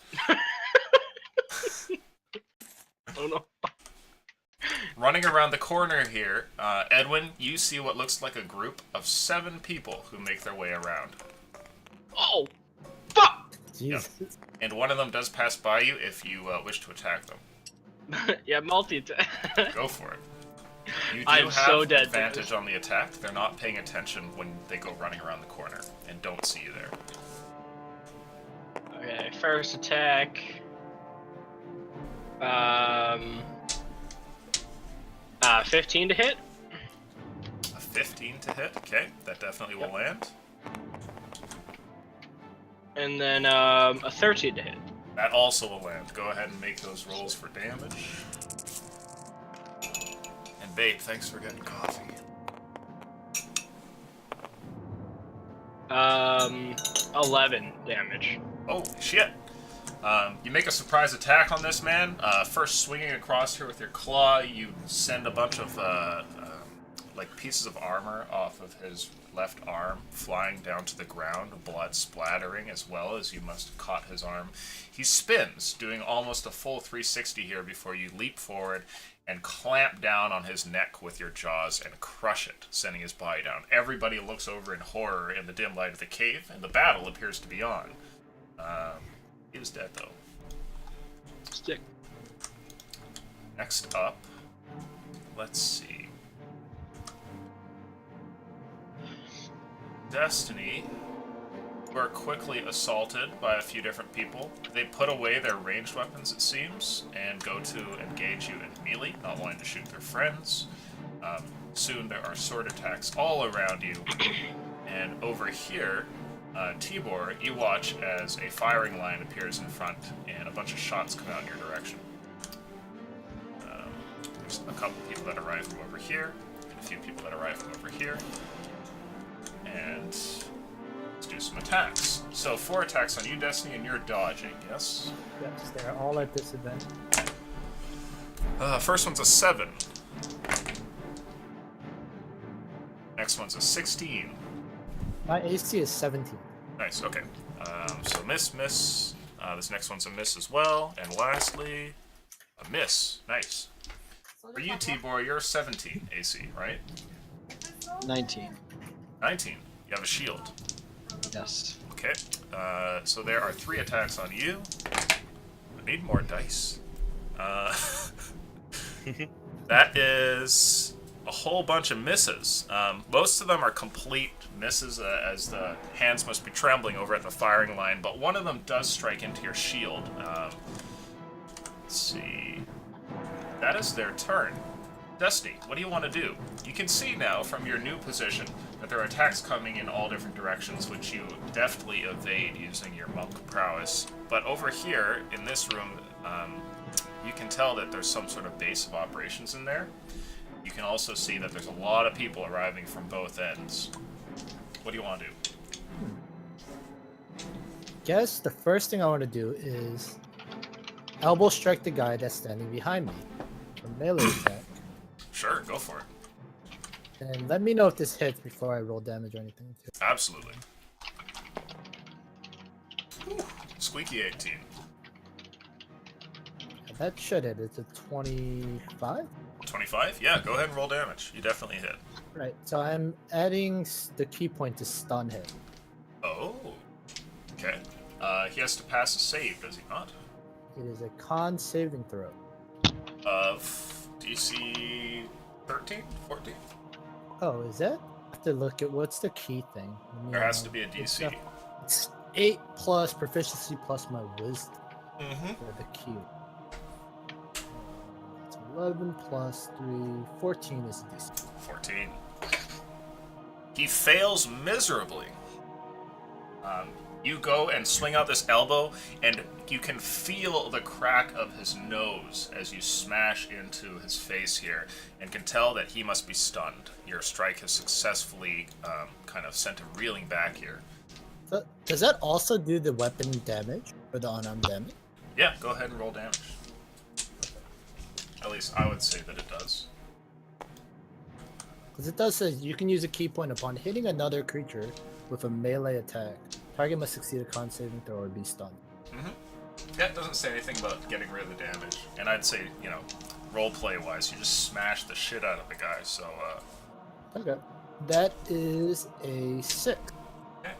Oh no. Running around the corner here, Edwin, you see what looks like a group of 7 people who make their way around. Oh, fuck! Jesus. And one of them does pass by you if you wish to attack them. Yeah, multi-attack. Go for it. You do I'm have so dead to advantage on the attack. They're not paying attention when they go running around the corner and don't see you there. Okay, first attack. 15 to hit. A 15 to hit. Okay, that definitely will land. And then a 13 to hit. That also will land. Go ahead and make those rolls for damage. And Babe, thanks for getting coffee. 11 damage. Oh, shit. You make a surprise attack on this man. First swinging across here with your claw, you send a bunch of like pieces of armor off of his left arm, flying down to the ground, blood splattering as well as you must have caught his arm. He spins, doing almost a full 360 here before you leap forward and clamp down on his neck with your jaws and crush it, sending his body down. Everybody looks over in horror in the dim light of the cave, and the battle appears to be on. He is dead, though. Stick. Next up, let's see. Destiny were quickly assaulted by a few different people. They put away their ranged weapons, it seems, and go to engage you in melee, not wanting to shoot their friends. Soon there are sword attacks all around you. And over here, Tibor, you watch as a firing line appears in front and a bunch of shots come out in your direction. There's a couple people that arrive from over here, and a few people that arrive from over here. And let's do some attacks. So 4 attacks on you, Destiny, and you're dodging, yes? Yes, they're all at disadvantage. First one's a 7. Next one's a 16. My AC is 17. Nice, okay. So miss. This next one's a miss as well. And lastly, a miss. Nice. For you, Tibor, you're 17 AC, right? 19. 19. You have a shield. Yes. Okay. So there are 3 attacks on you. I need more dice. That is a whole bunch of misses. Most of them are complete misses, as the hands must be trembling over at the firing line, but one of them does strike into your shield. Let's see. That is their turn. Destiny, what do you want to do? You can see now from your new position that there are attacks coming in all different directions, which you deftly evade using your monk prowess. But over here, in this room, you can tell that there's some sort of base of operations in there. You can also see that there's a lot of people arriving from both ends. What do you want to do? Guess the first thing I want to do is elbow strike the guy that's standing behind me for melee attack. Sure, go for it. And let me know if this hits before I roll damage or anything. Too. Absolutely. Whew. Squeaky 18. That should hit. It's a 25? 25? Yeah, go ahead and roll damage. You definitely hit. Right, so I'm adding the key point to stun him. Oh. Okay. He has to pass a save, does he not? It is a con saving throw. Of DC 13? 14? Oh, is that? I have to look at what's the key thing. Let me, There has to be a it's DC. It's 8 plus proficiency plus my wisdom Mm-hmm. for the key. It's 11 plus 3, 14 is the DC. 14. He fails miserably. You go and swing out this elbow, and you can feel the crack of his nose as you smash into his face here, and can tell that he must be stunned. Your strike has successfully kind of sent him reeling back here. So, does that also do the weapon damage or the unarmed damage? Yeah, go ahead and roll damage. At least I would say that it does. Because it does say you can use a key point upon hitting another creature with a melee attack. Target must succeed a con saving throw or be stunned. Mm-hmm. Yeah, it doesn't say anything about getting rid of the damage. And I'd say, you know, roleplay wise, you just smash the shit out of the guy, so, Okay. That is a 6. okay.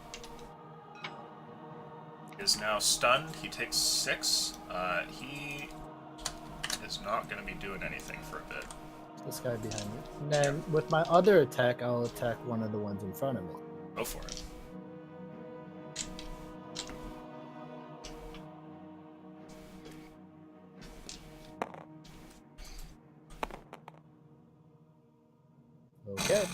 He is now stunned. He takes 6. He is not going to be doing anything for a bit. This guy behind me. And then with my other attack, I'll attack one of the ones in front of me. Go for it. Okay.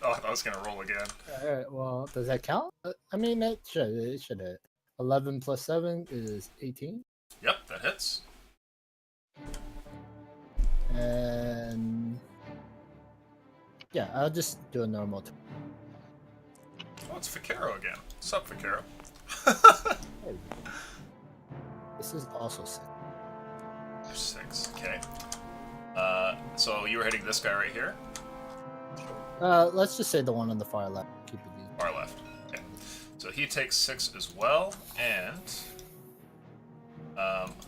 Oh, I was going to roll again. Alright, well, does that count? I mean, it should hit. 11 plus 7 is 18. Yep, that hits. And yeah, I'll just do a normal. Oh, it's Fikero again. What's up, Fikero? This is also 6. 6, okay. So you were hitting this guy right here? Let's just say the one on the far left. Keep it easy. Far left. Okay. So he takes 6 as well, and...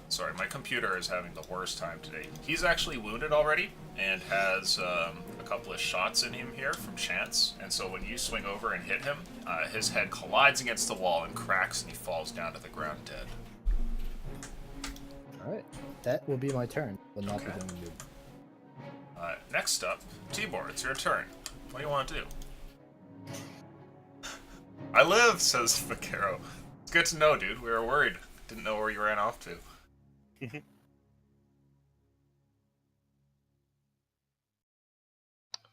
sorry, my computer is having the worst time today. He's actually wounded already, and has a couple of shots in him here from chance, and so when you swing over and hit him, his head collides against the wall and cracks, and he falls down to the ground dead. Alright, that will be my turn. Will not be Okay. doing good. Next up, Tibor, it's your turn. What do you want to do? I live, says Fikero. It's good to know, dude. We were worried. Didn't know where you ran off to.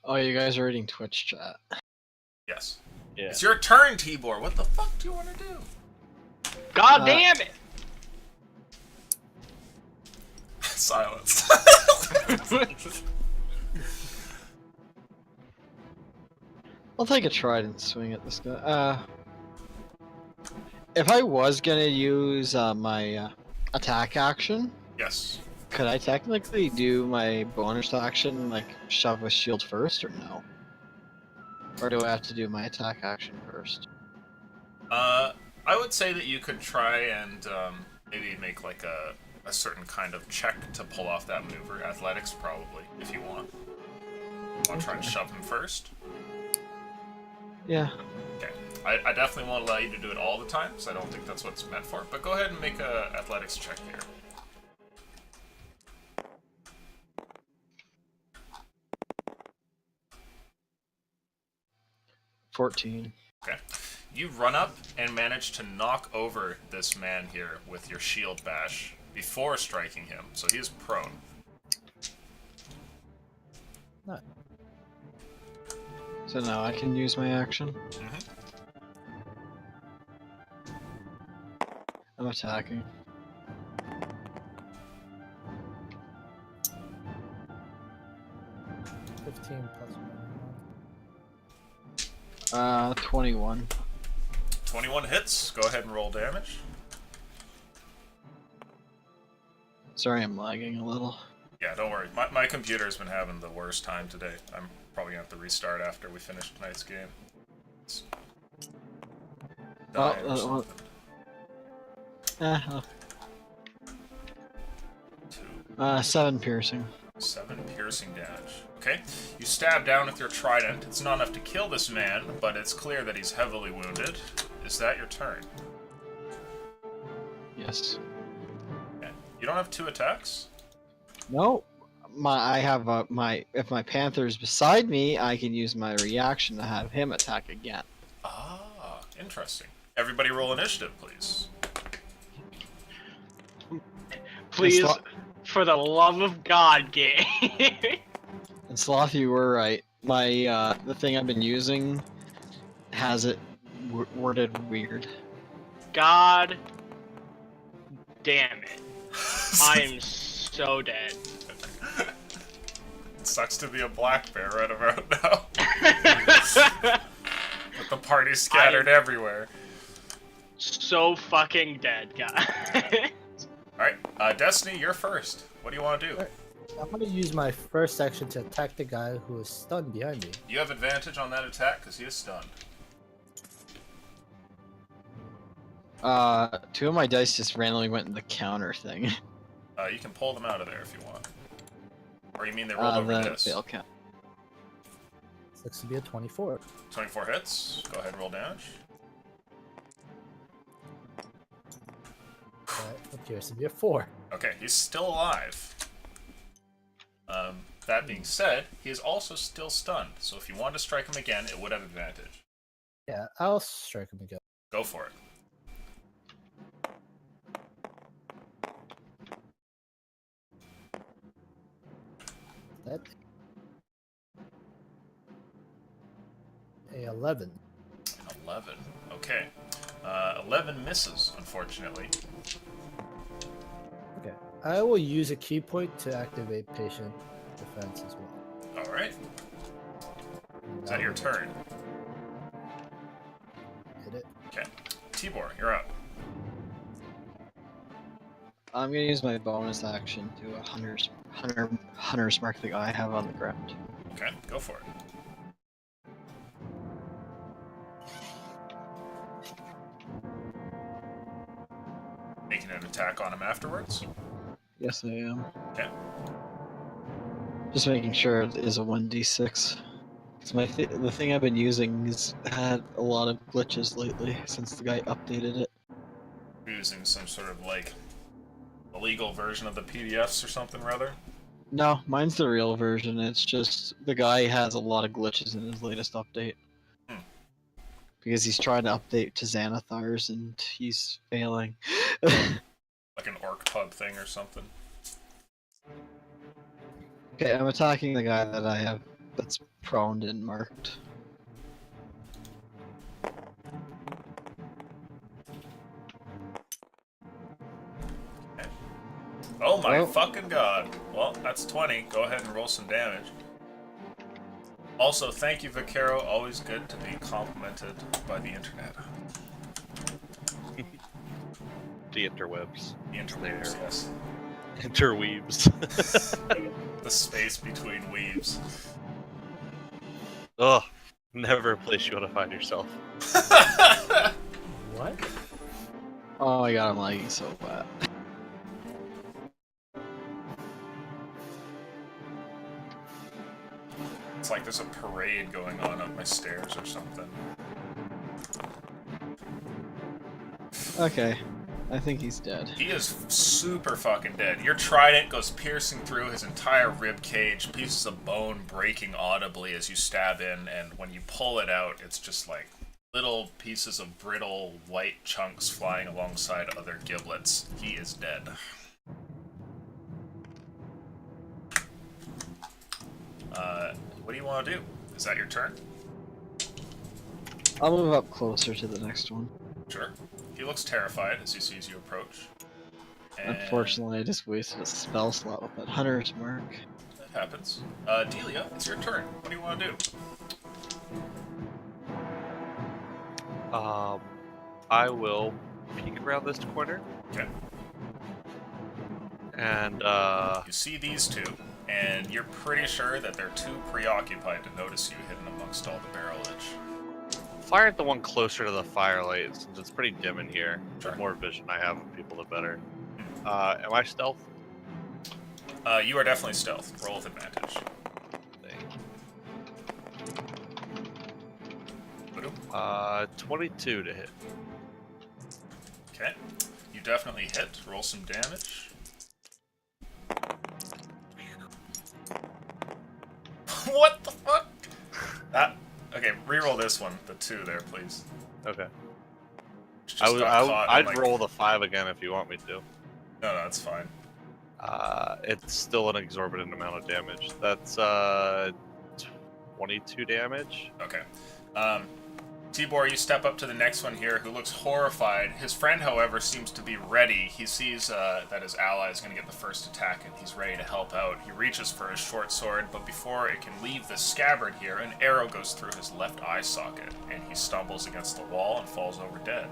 Oh, you guys are reading Twitch chat. Yes. Yeah. It's your turn, Tibor. What the fuck do you want to do? God damn it! Silence. I'll take a trident swing at this guy. If I was gonna use my attack action, Yes. could I technically do my bonus action, like shove a shield first, or no? Or do I have to do my attack action first? I would say that you could try and maybe make like a certain kind of check to pull off that maneuver. Athletics, probably, if you want. Want to try and shove him first? Yeah. Okay. I definitely won't allow you to do it all the time, because I don't think that's what it's meant for. But go ahead and make a athletics check here. $14. Okay. You run up and manage to knock over this man here with your shield bash before striking him, so he is prone. Nice. So now I can use my action. Mm-hmm. I'm attacking. +15 plus 21. 21 hits. Go ahead and roll damage. Sorry, I'm lagging a little. Yeah, don't worry. My computer's been having the worst time today. I'm probably gonna have to restart after we finish tonight's game. It's dying or something. Uh, 2, 7 piercing. 7 piercing damage. Okay, you stab down with your trident. It's not enough to kill this man, but it's clear that he's heavily wounded. Is that your turn? Yes. Okay. You don't have 2 attacks? No. I have if my panther's beside me, I can use my reaction to have him attack again. Ah, interesting. Everybody roll initiative, please. Please, Sloth- for the love of God, game. And Sloth, you were right. My the thing I've been using has it worded weird. God damn it. I'm so dead. It sucks to be a black bear right about now. With the party scattered everywhere. So fucking dead, guys. Alright, Destiny, you're first. What do you want to do? Alright. I'm gonna use my first action to attack the guy who is stunned behind me. You have advantage on that attack because he is stunned. Two of my dice just randomly went in the counter thing. You can pull them out of there if you want. Or you mean they rolled over The this? fail count. This looks to be a 24. 24 hits. Go ahead and roll damage. That appears to be a 4. Okay, he's still alive. That being said, he is also still stunned, so if you want to strike him again, it would have advantage. Yeah, I'll strike him again. Go for it. That a 11. 11. Okay. 11 misses, unfortunately. Okay. I will use a key point to activate patient defense as well. Alright. Is that your turn? Hit it. Okay. Tibor, you're up. I'm gonna use my bonus action to hunter's mark the guy I have on the ground. Okay, go for it. Making an attack on him afterwards. Yes, I am. Okay. Just making sure it is a 1d6. It's the thing I've been using has had a lot of glitches lately since the guy updated it. Using some sort of like illegal version of the PDFs or something rather. No, mine's the real version. It's just the guy has a lot of glitches in his latest update. Because he's trying to update to Xanathar's and he's failing. Like an orc pub thing or something. Okay, I'm attacking the guy that I have that's prone and marked. Oh my Well- fucking god. Well, that's 20. Go ahead and roll some damage. Also, thank you, Vaquero. Always good to be complimented by the internet. The interwebs. The interweaves, yes. Interweaves. The space between weaves. Ugh. Never a place you want to find yourself. What? Oh my god, I'm lagging so bad. It's like there's a parade going on up my stairs or something. Okay, I think he's dead. He is super fucking dead. Your trident goes piercing through his entire rib cage, pieces of bone breaking audibly as you stab in, and when you pull it out, it's just like little pieces of brittle white chunks flying alongside other giblets. He is dead. What do you want to do? Is that your turn? I'll move up closer to the next one. Sure. He looks terrified as he sees you approach. And Unfortunately, I just wasted a spell slot with that hunter's mark. that happens. Delia, it's your turn. What do you want to do? I will peek around this corner Okay. and You see these two, and you're pretty sure that they're too preoccupied to notice you hidden amongst all the barrelage. fire at the one closer to the firelight since it's pretty dim in here. Sure. The more vision I have of people, the better. Am I stealth? You are definitely stealth. Roll with advantage. Boom. 22 to hit. Okay. You definitely hit. Roll some damage. What the fuck? Okay, reroll this one. The 2 there, please. Okay. Just I would, got caught in, I'd like- roll the 5 again if you want me to. No, that's fine. It's still an exorbitant amount of damage. That's 22 damage. Okay. Tibor, you step up to the next one here, who looks horrified. His friend, however, seems to be ready. He sees that his ally is going to get the first attack, and he's ready to help out. He reaches for his short sword, but before it can leave the scabbard here, an arrow goes through his left eye socket, and he stumbles against the wall and falls over dead.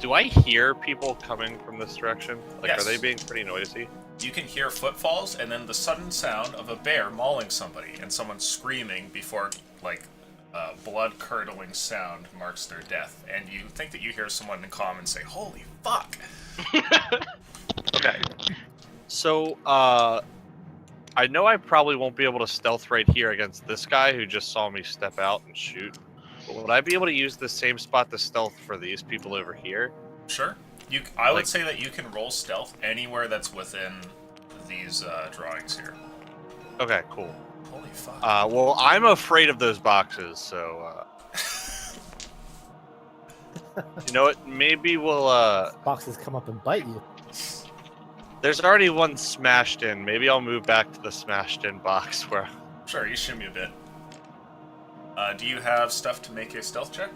Do I hear people coming from this direction? Like, Yes. are they being pretty noisy? You can hear footfalls, and then the sudden sound of a bear mauling somebody, and someone screaming before, like, blood-curdling sound marks their death, and you think that you hear someone in common say, "Holy fuck!" Okay. So, I know I probably won't be able to stealth right here against this guy who just saw me step out and shoot. But would I be able to use the same spot to stealth for these people over here? Sure. I would say that you can roll stealth anywhere that's within these drawings here. Okay, cool. Holy fuck. Well, I'm afraid of those boxes, so, you know what? Maybe we'll, Boxes come up and bite you. there's already one smashed in. Maybe I'll move back to the smashed in box where... Sure, you shimmy a bit. Do you have stuff to make a stealth check?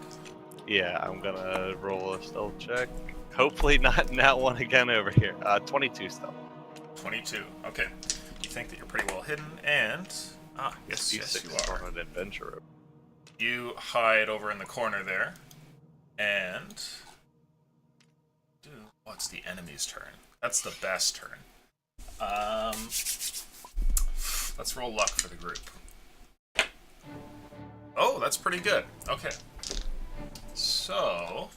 Yeah, I'm gonna roll a stealth check. Hopefully not in that one again over here. 22 stealth. 22. Okay. You think that you're pretty well hidden, and... yes, you are. On an adventure. You hide over in the corner there, and... What's the enemy's turn? That's the best turn. Let's roll luck for the group. Oh, that's pretty good. Okay. So...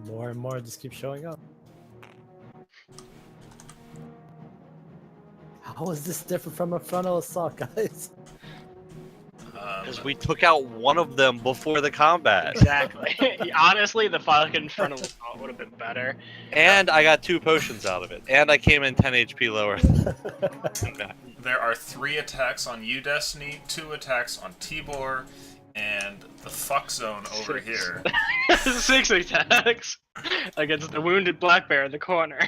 More and more just keep showing up. How is this different from a frontal assault, guys? Because we took out one of them before the combat. Exactly. Honestly, the fucking frontal assault would have been better. And I got 2 potions out of it. And I came in 10 HP lower. There are 3 attacks on you, Destiny, 2 attacks on Tibor, and the fuck zone over 6. here. 6 attacks against the wounded black bear in the corner.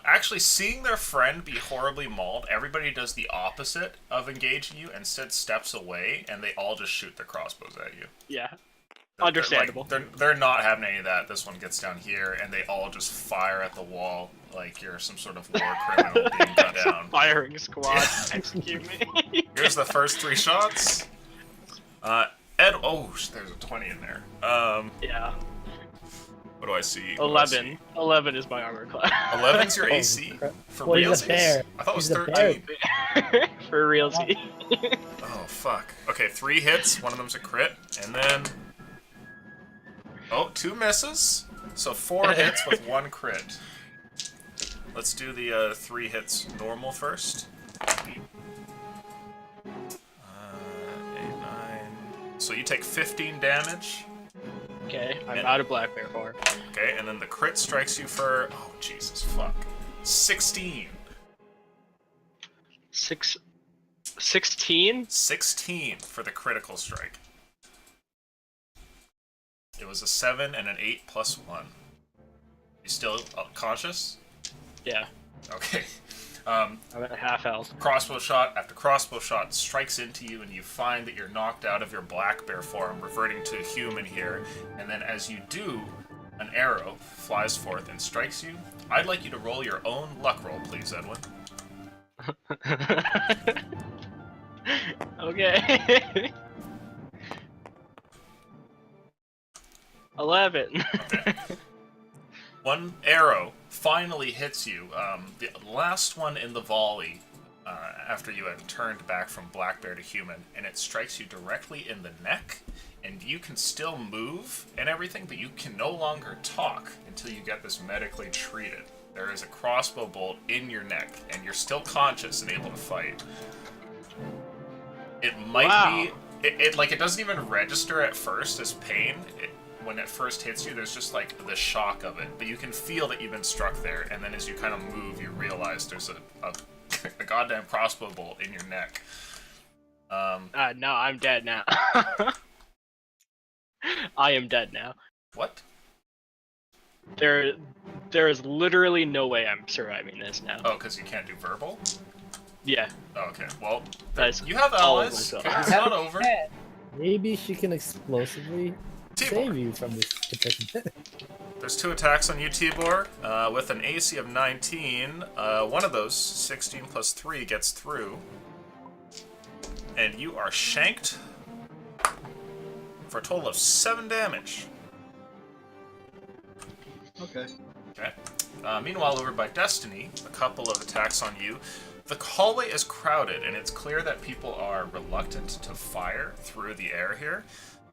Actually, seeing their friend be horribly mauled, everybody does the opposite of engaging you and instead steps away, and they all just shoot their crossbows at you. Yeah. Understandable. They're not having any of that. This one gets down here, and they all just fire at the wall like you're some sort of war criminal being gunned down. Firing squad, execute me. Here's the first 3 shots. Ed, oh, there's a 20 in there. Yeah. What do I see? 11. 11 is my armor class. 11's your AC? For Well, he's a realsies? bear. I thought it was He's a bear. 13. For realty. Oh, fuck. Okay, 3 hits, one of them's a crit, and then... Oh, 2 misses. So 4 hits with 1 crit. Let's do the 3 hits normal first. 8, 9... So you take 15 damage. Okay, I'm out of black bear form. Okay, and then the crit strikes you for... Oh, Jesus, fuck. 16. 16? 16 for the critical strike. It was a 7 and an 8 plus 1. You still conscious? Yeah. Okay. I'm at half health. Crossbow shot after crossbow shot strikes into you, and you find that you're knocked out of your black bear form, reverting to human here. And then as you do, an arrow flies forth and strikes you. I'd like you to roll your own luck roll, please, Edwin. Okay. 11. Okay. One arrow finally hits you. The last one in the volley, after you had turned back from black bear to human, and it strikes you directly in the neck, and you can still move and everything, but you can no longer talk until you get this medically treated. There is a crossbow bolt in your neck, and you're still conscious and able to fight. It might be... It doesn't even register at first as pain. When it first hits you, there's just like the shock of it, but you can feel that you've been struck there, and then as you kind of move, you realize there's a goddamn crossbow bolt in your neck. No, I'm dead now. I am dead now. What? There is literally no way I'm surviving this now. Oh, because you can't do verbal? Yeah. Oh, okay, well, That's you have all of allies. myself. It's not over. Maybe she can explosively save you from this predicament. There's 2 attacks on you, Tibor, with an AC of 19. One of those, 16 plus 3, gets through. and you are shanked for a total of 7 damage. Okay. Okay. Meanwhile, over by Destiny, a couple of attacks on you. The hallway is crowded, and it's clear that people are reluctant to fire through the air here.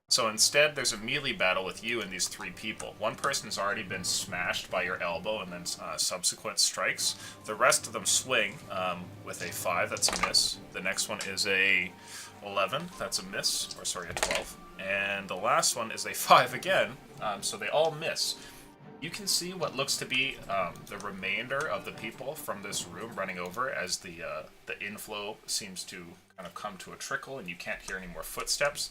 So instead, there's a melee battle with you and these 3 people. One person has already been smashed by your elbow and then subsequent strikes. The rest of them swing with a 5, that's a miss. The next one is a 11, that's a miss, or sorry, a 12. And the last one is a 5 again, so they all miss. You can see what looks to be the remainder of the people from this room running over as the inflow seems to kind of come to a trickle and you can't hear any more footsteps.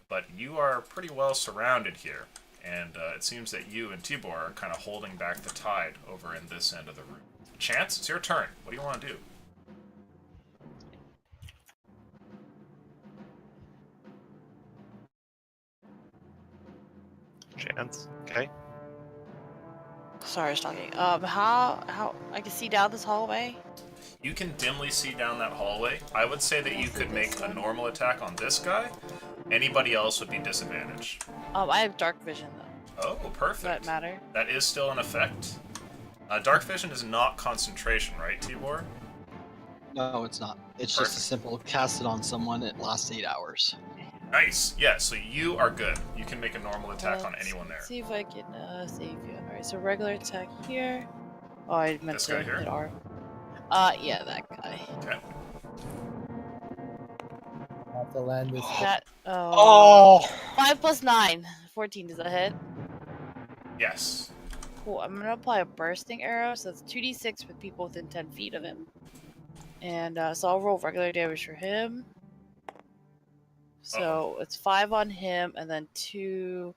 But you are pretty well surrounded here, and it seems that you and Tibor are kind of holding back the tide over in this end of the room. Chance, it's your turn. What do you want to do? Chance. Okay. Sorry, I was talking. How I can see down this hallway? You can dimly see down that hallway. I would say that you could make a normal attack on this guy. Anybody else would be disadvantaged. I have dark vision though. Oh, Does perfect. that matter? That is still in effect. Dark vision is not concentration, right, Tibor? No, it's not. It's just a simple cast it on someone. It lasts 8 hours. Nice. Yeah, so you are good. You can make a normal attack on anyone there. Let's see if I can save you. Alright, so regular attack here. Oh, I meant This to guy here? hit R. Yeah, that guy. Okay. Have to land this. That. Oh! 5 plus 9. 14. Does that hit? Yes. Cool. I'm gonna apply a bursting arrow, so it's 2d6 with people within 10 feet of him. And so I'll roll regular damage for him. So it's 5 on him, and then 2d6,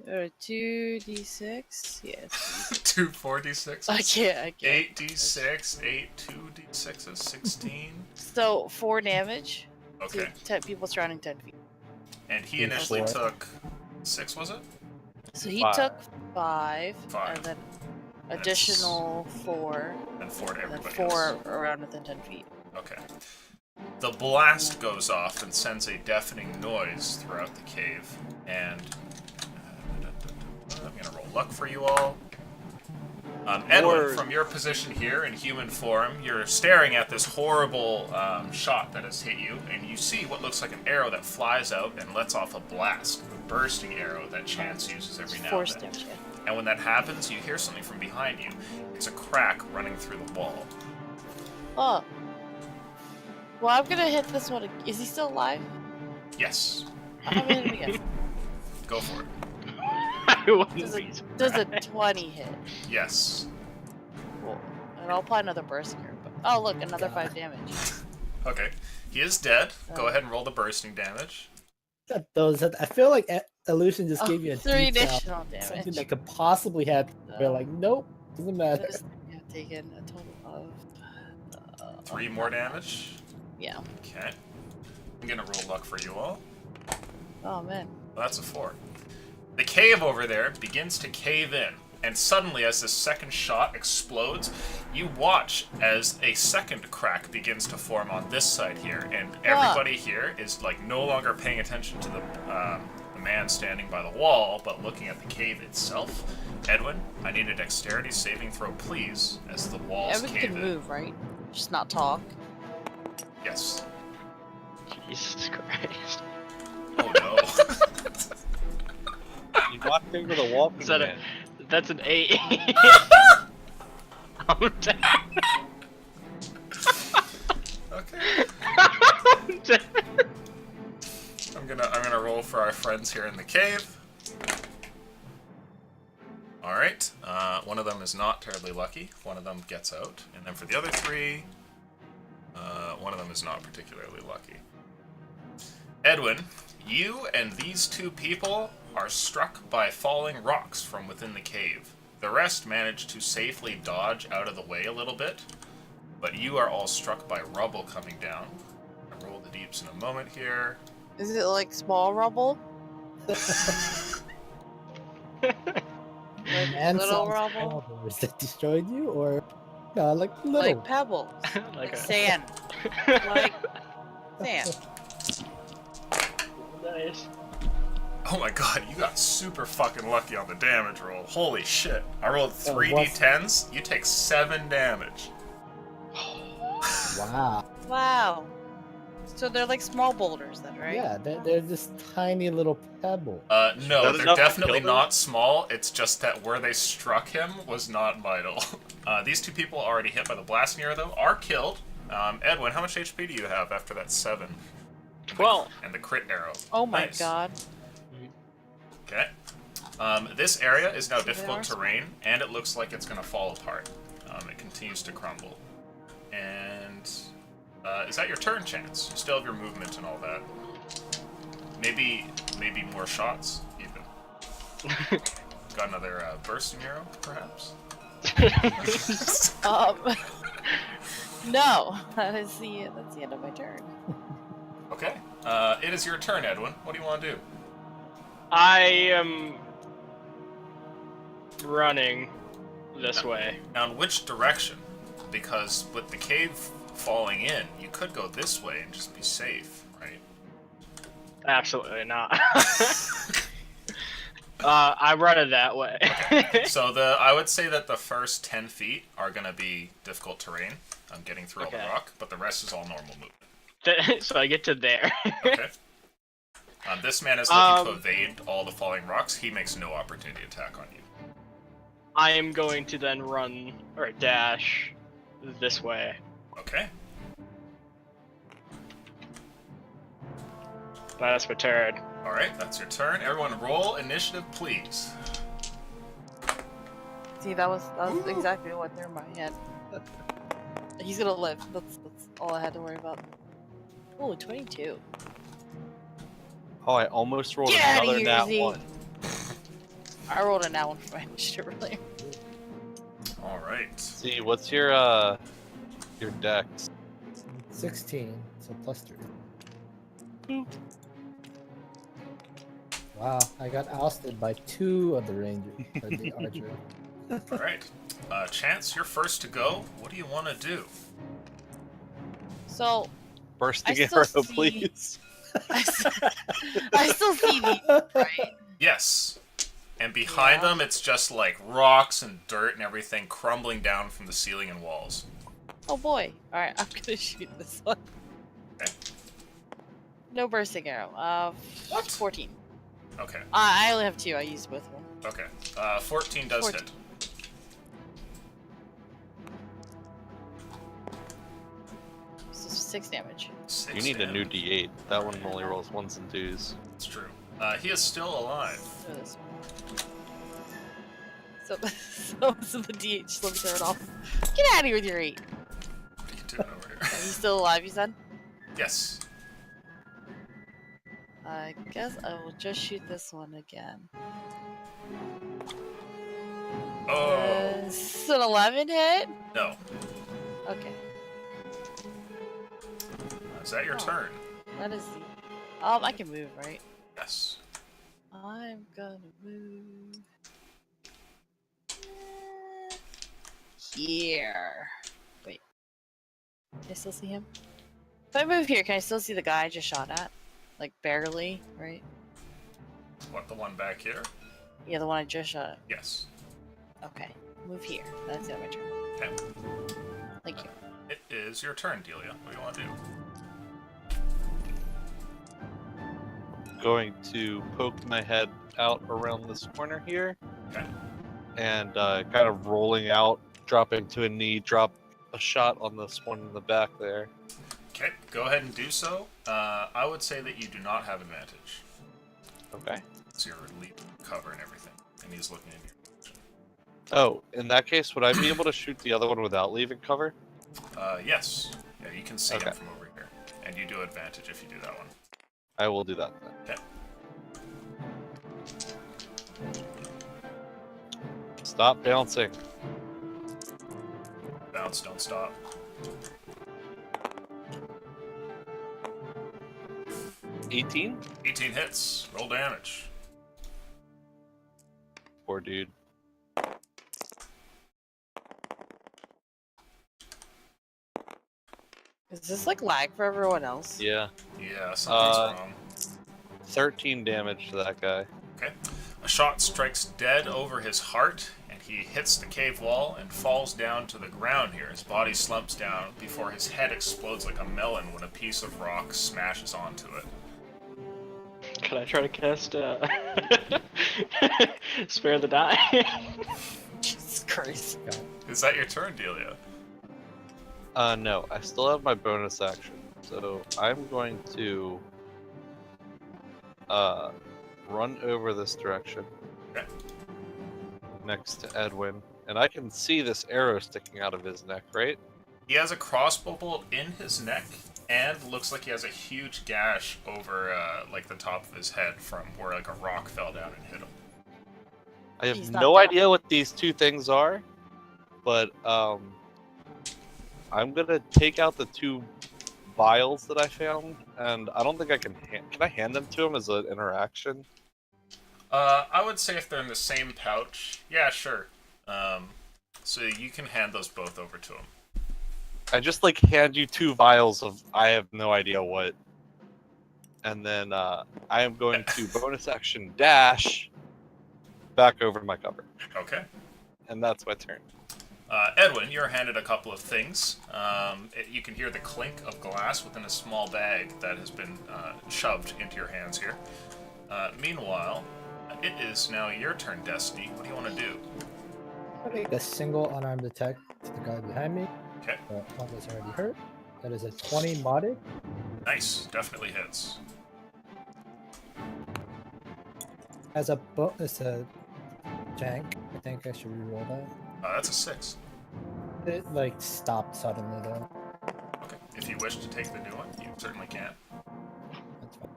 or 2d6. Yes. 246. I can't. 8d6, 8 2d6s, 16. So 4 damage Okay. to 10 people surrounding 10 feet. And he initially took 6, was it? So he 5. took 5, 5. and then That's- additional 4, And 4 to and then everybody 4 else. around within 10 feet. Okay. The blast goes off and sends a deafening noise throughout the cave. And I'm gonna roll luck for you all. Edwin, Word. from your position here in human form, you're staring at this horrible shot that has hit you, and you see what looks like an arrow that flies out and lets off a blast, a bursting arrow that Chance uses every now Force and then. damage, yeah. And when that happens, you hear something from behind you. It's a crack running through the wall. Oh. Well, I'm gonna hit this one. Is he still alive? Yes, I'm gonna hit him again. go for it. Does a 20 hit? Yes. Cool. And I'll apply another burst here. But oh, look, another 5 damage. Okay. He is dead. Go Oh. ahead and roll the bursting damage. Got those. I feel like Illusion just gave you a 3 detail, additional something damage. that could possibly happen. We're like, nope, doesn't matter. I've taken a total of 3 more damage. Yeah. Okay. I'm gonna roll luck for you all. Oh man. Well, that's a 4. The cave over there begins to cave in, and suddenly, as this second shot explodes, you watch as a second crack begins to form on this side here, and everybody here is like no longer paying attention to the man standing by the wall, but looking at the cave itself. Edwin, I need a dexterity saving throw, please, as the walls Everyone cave can in. move, right? Just not talk. Yes. Jesus Christ. Oh no. You knocked over the walking Is that man. That's an 8. I'm dead. Okay. I'm dead. I'm gonna roll for our friends here in the cave. Alright. One of them is not terribly lucky. One of them gets out. And then for the other 3, one of them is not particularly lucky. Edwin, you and these 2 people are struck by falling rocks from within the cave. The rest manage to safely dodge out of the way a little bit, but you are all struck by rubble coming down. I'll roll the deeps in a moment here. Is it like small rubble? Like And little some rubble? followers that destroyed you, or No, like little. Like pebbles. Like a- Sand. Like sand. Nice. Oh my god, you got super fucking lucky on the damage roll. Holy shit. I rolled Oh, 3d10s, you take 7 damage. Wow. Wow. So they're like small boulders then, right? Yeah, they're just tiny little pebbles. No, Is that they're enough to definitely kill them? not small. It's just that where they struck him was not vital. These two people already hit by the blasting arrow, though, are killed. Edwin, how much HP do you have after that 7? 12. And the crit arrow. Oh my Nice. god. Okay. This area is now So they difficult are terrain, and it looks like it's going to fall apart. It continues to crumble. And is that your turn, Chance? You still have your movement and all that. Maybe more shots, even. Got another bursting arrow, perhaps? No. That's the end of my turn. Okay. It is your turn, Edwin. What do you want to do? I am running this way. Now, in which direction? Because with the cave falling in, you could go this way and just be safe, right? Absolutely not. I'm running that way. So I would say that the first 10 feet are going to be difficult terrain. I'm getting through all the Okay. rock, but the rest is all normal movement. So I get to there. Okay. This man is looking to evade all the falling rocks. He makes no opportunity attack on you. I am going to then run or dash this way. Okay. That's my turn. All right, that's your turn. Everyone, roll initiative, please. See, that was exactly what they're in my head. He's gonna live. That's all I had to worry about. Oh, 22. Oh, I almost rolled Get outta another here, nat Z. 1. I rolled a nat one for my initiative earlier. All right. See, what's your dex? 16, so plus 3. Wow, I got ousted by 2 of the rangers, or the archer. All right. Chance, you're first to go. What do you want to do? So Bursting I still arrow, see- please. I still see these, right? Yes. And behind Yeah. them, it's just like rocks and dirt and everything crumbling down from the ceiling and walls. Oh boy. Alright, I'm gonna shoot this one. Okay. No bursting arrow. What? 14. Okay. I only have 2. I used both of them. Okay. 14 does 14. hit. So 6 damage. You need a new D8. That one only rolls 1s and 2s. It's true. He is still alive. So this one. So the DH, just let me throw it off. Get out of here with your 8. What are you doing over here? Are you still alive, you said? Yes. I guess I will just shoot this one again. Oh. Is an 11 hit? No. Okay. Is that your Oh. turn? That is the... I can move, right? Yes. I'm gonna move... here. Wait. Can I still see him? If I move here, can I still see the guy I just shot at? Like, barely, right? What, the one back here? Yeah, the one I just shot at. Yes. Okay. Move here. That's the end of my turn. Okay. Thank you. It is your turn, Delia. What do you want to do? Going to poke my head out around this corner here. Okay. And kind of rolling out, dropping to a knee, drop a shot on this one in the back there. Okay, go ahead and do so. I would say that you do not have advantage. Okay. So you're leap, cover, and everything. And he's looking in your direction. Oh, in that case, would I be able to shoot the other one without leaving cover? Yes. Yeah, you can see him Okay. from over here. And you do advantage if you do that one. I will do that then. Okay. Stop bouncing. Bounce, don't stop. $18? 18 hits. Roll damage. Poor dude. Is this like lag for everyone else? Yeah. Yeah, something's wrong. 13 damage to that guy. Okay. A shot strikes dead over his heart, and he hits the cave wall and falls down to the ground here. His body slumps down before his head explodes like a melon when a piece of rock smashes onto it. Could I try to cast Spare the Die? Jesus Christ. Is that your turn, Delia? No, I still have my bonus action. So I'm going to run over this direction. Okay. Next to Edwin. And I can see this arrow sticking out of his neck, right? He has a crossbow bolt in his neck, and looks like he has a huge gash over, like, the top of his head from where, like, a rock fell down and hit him. I have He's not no down. idea what these two things are, but I'm gonna take out the 2 vials that I found, and I don't think I can. Can I hand them to him as an interaction? I would say if they're in the same pouch, yeah, sure. So you can hand those both over to him. I just like hand you 2 vials of I have no idea what, and then I am going to bonus action dash back over to my cover, Okay. and that's my turn. Edwin, you're handed a couple of things. You can hear the clink of glass within a small bag that has been shoved into your hands here. Meanwhile, it is now your turn, Destiny. What do you want to do? I'll make a single unarmed attack to the guy behind me. Okay. One was already hurt. That is a 20 modded. Nice. Definitely hits. As a jank, I think I should reroll that. That's a 6. It like stopped suddenly though. Okay. If you wish to take the new one, you certainly can. That's fine.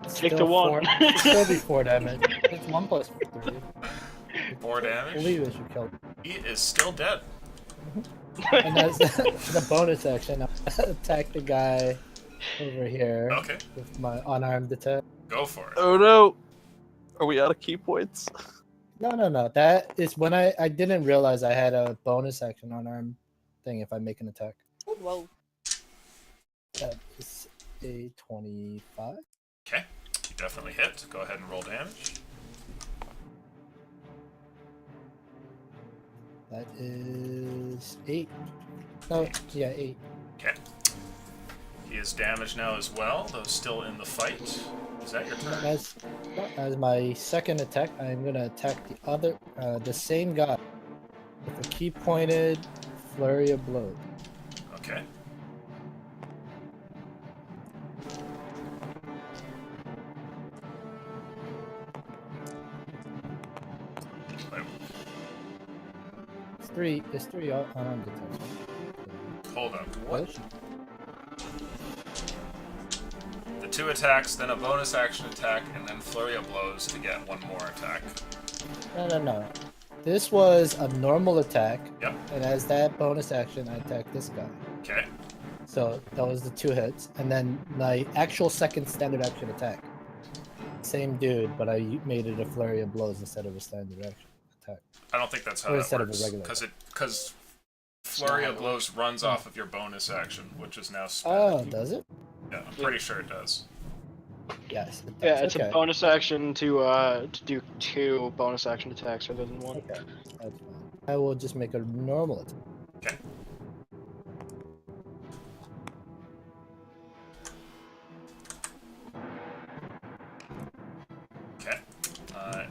Take the Still 1. It's still be 4 damage. It's 1 plus 3. 4 I damage. believe it should kill. He is still dead. And as the bonus action, I'll attack the guy over here Okay. with my unarmed attack. Go for it. Oh no! Are we out of key points? No. That is when I didn't realize I had a bonus action unarmed thing if I make an attack. Whoa. That is a 25. Okay. You definitely hit. Go ahead and roll damage. That is 8. No, yeah, 8. Okay. He is damaged now as well, though still in the fight. Is that your turn? As my second attack, I'm gonna attack the same guy with a key pointed flurry of blows. Okay. Wait, It's three unarmed attacks. Right? hold on. What? Push. The 2 attacks, then a bonus action attack, and then flurry of blows to get 1 more attack. No. This was a normal attack, Yep. and as that bonus action, I attacked this guy. Okay. So that was the 2 hits, and then my actual second standard action attack. Same dude, but I made it a flurry of blows instead of a standard action attack. I don't think that's how Or that instead of a works. regular Because flurry of blows runs off of your bonus action, which is now spent. Oh, does it? Yeah, I'm pretty sure it does. Yes. It does. Yeah, it's okay. a bonus action to do 2 bonus action attacks rather than 1. Okay, that's fine. I will just make a normal attack. Okay. Okay.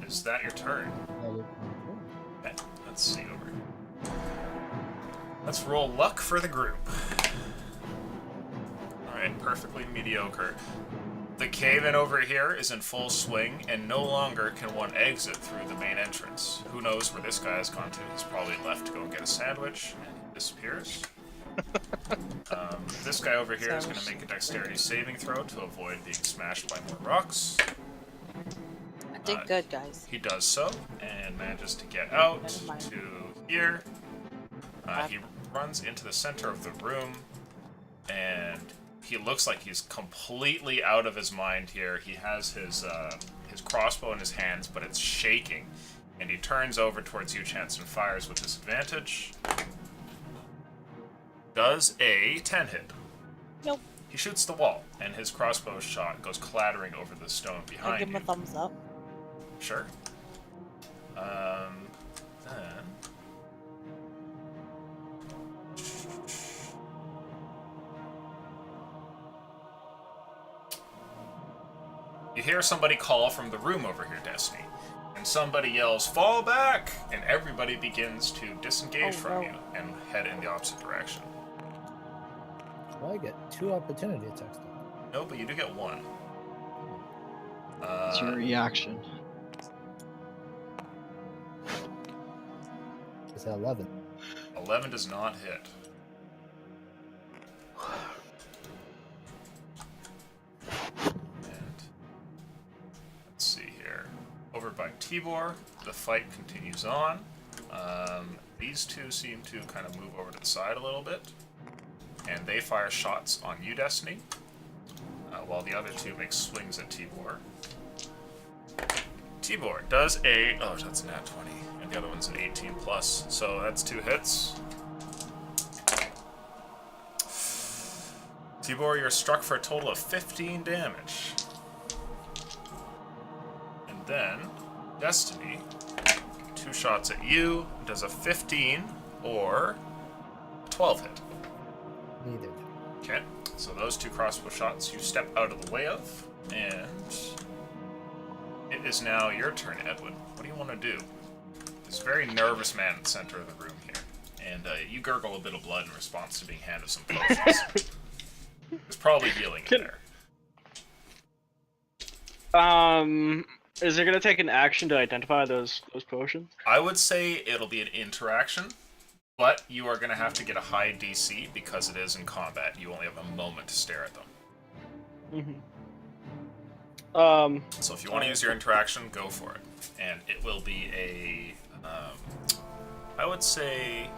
Is that your turn? Okay. Let's see over. Let's roll luck for the group. Alright, perfectly mediocre. The cave-in over here is in full swing, and no longer can one exit through the main entrance. Who knows where this guy has gone to? He's probably left to go get a sandwich, and he disappears. This guy over here is going to make a dexterity saving throw to avoid being smashed by more rocks. I did good, guys. He does so, and manages to get out Never mind. to here. He runs into the center of the room, and he looks like he's completely out of his mind here. He has his crossbow in his hands, but it's shaking, and he turns over towards you, Chance, and fires with disadvantage. does a 10 hit. Nope. He shoots the wall, and his crossbow shot goes clattering over the stone I behind give him you. a thumbs up. Sure. Then... You hear somebody call from the room over here, Destiny. And somebody yells, "Fall back!" And everybody begins to disengage from no. you and head in the opposite direction. Well, I get 2 opportunity attacks. Then. No, but you do get 1. It's your reaction. It's at 11. 11 does not hit. And let's see here. Over by Tibor, the fight continues on. These two seem to kind of move over to the side a little bit. And they fire shots on you, Destiny. While the other two make swings at Tibor. Tibor does a... Oh, that's a nat 20. And the other one's an 18 plus. So that's 2 hits. Tibor, you're struck for a total of 15 damage. And then, Destiny, 2 shots at you, does a 15 or 12 hit. Neither. Okay, so those 2 crossbow shots you step out of the way of, and it is now your turn, Edwin. What do you want to do? This very nervous man in the center of the room here, and you gurgle a bit of blood in response to being handed some potions. There's probably healing in there. Is it gonna take an action to identify those potions? I would say it'll be an interaction, but you are going to have to get a high DC because it is in combat. You only have a moment to stare at them. Mm-hmm. So if you want to use your interaction, go for it. And it will be a, I would say,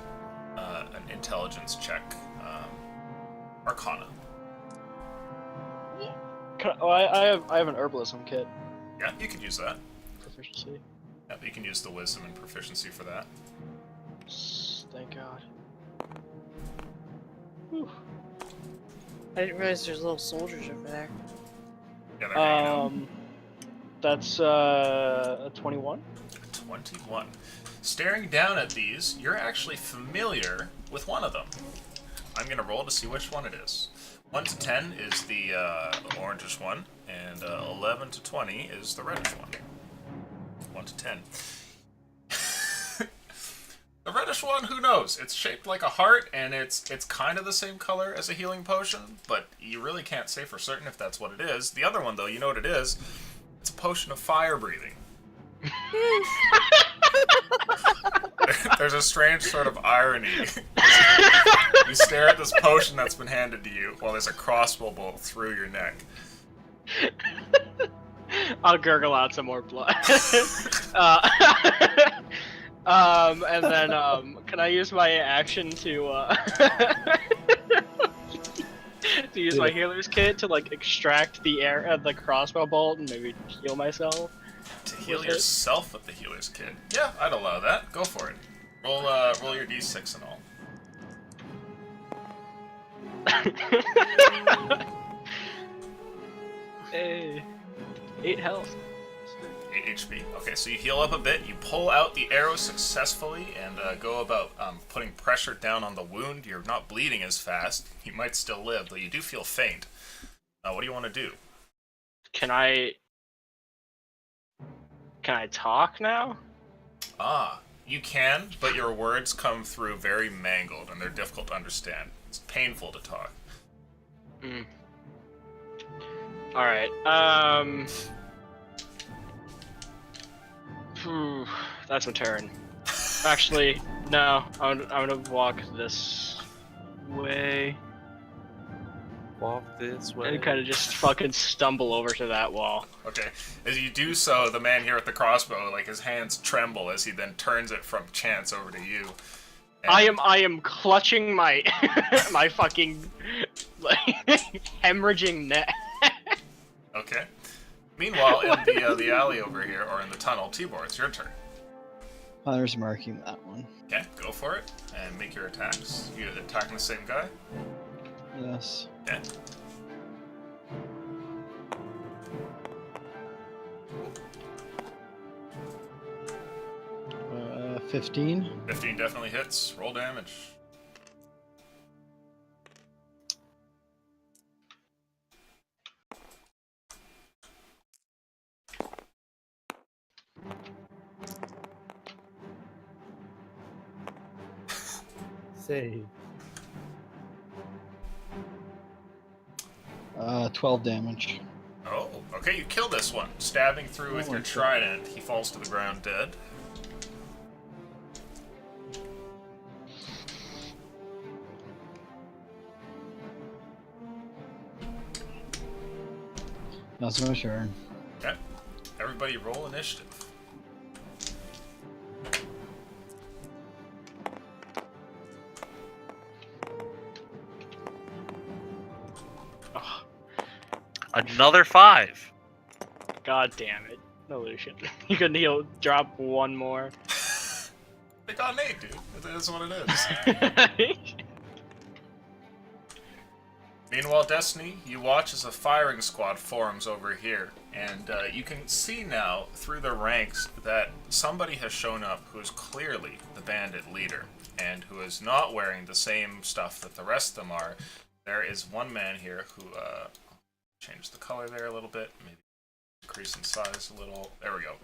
an intelligence check, Arcana. I have an herbalism kit. Yeah, you could use that. Proficiency. Yeah, you can use the wisdom and proficiency for that. Thank God. I didn't realize there's little soldiers over there. Yeah, they're hanging out. That's a 21. 21. Staring down at these, you're actually familiar with one of them. I'm going to roll to see which one it is. 1 to 10 is the orangish one, and 11 to 20 is the reddish one. 1 to 10. The reddish one, who knows? It's shaped like a heart, and it's kind of the same color as a healing potion, but you really can't say for certain if that's what it is. The other one, though, you know what it is. It's a potion of fire breathing. There's a strange sort of irony. You stare at this potion that's been handed to you while there's a crossbow bolt through your neck. I'll gurgle out some more blood. And then, can I use my action to to use my healer's kit to like extract the air of the crossbow bolt and maybe heal myself? To heal yourself with the healer's kit. Yeah, I'd allow that. Go for it. Roll your d6 and all. Hey, 8 health. 8 HP. Okay, so you heal up a bit, you pull out the arrow successfully, and go about putting pressure down on the wound. You're not bleeding as fast. You might still live, though you do feel faint. What do you want to do? Can I talk now? You can, but your words come through very mangled, and they're difficult to understand. It's painful to talk. Alright, that's my turn. Actually, no, I'm gonna walk this way. Walk this way. And kind of just fucking stumble over to that wall. Okay. As you do so, the man here with the crossbow, like, his hands tremble as he then turns it from Chance over to you. And I am clutching my my fucking like hemorrhaging neck. Okay. Meanwhile, in the alley over here, or in the tunnel, Tibor, it's your turn. Hunter's marking that one. Okay, go for it and make your attacks. You attacking the same guy? Yes. Okay. 15. 15 definitely hits. Roll damage. Save. 12 damage. Oh, okay, you kill this one. Stabbing through with Oh, your okay. trident, he falls to the ground dead. That's my turn. Okay. Everybody roll initiative. Oh, Another 5. God damn it. No, Lucian. You can heal, drop one more. They got an 8, dude. That's what it is. Meanwhile, Destiny, you watch as a firing squad forms over here, and you can see now through the ranks that somebody has shown up who is clearly the bandit leader, and who is not wearing the same stuff that the rest of them are. There is one man here who, change the color there a little bit, maybe decrease in size a little, there we go,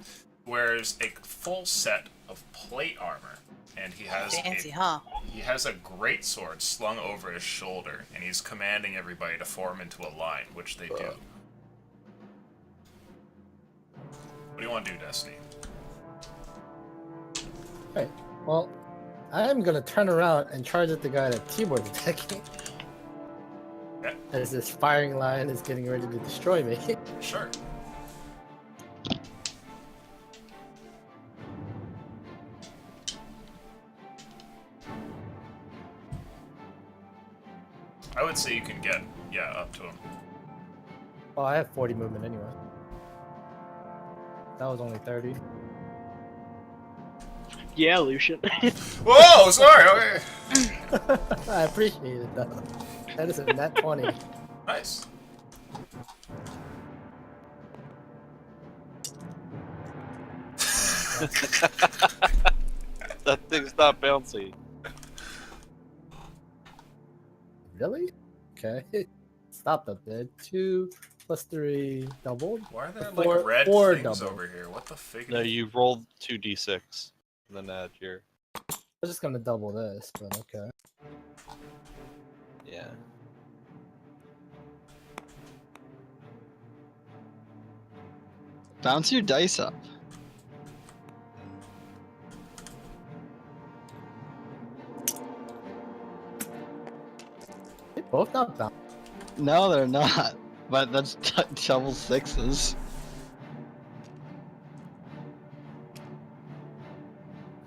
wears a full set of plate armor, and he has Fancy, a huh? he has a great sword slung over his shoulder, and he's commanding everybody to form into a line, which they do. What do you want to do, Destiny? Right. Well, I am gonna turn around and charge at the guy that Tibor's attacking. Okay. As this firing line is getting ready to destroy me. Sure. I would say you can get, up to him. Well, I have 40 movement anyway. That was only 30. Yeah, Lucian. Whoa, sorry, okay. I appreciate it though. That is a net 20. Nice. That thing's not bouncy. Really? Okay. Stopped up there. 2 plus 3 doubled. Why are there Four- like red four things double. over here? What the fig? No, you rolled 2d6, and then add your. I was just gonna double this, but okay. Yeah. Bounce your dice up. They both not bound. No, they're not. But that's double 6s.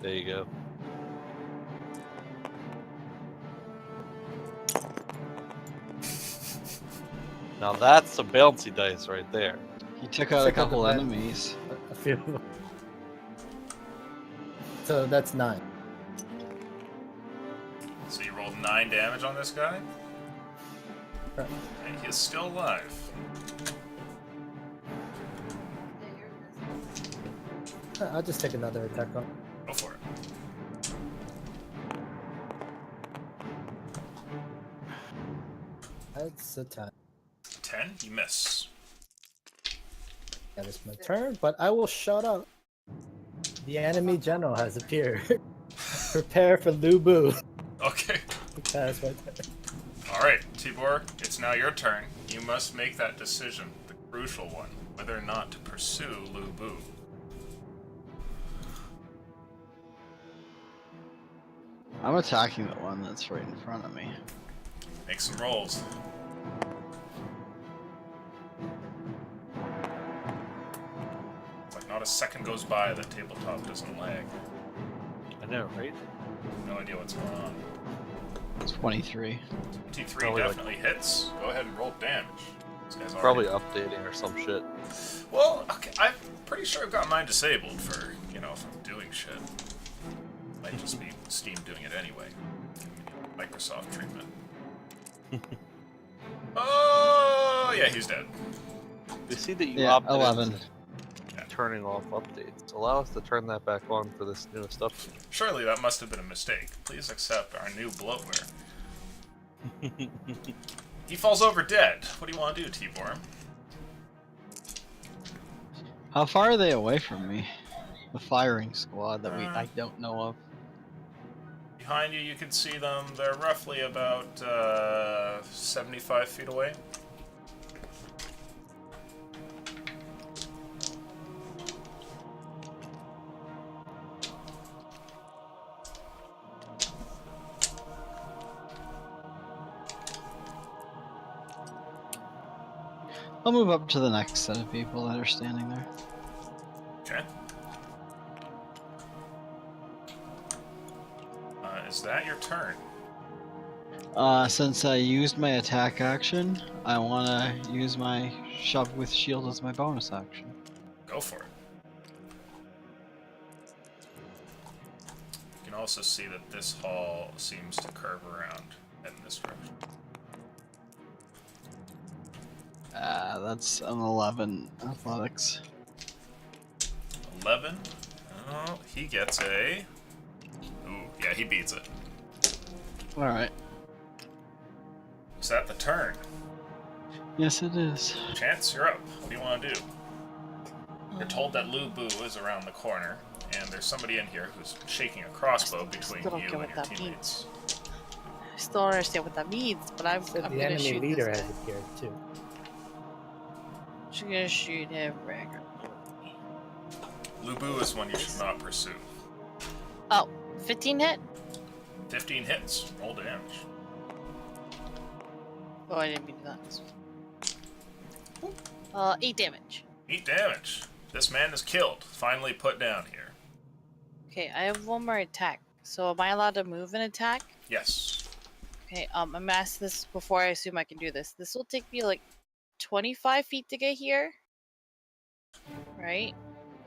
There you go. Now that's a bouncy dice right there. He took out a Took out couple the red. enemies. A few of them. So that's 9. So you rolled 9 damage on this guy? Right. And he is still alive. I'll just take another attack on. Go for it. That's a 10. 10, you miss. That is my turn, but I will shut up. The enemy general has appeared. Prepare for Lubu. Okay. That's my turn. Alright, Tibor, it's now your turn. You must make that decision, the crucial one, whether or not to pursue Lu Bu. I'm attacking the one that's right in front of me. Make some rolls. It's like not a second goes by that tabletop doesn't lag. I know, right? No idea what's going on. 23. T3 Probably like- definitely hits. Go ahead and roll damage. This guy's Probably already... updating or some shit. Well, okay, I'm pretty sure I've got mine disabled for, if I'm doing shit. Might just be Steam doing it anyway. Microsoft treatment. Oh, yeah, he's dead. We see that you Yeah, opted 11. into turning off updates. Allow us to turn that back on for this newest update. Surely that must have been a mistake. Please accept our new bloatware. He falls over dead. What do you want to do, T-Borm? How far are they away from me? The firing squad that I don't know of. Behind you, you can see them. They're roughly about 75 feet away. I'll move up to the next set of people that are standing there. Okay. Is that your turn? Since I used my attack action, I want to use my shove with shield as my bonus action. Go for it. You can also see that this hall seems to curve around in this direction. That's an 11 athletics. 11. Oh, he gets a... Ooh, yeah, he beats it. Alright. Is that the turn? Yes, it is. Chance, you're up. What do you want to do? You're told that Lu Bu is around the corner, and there's somebody in here who's shaking a crossbow between Still don't you get and what your that teammates. I still don't understand what that means, but I'm Said gonna the enemy shoot leader this has guy. appeared too. I'm gonna shoot him regularly. Lu Bu is one you should not pursue. Oh, 15 hit? 15 hits. Roll damage. Oh, I didn't mean to do that. 8 damage. 8 damage. This man is killed. Finally put down here. Okay, I have one more attack. So am I allowed to move and attack? Yes. Okay, I'm asked this before I assume I can do this. This will take me like 25 feet to get here. Right?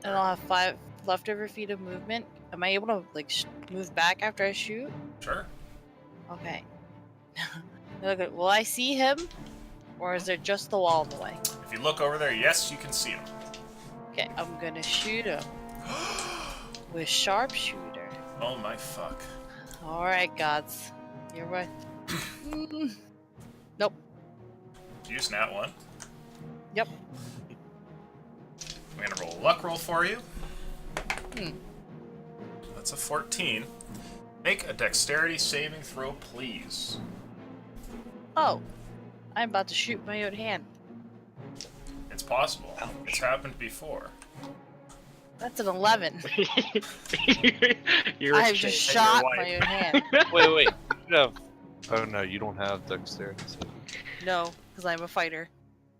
And I'll have 5 leftover feet of movement. Am I able to like move back after I shoot? Sure. Okay. Okay, will I see him? Or is there just the wall in the way? If you look over there, yes, you can see him. Okay, I'm gonna shoot him with sharpshooter. Oh my fuck. Alright, gods. You're right. Nope. Did you snap one? Yep. I'm gonna roll a luck roll for you. Hmm. That's a 14. Make a dexterity saving throw, please. Oh. I'm about to shoot my own hand. It's possible. It's happened before. That's an 11. You're I have just shot my own hand. Wait. You have... Oh no, you don't have dexterity. No, because I'm a fighter.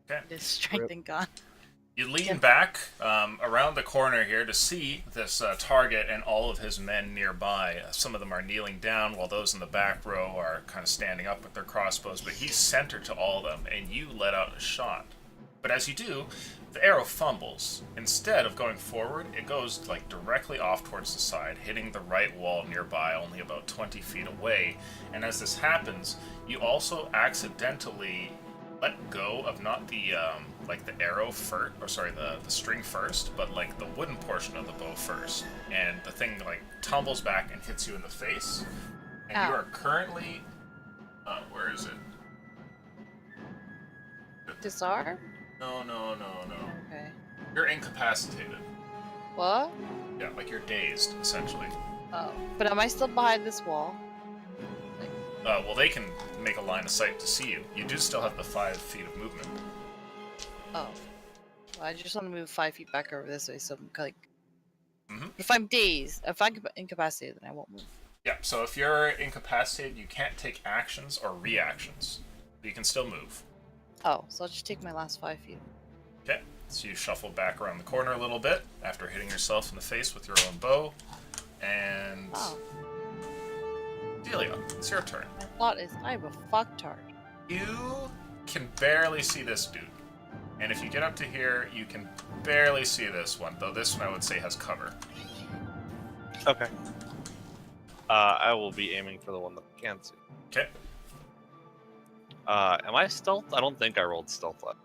Okay. It is strength and gone. You lean back around the corner here to see this target and all of his men nearby. Some of them are kneeling down while those in the back row are kind of standing up with their crossbows, but he's centered to all of them, and you let out a shot. But as you do, the arrow fumbles. Instead of going forward, it goes like directly off towards the side, hitting the right wall nearby, only about 20 feet away. And as this happens, you also accidentally let go of not the like the arrow first, or sorry, the string first, but like the wooden portion of the bow first, and the thing like tumbles back and hits you in the face. And Ow. you are currently, where is it? Disarm? No. Okay. You're incapacitated. What? Yeah, like you're dazed essentially. Oh. But am I still behind this wall? Well, they can make a line of sight to see you. You do still have the 5 feet of movement. Oh. Well, I just want to move 5 feet back over this way, so I'm like. Mhm. If I'm dazed, if I'm incapacitated, then I won't move. Yeah, so if you're incapacitated, you can't take actions or reactions. But you can still move. Oh, so I'll just take my last 5 feet. Okay, so you shuffle back around the corner a little bit after hitting yourself in the face with your own bow. And Oh. Delia, it's your turn. My thought is, I'm a fucktard. You can barely see this dude. And if you get up to here, you can barely see this one, though this one I would say has cover. Okay. I will be aiming for the one that I can see. Okay. Am I stealth? I don't think I rolled stealth left.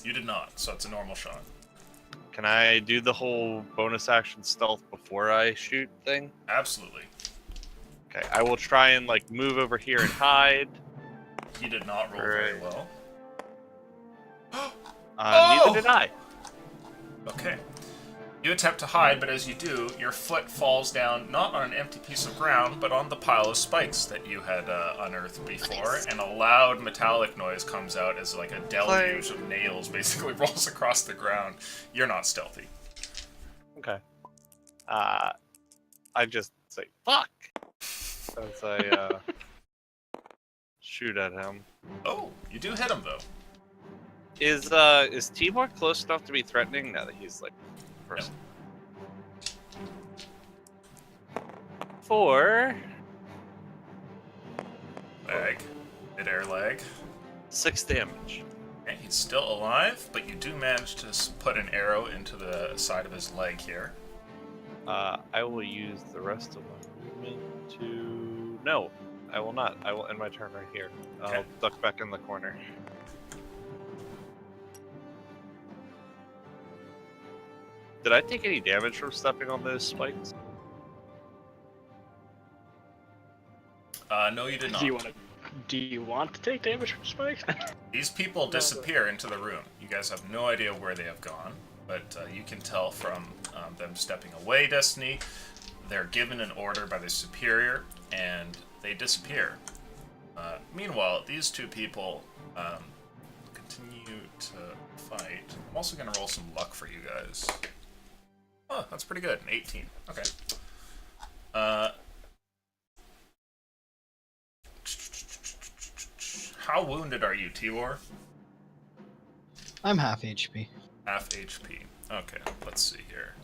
You did not, so it's a normal shot. Can I do the whole bonus action stealth before I shoot thing? Absolutely. Okay, I will try and like move over here and hide. He did not roll very well. Neither did I. Okay. You attempt to hide, but as you do, your foot falls down not on an empty piece of ground, but on the pile of spikes that you had unearthed before, and a loud metallic noise comes out as like a deluge of nails basically rolls across the ground. You're not stealthy. Okay. I just say fuck as I shoot at him. Oh, you do hit him though. Is Timur close enough to be threatening now that he's like person? For Lag. Mid-air lag. 6 damage. Okay, he's still alive, but you do manage to put an arrow into the side of his leg here. I will use the rest of my movement to... No, I will not. I will end my turn right here. Okay. I'll duck back in the corner. Did I take any damage from stepping on those spikes? No, you did not. Do you want to take damage from spikes? These people disappear into the room. You guys have no idea where they have gone, but you can tell from them stepping away, Destiny. They're given an order by the superior, and they disappear. Meanwhile, these two people continue to fight. I'm also going to roll some luck for you guys. Oh, that's pretty good. An 18. Okay. How wounded are you, Tibor? I'm half HP. Half HP. Okay, let's see here.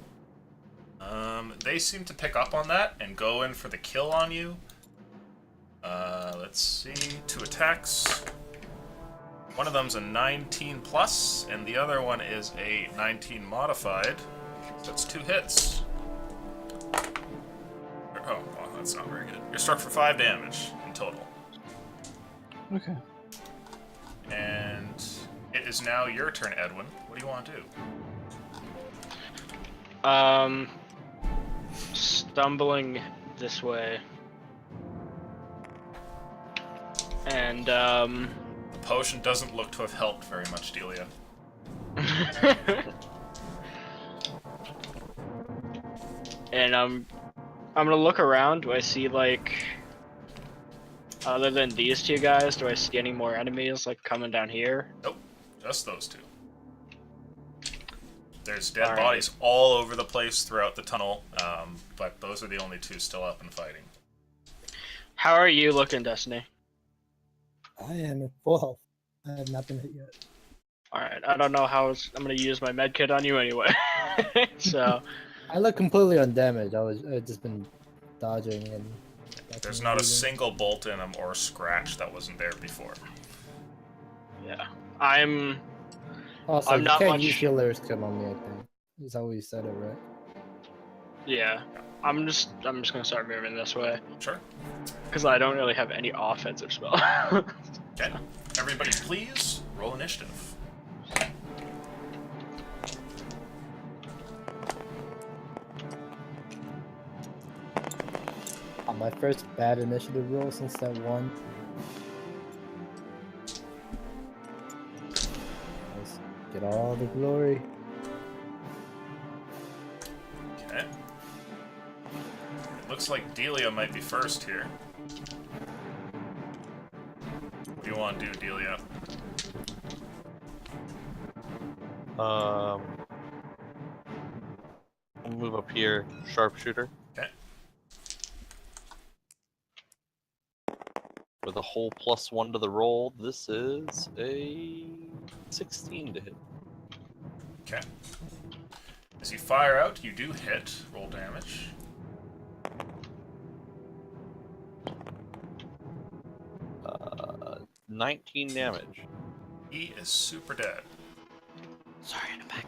They seem to pick up on that and go in for the kill on you. Let's see. 2 attacks. One of them's a 19 plus, and the other one is a 19 modified. So that's 2 hits. Oh, well, that's not very good. You're struck for 5 damage in total. Okay. And it is now your turn, Edwin. What do you want to do? Stumbling this way. And, The potion doesn't look to have helped very much, Delia. and I'm gonna look around. Do I see, like, other than these two guys, do I see any more enemies, like, coming down here? Nope, just those two. There's dead Alright. bodies all over the place throughout the tunnel, but those are the only two still up and fighting. How are you looking, Destiny? I am at full health. I have not been hit yet. Alright, I don't know how I'm gonna use my medkit on you anyway. So, I look completely undamaged. I've just been dodging and. There's not a single bolt in them or scratch that wasn't there before. yeah. I'm Also, I'm you not can't much- use healers come on me. I think is how we said it, right? yeah. I'm just gonna start moving this way. Sure. Because I don't really have any offensive spell. Okay. Everybody please roll initiative. On my first bad initiative roll since that one. Let's get all the glory. Okay. It looks like Delia might be first here. What do you want to do, Delia? I'll move up here, sharpshooter. Okay. With a whole +1 to the roll, this is a 16 to hit. Okay. As you fire out, you do hit. Roll damage. Uh, 19 damage. He is super dead. Sorry, I'm back.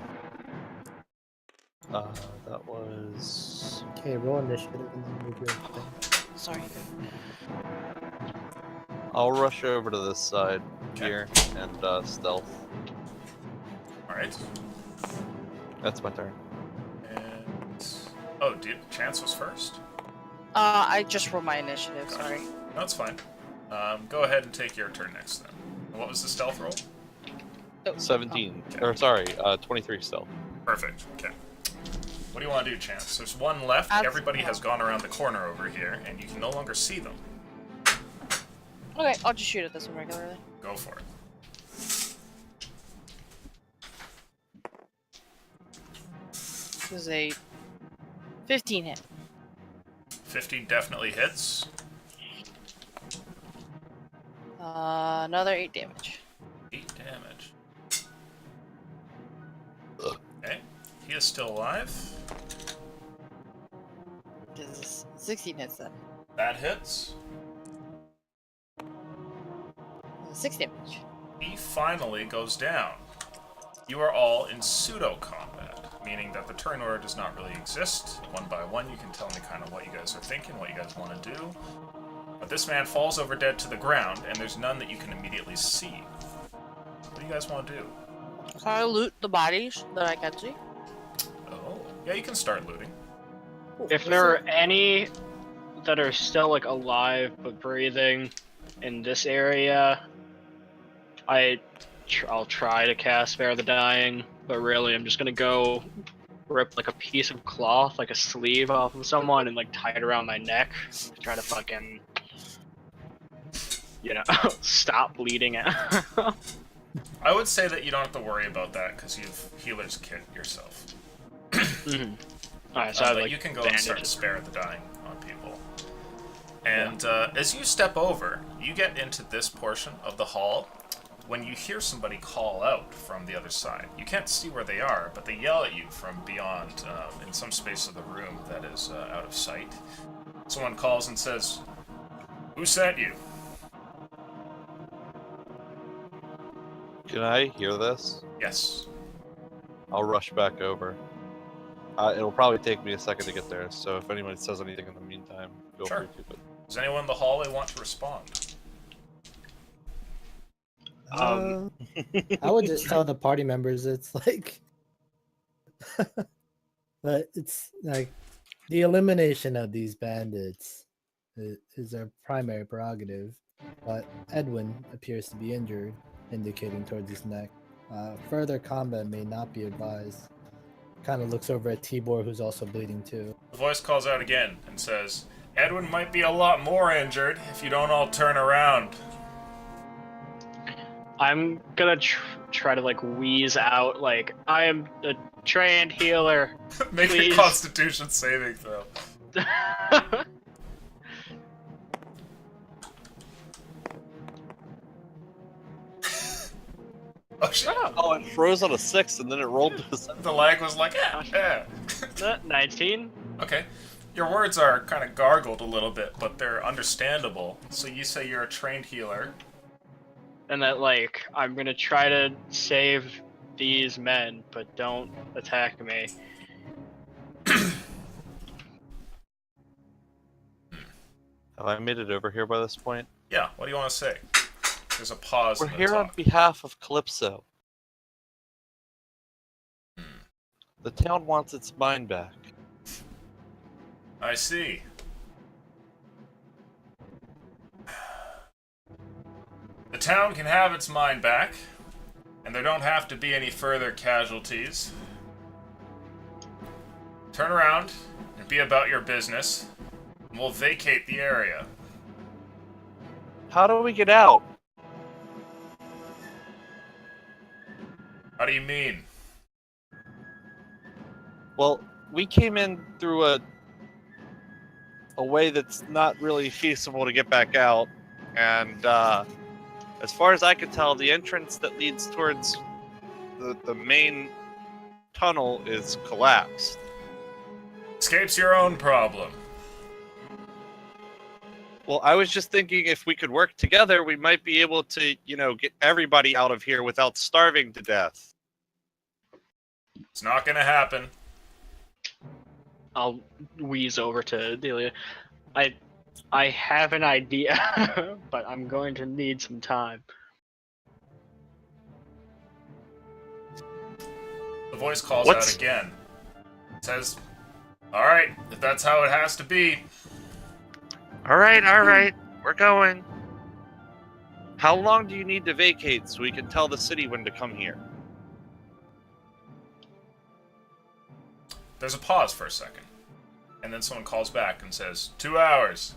That was Okay, roll initiative and then move your thing. Sorry. I'll rush over to this side Okay. here and stealth. Alright. That's my turn. And... Oh, Chance was first? I just rolled my initiative. Gotcha. Sorry. No, it's fine. Go ahead and take your turn next then. And what was the stealth roll? 17. Okay. Or sorry, 23 stealth. Perfect. Okay. What do you want to do, Chance? There's one left. Everybody has gone around the corner over here, and you can no longer see them. Okay, I'll just shoot at this one regularly. Go for it. This is a 15 hit. 15 definitely hits. Another 8 damage. 8 damage. Okay. He is still alive. This is 16 hits then. That hits. 6 damage. He finally goes down. You are all in pseudo-combat, meaning that the turn order does not really exist. One by one, you can tell me kind of what you guys are thinking, what you guys want to do. But this man falls over dead to the ground, and there's none that you can immediately see. What do you guys want to do? Can I loot the bodies that I can see? Oh, yeah, you can start looting. If there are any that are still like alive but breathing in this area, I'll try to cast Spare the Dying, but really I'm just gonna go rip like a piece of cloth, like a sleeve off of someone, and like tie it around my neck to try to fucking, stop bleeding out. I would say that you don't have to worry about that because you've healer's kit yourself. Alright, so I have, but like, you can go and start to bandages. spare the dying on people. And as you step over, you get into this portion of the hall when you hear somebody call out from the other side. You can't see where they are, but they yell at you from beyond, in some space of the room that is out of sight. Someone calls and says, "Who sent you?" Can I hear this? Yes. I'll rush back over. It'll probably take me a second to get there, so if anyone says anything in the meantime, feel Sure. free to. But Does anyone in the hallway want to respond? Um, I would just tell the party members it's like, but it's like the elimination of these bandits is their primary prerogative. But Edwin appears to be injured, indicating towards his neck. Further combat may not be advised. Kind of looks over at Tibor, who's also bleeding too. The voice calls out again and says, "Edwin might be a lot more injured if you don't all turn around." I'm gonna try to like wheeze out like I am a trained healer. Make Please. a Constitution saving throw. Oh shit! oh, it froze on a 6 and then it rolled to a 7. The lag was like, yeah. 19. Okay. Your words are kind of gargled a little bit, but they're understandable. So you say you're a trained healer. And that like I'm gonna try to save these men, but don't attack me. Have I made it over here by this point? Yeah, what do you want to say? There's a pause We're in the here on talk. behalf of Calypso. The town wants its mine back. I see. The town can have its mine back, and there don't have to be any further casualties. Turn around and be about your business, and we'll vacate the area. How do we get out? How do you mean? Well, we came in through a way that's not really feasible to get back out, and as far as I can tell, the entrance that leads towards the main tunnel is collapsed. Escape's your own problem. Well, I was just thinking if we could work together, we might be able to, get everybody out of here without starving to death. It's not gonna happen. I'll wheeze over to Delia. I I have an idea, but I'm going to need some time. The voice calls What's- out again. It says, "Alright, if that's how it has to be." All right, we're going. How long do you need to vacate so we can tell the city when to come here? There's a pause for a second. And then someone calls back and says, 2 hours.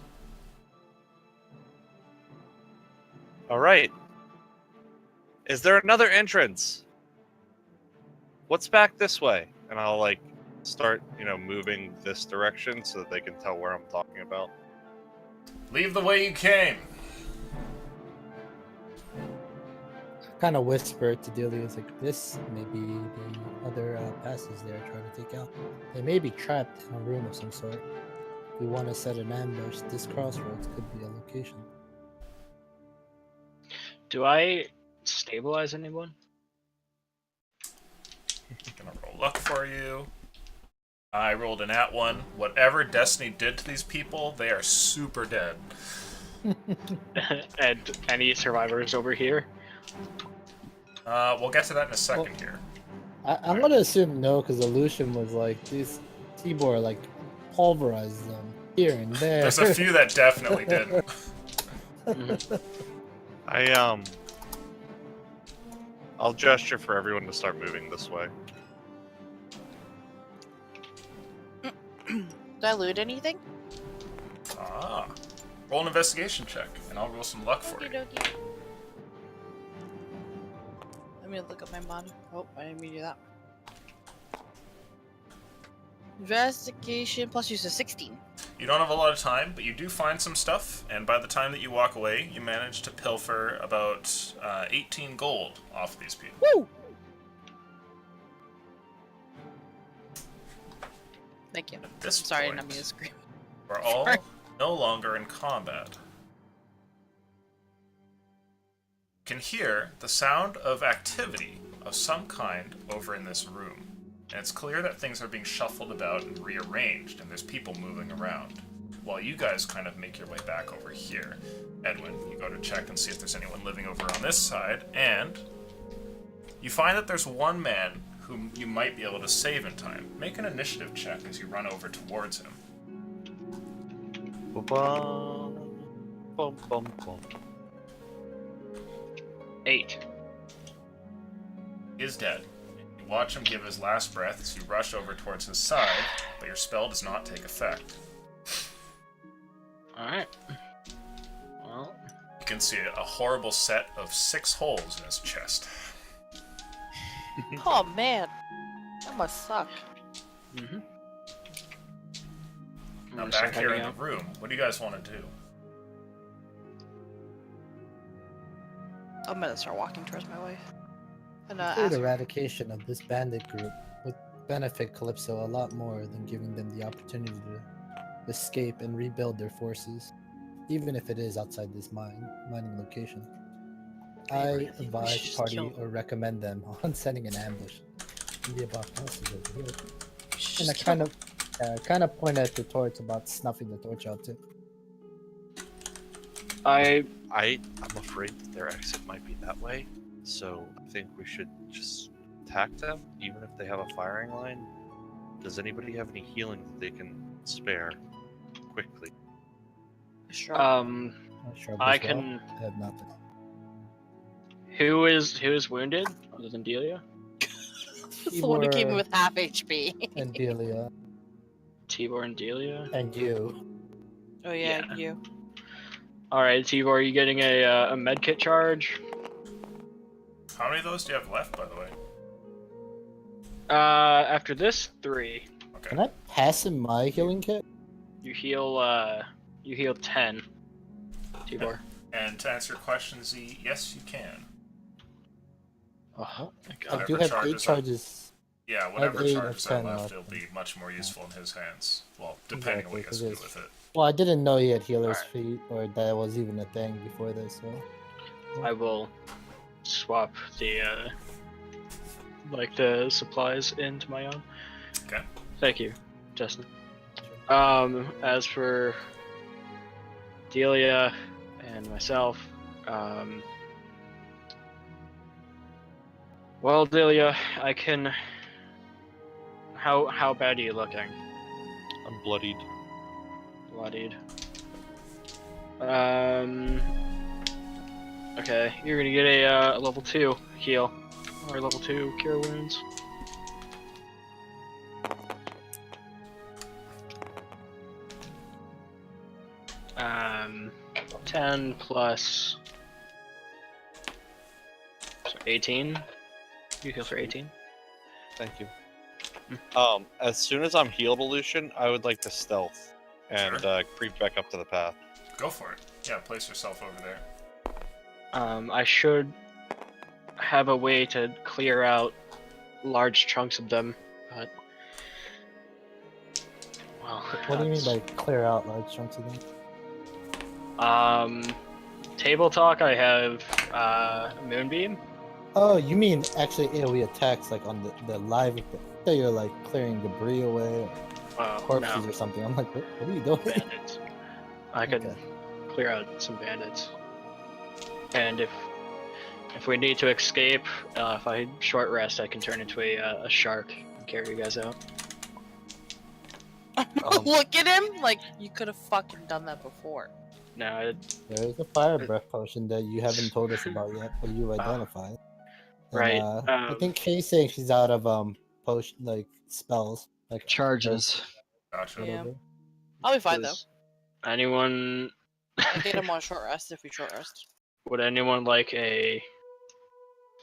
All right. Is there another entrance? What's back this way? And I'll like start, moving this direction so that they can tell where I'm talking about. Leave the way you came. Kind of whisper to Delia, it's like, this may be the other passes they're trying to take out. They may be trapped in a room of some sort. If we want to set an ambush, this crossroads could be a location. Do I stabilize anyone? Gonna roll luck for you. I rolled an at one. Whatever Destiny did to these people, they are super dead. And any survivors over here? We'll get to that in a second here. I'm gonna assume no, because Illusion was like, these Tibor like pulverized them here and there. There's a few that definitely did. I'll gesture for everyone to start moving this way. Did I loot anything? Roll an investigation check, and I'll roll some luck for you. Okey-dokey. Let me look at my mod. Oh, I didn't mean to do that. Investigation plus use of 16. You don't have a lot of time, but you do find some stuff, and by the time that you walk away, you manage to pilfer about 18 gold off these people. Woo! Thank you. At this Sorry, I point, didn't mean to scream. we're all Sorry. no longer in combat. You can hear the sound of activity of some kind over in this room. And it's clear that things are being shuffled about and rearranged, and there's people moving around. While you guys kind of make your way back over here. Edwin, you go to check and see if there's anyone living over on this side, and you find that there's one man whom you might be able to save in time. Make an initiative check as you run over towards him. Ba-bum, bum, bum, bum. 8. He is dead. You watch him give his last breath as you rush over towards his side, but your spell does not take effect. Alright. Well, You can see a horrible set of 6 holes in his chest. Oh man, that must suck. mm-hmm. Now back here in the room, what do you guys want to do? I'm gonna start walking towards my wife. And Complete ask her. eradication of this bandit group would benefit Calypso a lot more than giving them the opportunity to escape and rebuild their forces, even if it is outside this mining location. I really think we advise should just party kill- or recommend them on setting an ambush in the above houses over here. Just And I kill- kind of point at the torch about snuffing the torch out too. I'm afraid that their exit might be that way, so I think we should just attack them, even if they have a firing line. Does anybody have any healing that they can spare quickly? Sure. Not sure I as well. can. I have nothing. Who is wounded other than Delia? the one who came in Tibor with half HP. and Delia Tibor and Delia. and you. Oh yeah, Yeah. you. All right, Tibor, are you getting a med kit charge? How many of those do you have left, by the way? After this, 3. Okay. Can I pass him my healing kit? You heal 10. Tibor. And to answer your question, Z, yes, you can. Oh, thank I God. do Whatever have 8 charges charges. Yeah, whatever 8 or charges are 10 left, left. it'll be much more useful in his hands. Well, depending on what he has to Exactly, do with it. Well, I didn't know he had healer's Alright. feet, or that was even a thing before this. So I will swap the the supplies into my own. Okay. Thank you, Justin. As for Delia and myself. Well, Delia, I can. How bad are you looking? I'm bloodied. Bloodied. Okay, you're gonna get a level 2 heal or level 2 cure wounds. Um, 10 plus. So 18. You heal for 18. Thank you. As soon as I'm healed, Illusion, I would like to stealth and creep back up to the path. Go for it. Yeah, place yourself over there. I should have a way to clear out large chunks of them, but well. What do you mean by clear out large chunks of them? Table talk. I have Moonbeam. Oh, you mean actually AoE attacks like on the live? So you're like clearing debris away, or corpses No, or something. I'm like, what are you doing? bandits. I could Okay. clear out some bandits, and if we need to escape, if I short rest, I can turn into a shark and carry you guys out. Look at him! Like, you could have fucking done that before. No, There's a fire breath potion that you haven't told us about yet, but you identified. And, right, I think Kay's saying she's out of potion like spells like Charges. Gotcha. Yeah. whatever. I'll be fine though. does anyone I get him on short rest if we short rest. would anyone like a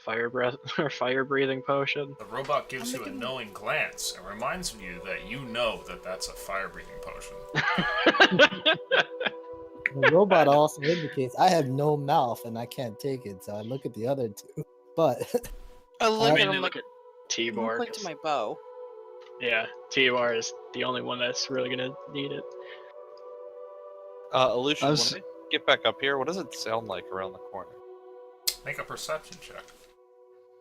fire breath or fire breathing potion? The robot gives you a knowing glance and reminds you that you know that that's a fire-breathing potion. The robot also indicates I have no mouth and I can't take it, so I look at the other two. But I look at Mainly him like, look at I'm T-Bar. point to my bow. Yeah, T-Bar is the only one that's really gonna need it. Illusion, I was- when I get back up here, what does it sound like around the corner? Make a perception check.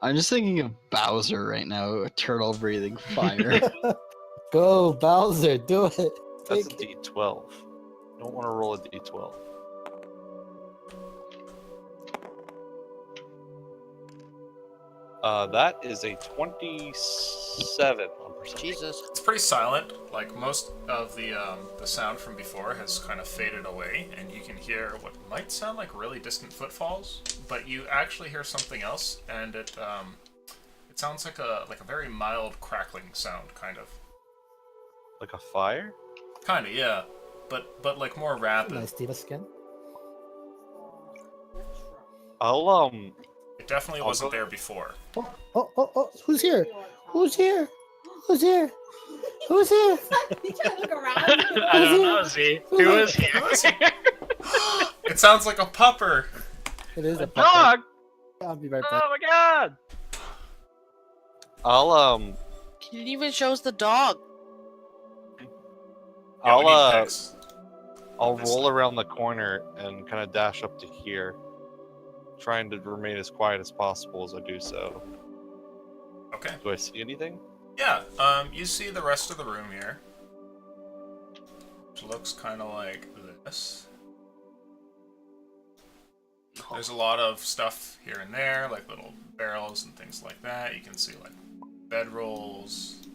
I'm just thinking of Bowser right now, a turtle breathing fire. go Bowser, do it. That's a Take it. D12. Don't want to roll a D12. That is a 27 on perception. Jesus. It's pretty silent. Like most of the sound from before has kind of faded away, and you can hear what might sound like really distant footfalls, but you actually hear something else, and it sounds like a very mild crackling sound, kind of. Like a fire? Kind of, yeah, but like more rapid. Nice diva skin. I'll It definitely I'll wasn't go- there before. Oh! Who's here? Who's here? Who's here? Who's here? Look around. I don't know, Z. Who is here? It sounds like a pupper. It is A a dog! I'll be right back. Oh my god! I'll He didn't even show us the dog. Yeah, we need I'll pics. I'll This- roll around the corner and kind of dash up to here, trying to remain as quiet as possible as I do so. Okay. Do I see anything? Yeah, you see the rest of the room here. Which looks kind of like this. There's a lot of stuff here and there, like little barrels and things like that. You can see, like, bedrolls.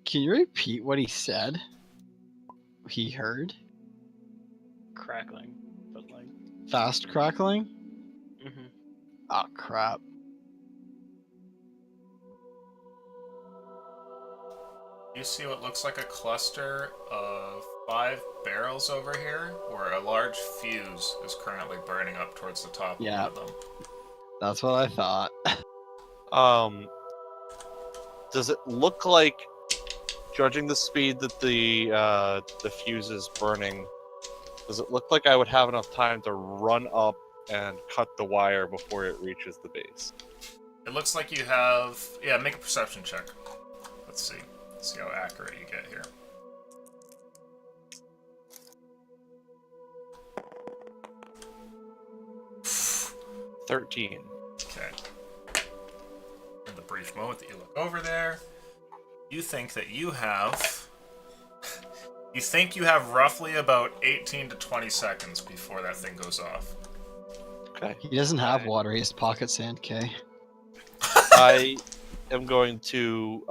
Can you repeat what he said? He heard? Crackling, but like. Fast crackling? Mm-hmm. Oh crap. You see what looks like a cluster of 5 barrels over here, where a large fuse is currently burning up towards the top Yeah. of one of them. That's what I thought. Does it look like, judging the speed that the fuse is burning, does it look like I would have enough time to run up and cut the wire before it reaches the base? It looks like you have... Yeah, make a perception check. Let's see. See how accurate you get here. $13. Okay. In the brief moment that you look over there, you think that you have You think you have roughly about 18 to 20 seconds before that thing goes off. Okay. He doesn't have water. He has pocket sand, K. I am going to,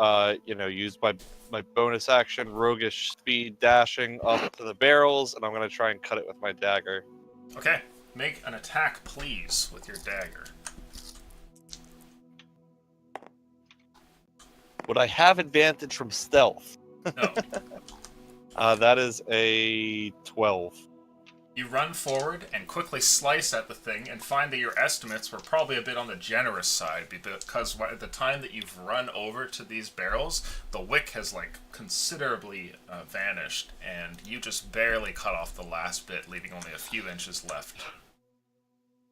use my bonus action, roguish speed, dashing up to the barrels, and I'm going to try and cut it with my dagger. Okay, make an attack, please, with your dagger. Would I have advantage from stealth? No. That is a 12. You run forward and quickly slice at the thing and find that your estimates were probably a bit on the generous side because at the time that you've run over to these barrels, the wick has considerably vanished and you just barely cut off the last bit, leaving only a few inches left.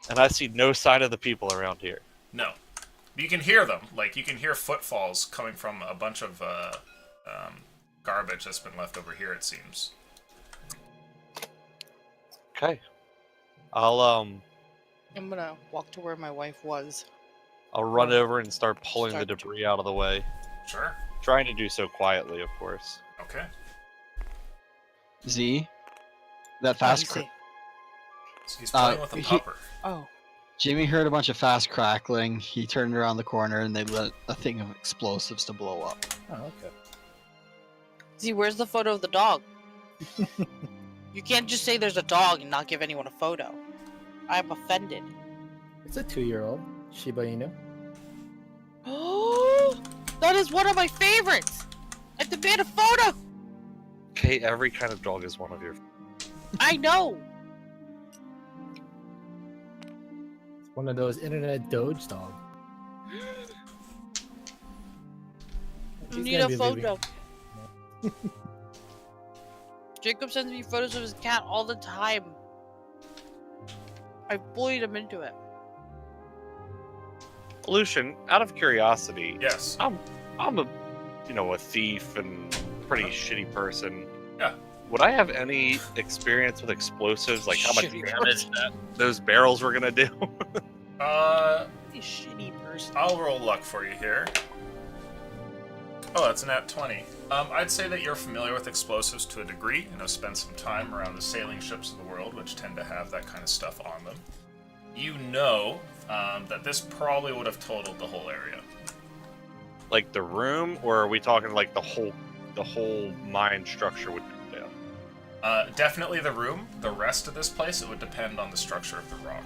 And I see no sign of the people around here. No. You can hear them. You can hear footfalls coming from a bunch of garbage that's been left over here, it seems. Okay. I'll I'm gonna walk to where my wife was. run over and start pulling the Start to- debris out of the way. Sure. Trying to do so quietly, of course. Okay. Z, that What did fast. you say? So he's playing with a pupper. Oh, Jimmy heard a bunch of fast crackling. He turned around the corner and they lit a thing of explosives to blow up. Oh, okay. Z, where's the photo of the dog? You can't just say there's a dog and not give anyone a photo. I'm offended. It's a 2-year-old Shiba Inu. Oh, that is one of my favorites. I demand a photo. Okay, every kind of dog is one of your... I know. It's one of those internet Doge dogs. I She's need gonna a be leaving. photo. Jacob sends me photos of his cat all the time. I bullied him into it. Lucian, out of curiosity, Yes. I'm a thief and pretty shitty person. Yeah. Would I have any experience with explosives? Like how much Shitty damage person. that those barrels were gonna do? You shitty person. I'll roll luck for you here. Oh, that's a nat 20. I'd say that you're familiar with explosives to a degree and have spent some time around the sailing ships of the world, which tend to have that kind of stuff on them. You know that this probably would have totaled the whole area. Like the room, or are we talking like the whole mine structure would go down? Definitely the room. The rest of this place, it would depend on the structure of the rock.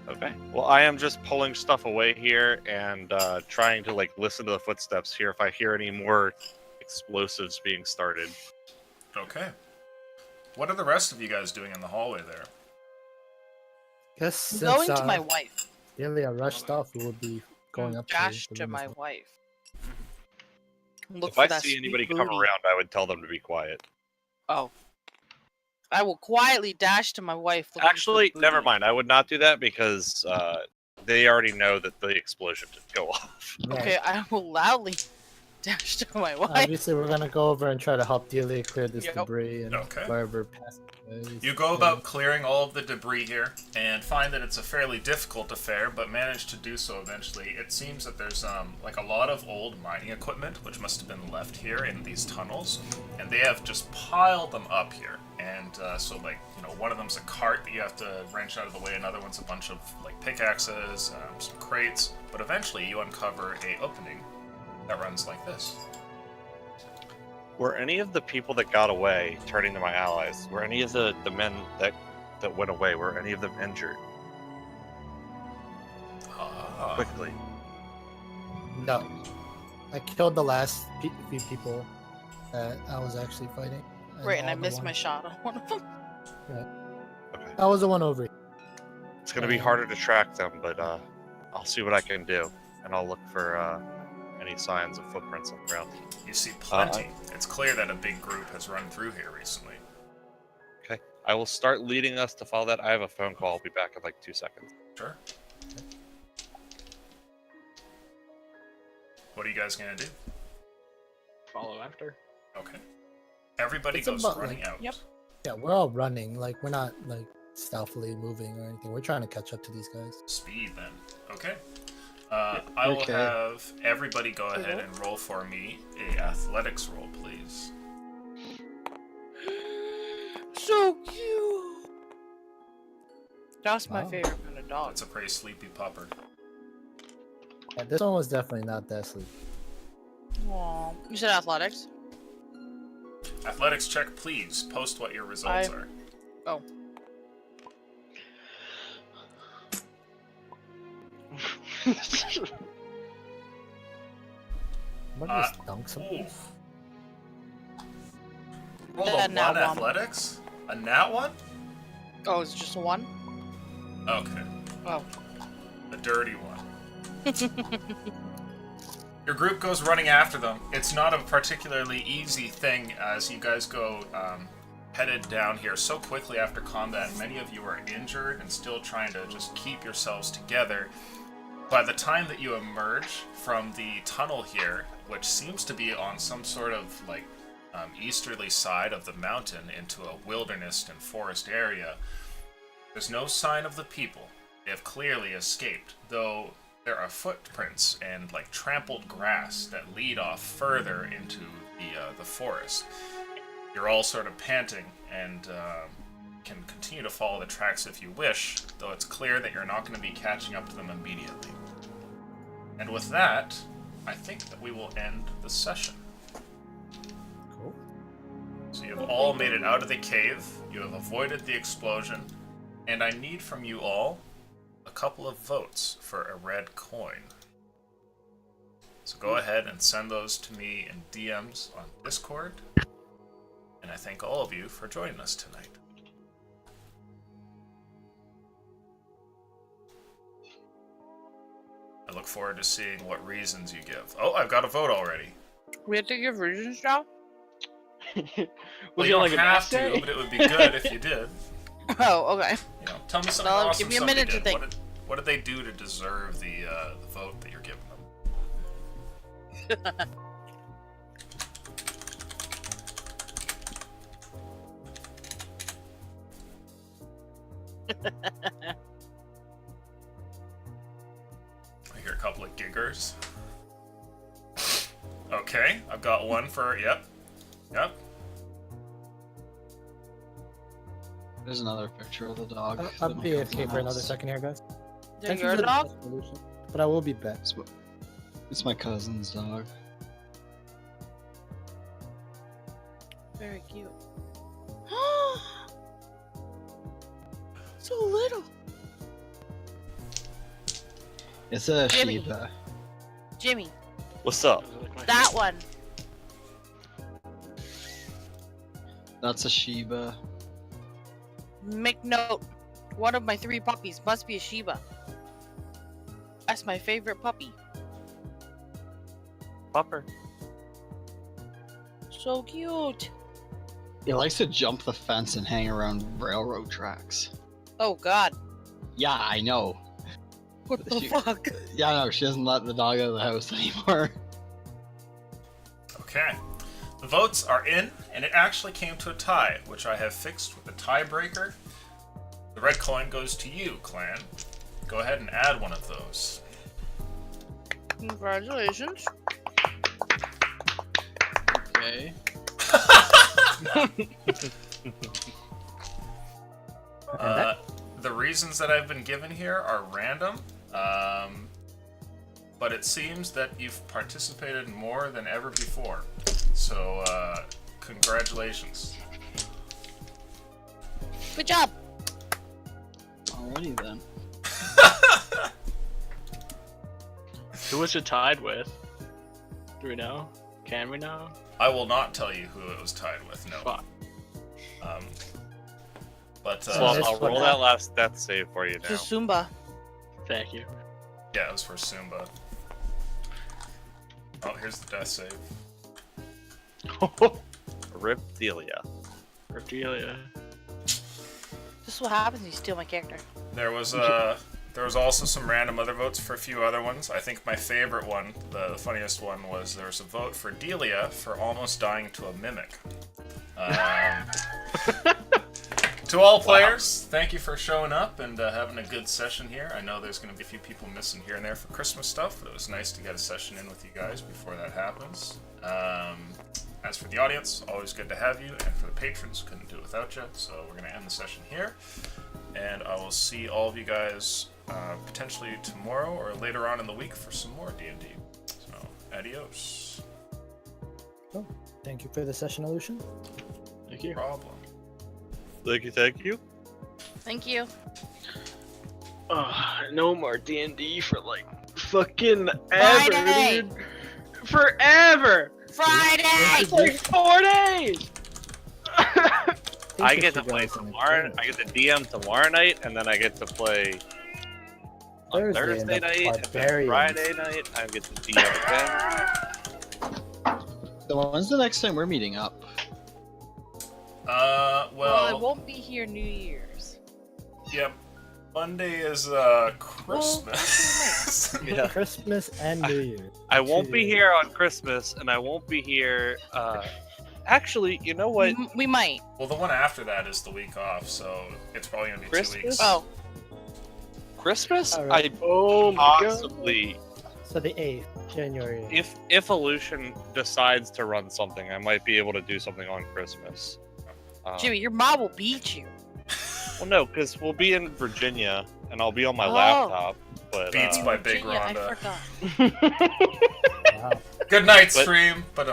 Okay. Well, I am just pulling stuff away here and trying to listen to the footsteps here if I hear any more explosives being started. Okay. What are the rest of you guys doing in the hallway there? Guess since Going to my wife. Delia rushed off, we will be going up Dash the to room my as well. wife. Look If for I that see sweet anybody come booty. around, I would tell them to be quiet. Oh. I will quietly dash to my wife. looking for Actually, the never booty. mind. I would not do that because they already know that the explosion didn't go off. Right. Okay, I will loudly dash to my wife. Obviously, we're gonna go over and try to help Delia clear this Yep. debris and Okay. wherever passageways. You go about clearing all of the debris here and find that it's a fairly difficult affair, but manage to do so eventually. It seems that there's a lot of old mining equipment which must have been left here in these tunnels, and they have just piled them up here. And one of them's a cart that you have to wrench out of the way. Another one's a bunch of pickaxes, some crates. But eventually, you uncover a opening that runs like this. Were any of the people that got away, turning to my allies, were any of the men that went away, were any of them injured? Quickly. No. I killed the last few people that I was actually fighting. Right, and I all the missed my ones- shot on one of them. Okay. I was the one over here. It's going to be harder to track them, but I'll see what I can do, and I'll look for any signs of footprints on the ground. You see plenty. It's clear that a big group has run through here recently. Okay. I will start leading us to follow that. I have a phone call. I'll be back in 2 seconds. Sure. What are you guys gonna do? Follow after. Okay. Everybody It's goes about, running out. Yep. Yeah, we're all running. We're not stealthily moving or anything. We're trying to catch up to these guys. Speed then. Okay. I will Okay. have everybody go ahead and roll for me a athletics roll, please. So cute. That's my Wow. favorite kind of dog. That's a pretty sleepy pupper. Yeah, this one was definitely not that sleepy. Aw. You said athletics? Athletics check, please. Post what your results are. Oh. What Uh, just dunk something? Oof. Rolled a nat 1 one. athletics? A nat 1? Oh, it's just a one? Okay. Oh. A dirty one. Your group goes running after them. It's not a particularly easy thing as you guys go headed down here so quickly after combat. Many of you are injured and still trying to just keep yourselves together. By the time that you emerge from the tunnel here, which seems to be on some sort of like easterly side of the mountain into a wilderness and forest area, there's no sign of the people. They have clearly escaped, though there are footprints and like trampled grass that lead off further into the forest. You're all sort of panting and can continue to follow the tracks if you wish, though it's clear that you're not going to be catching up to them immediately. And with that, I think that we will end the session. Cool. So you have all made it out of the cave, you have avoided the explosion, and I need from you all a couple of votes for a red coin. So go ahead and send those to me in DMs on Discord, and I thank all of you for joining us tonight. I look forward to seeing what reasons you give. Oh, I've got a vote already. We have to give reasons now? Well, Was you it don't like an have to, essay? but it would be good if you did. Oh, okay. You know, tell me something Well, awesome give me a somebody minute to did. think. What did they do to deserve the vote that you're giving them? I hear a couple of giggers. Okay, I've got one for yep. There's another picture of the dog. I'll in my be cousin's AFK for another house. second here, guys. Is Thank it you your for the dog? solution, but I will be back. It's my cousin's dog. Very cute. So little. It's a Jimmy. Shiba. Jimmy, What's up? that one. That's a Shiba. Make note. One of my 3 puppies must be a Shiba. That's my favorite puppy. Pupper. So cute. He likes to jump the fence and hang around railroad tracks. Oh god. Yeah, I know. What the She- fuck? Yeah, no, she doesn't let the dog out of the house anymore. Okay. The votes are in, and it actually came to a tie, which I have fixed with a tiebreaker. The red coin goes to you, clan. Go ahead and add one of those. Congratulations. Okay. The reasons that I've been given here are random, but it seems that you've participated more than ever before. So, congratulations. Good job. Alrighty then. Who was it tied with? Do we know? Can we know? I will not tell you who it was tied with, no. Fuck. But, Well, That's I'll what roll I- that last death save for you It's now. a Zumba. Thank you. yeah, it was for Sumba. Oh, here's the death save. Rip Delia. Redelia. This is what happens when you steal my character. There was also some random other votes for a few other ones. I think my favorite one, the funniest one, was there was a vote for Delia for almost dying to a mimic. To all players, thank you for showing up and having a good session here. I know there's going to be a few people missing here and there for Christmas stuff, but it was nice to get a session in with you guys before that happens. As for the audience, always good to have you, and for the patrons, couldn't do it without you, so we're going to end the session here. And I will see all of you guys potentially tomorrow or later on in the week for some more D&D. So, adios. Oh, thank you for the session, Aleutian. Thank you. No problem. Thank you, thank you. Thank you. No more D&D for like fucking ever, Friday! dude. Forever. Friday! Like 4 days. I get to play tomorrow. I get to DM tomorrow night, and then I get to play on Thursday night, and then Friday night. I get to DM again. So when's the next time we're meeting up? Well, it won't be here New Year's. Yep. Monday is Christmas. Yeah. Christmas and New Year. I won't be here on Christmas, and I won't be here. Actually, you know what? We might. Well, the one after that is the week off, so it's probably gonna be 2 Christmas? weeks. Oh, Christmas? Alright. Oh my god. Possibly. So the 8th, January. If Illusion decides to run something, I might be able to do something on Christmas. Jimmy, your mom will beat you. Well, no, because we'll be in Virginia, and I'll be on my Oh. laptop. But Beats by Big Virginia, I Rhonda. forgot. Wow. Good night, But- stream. But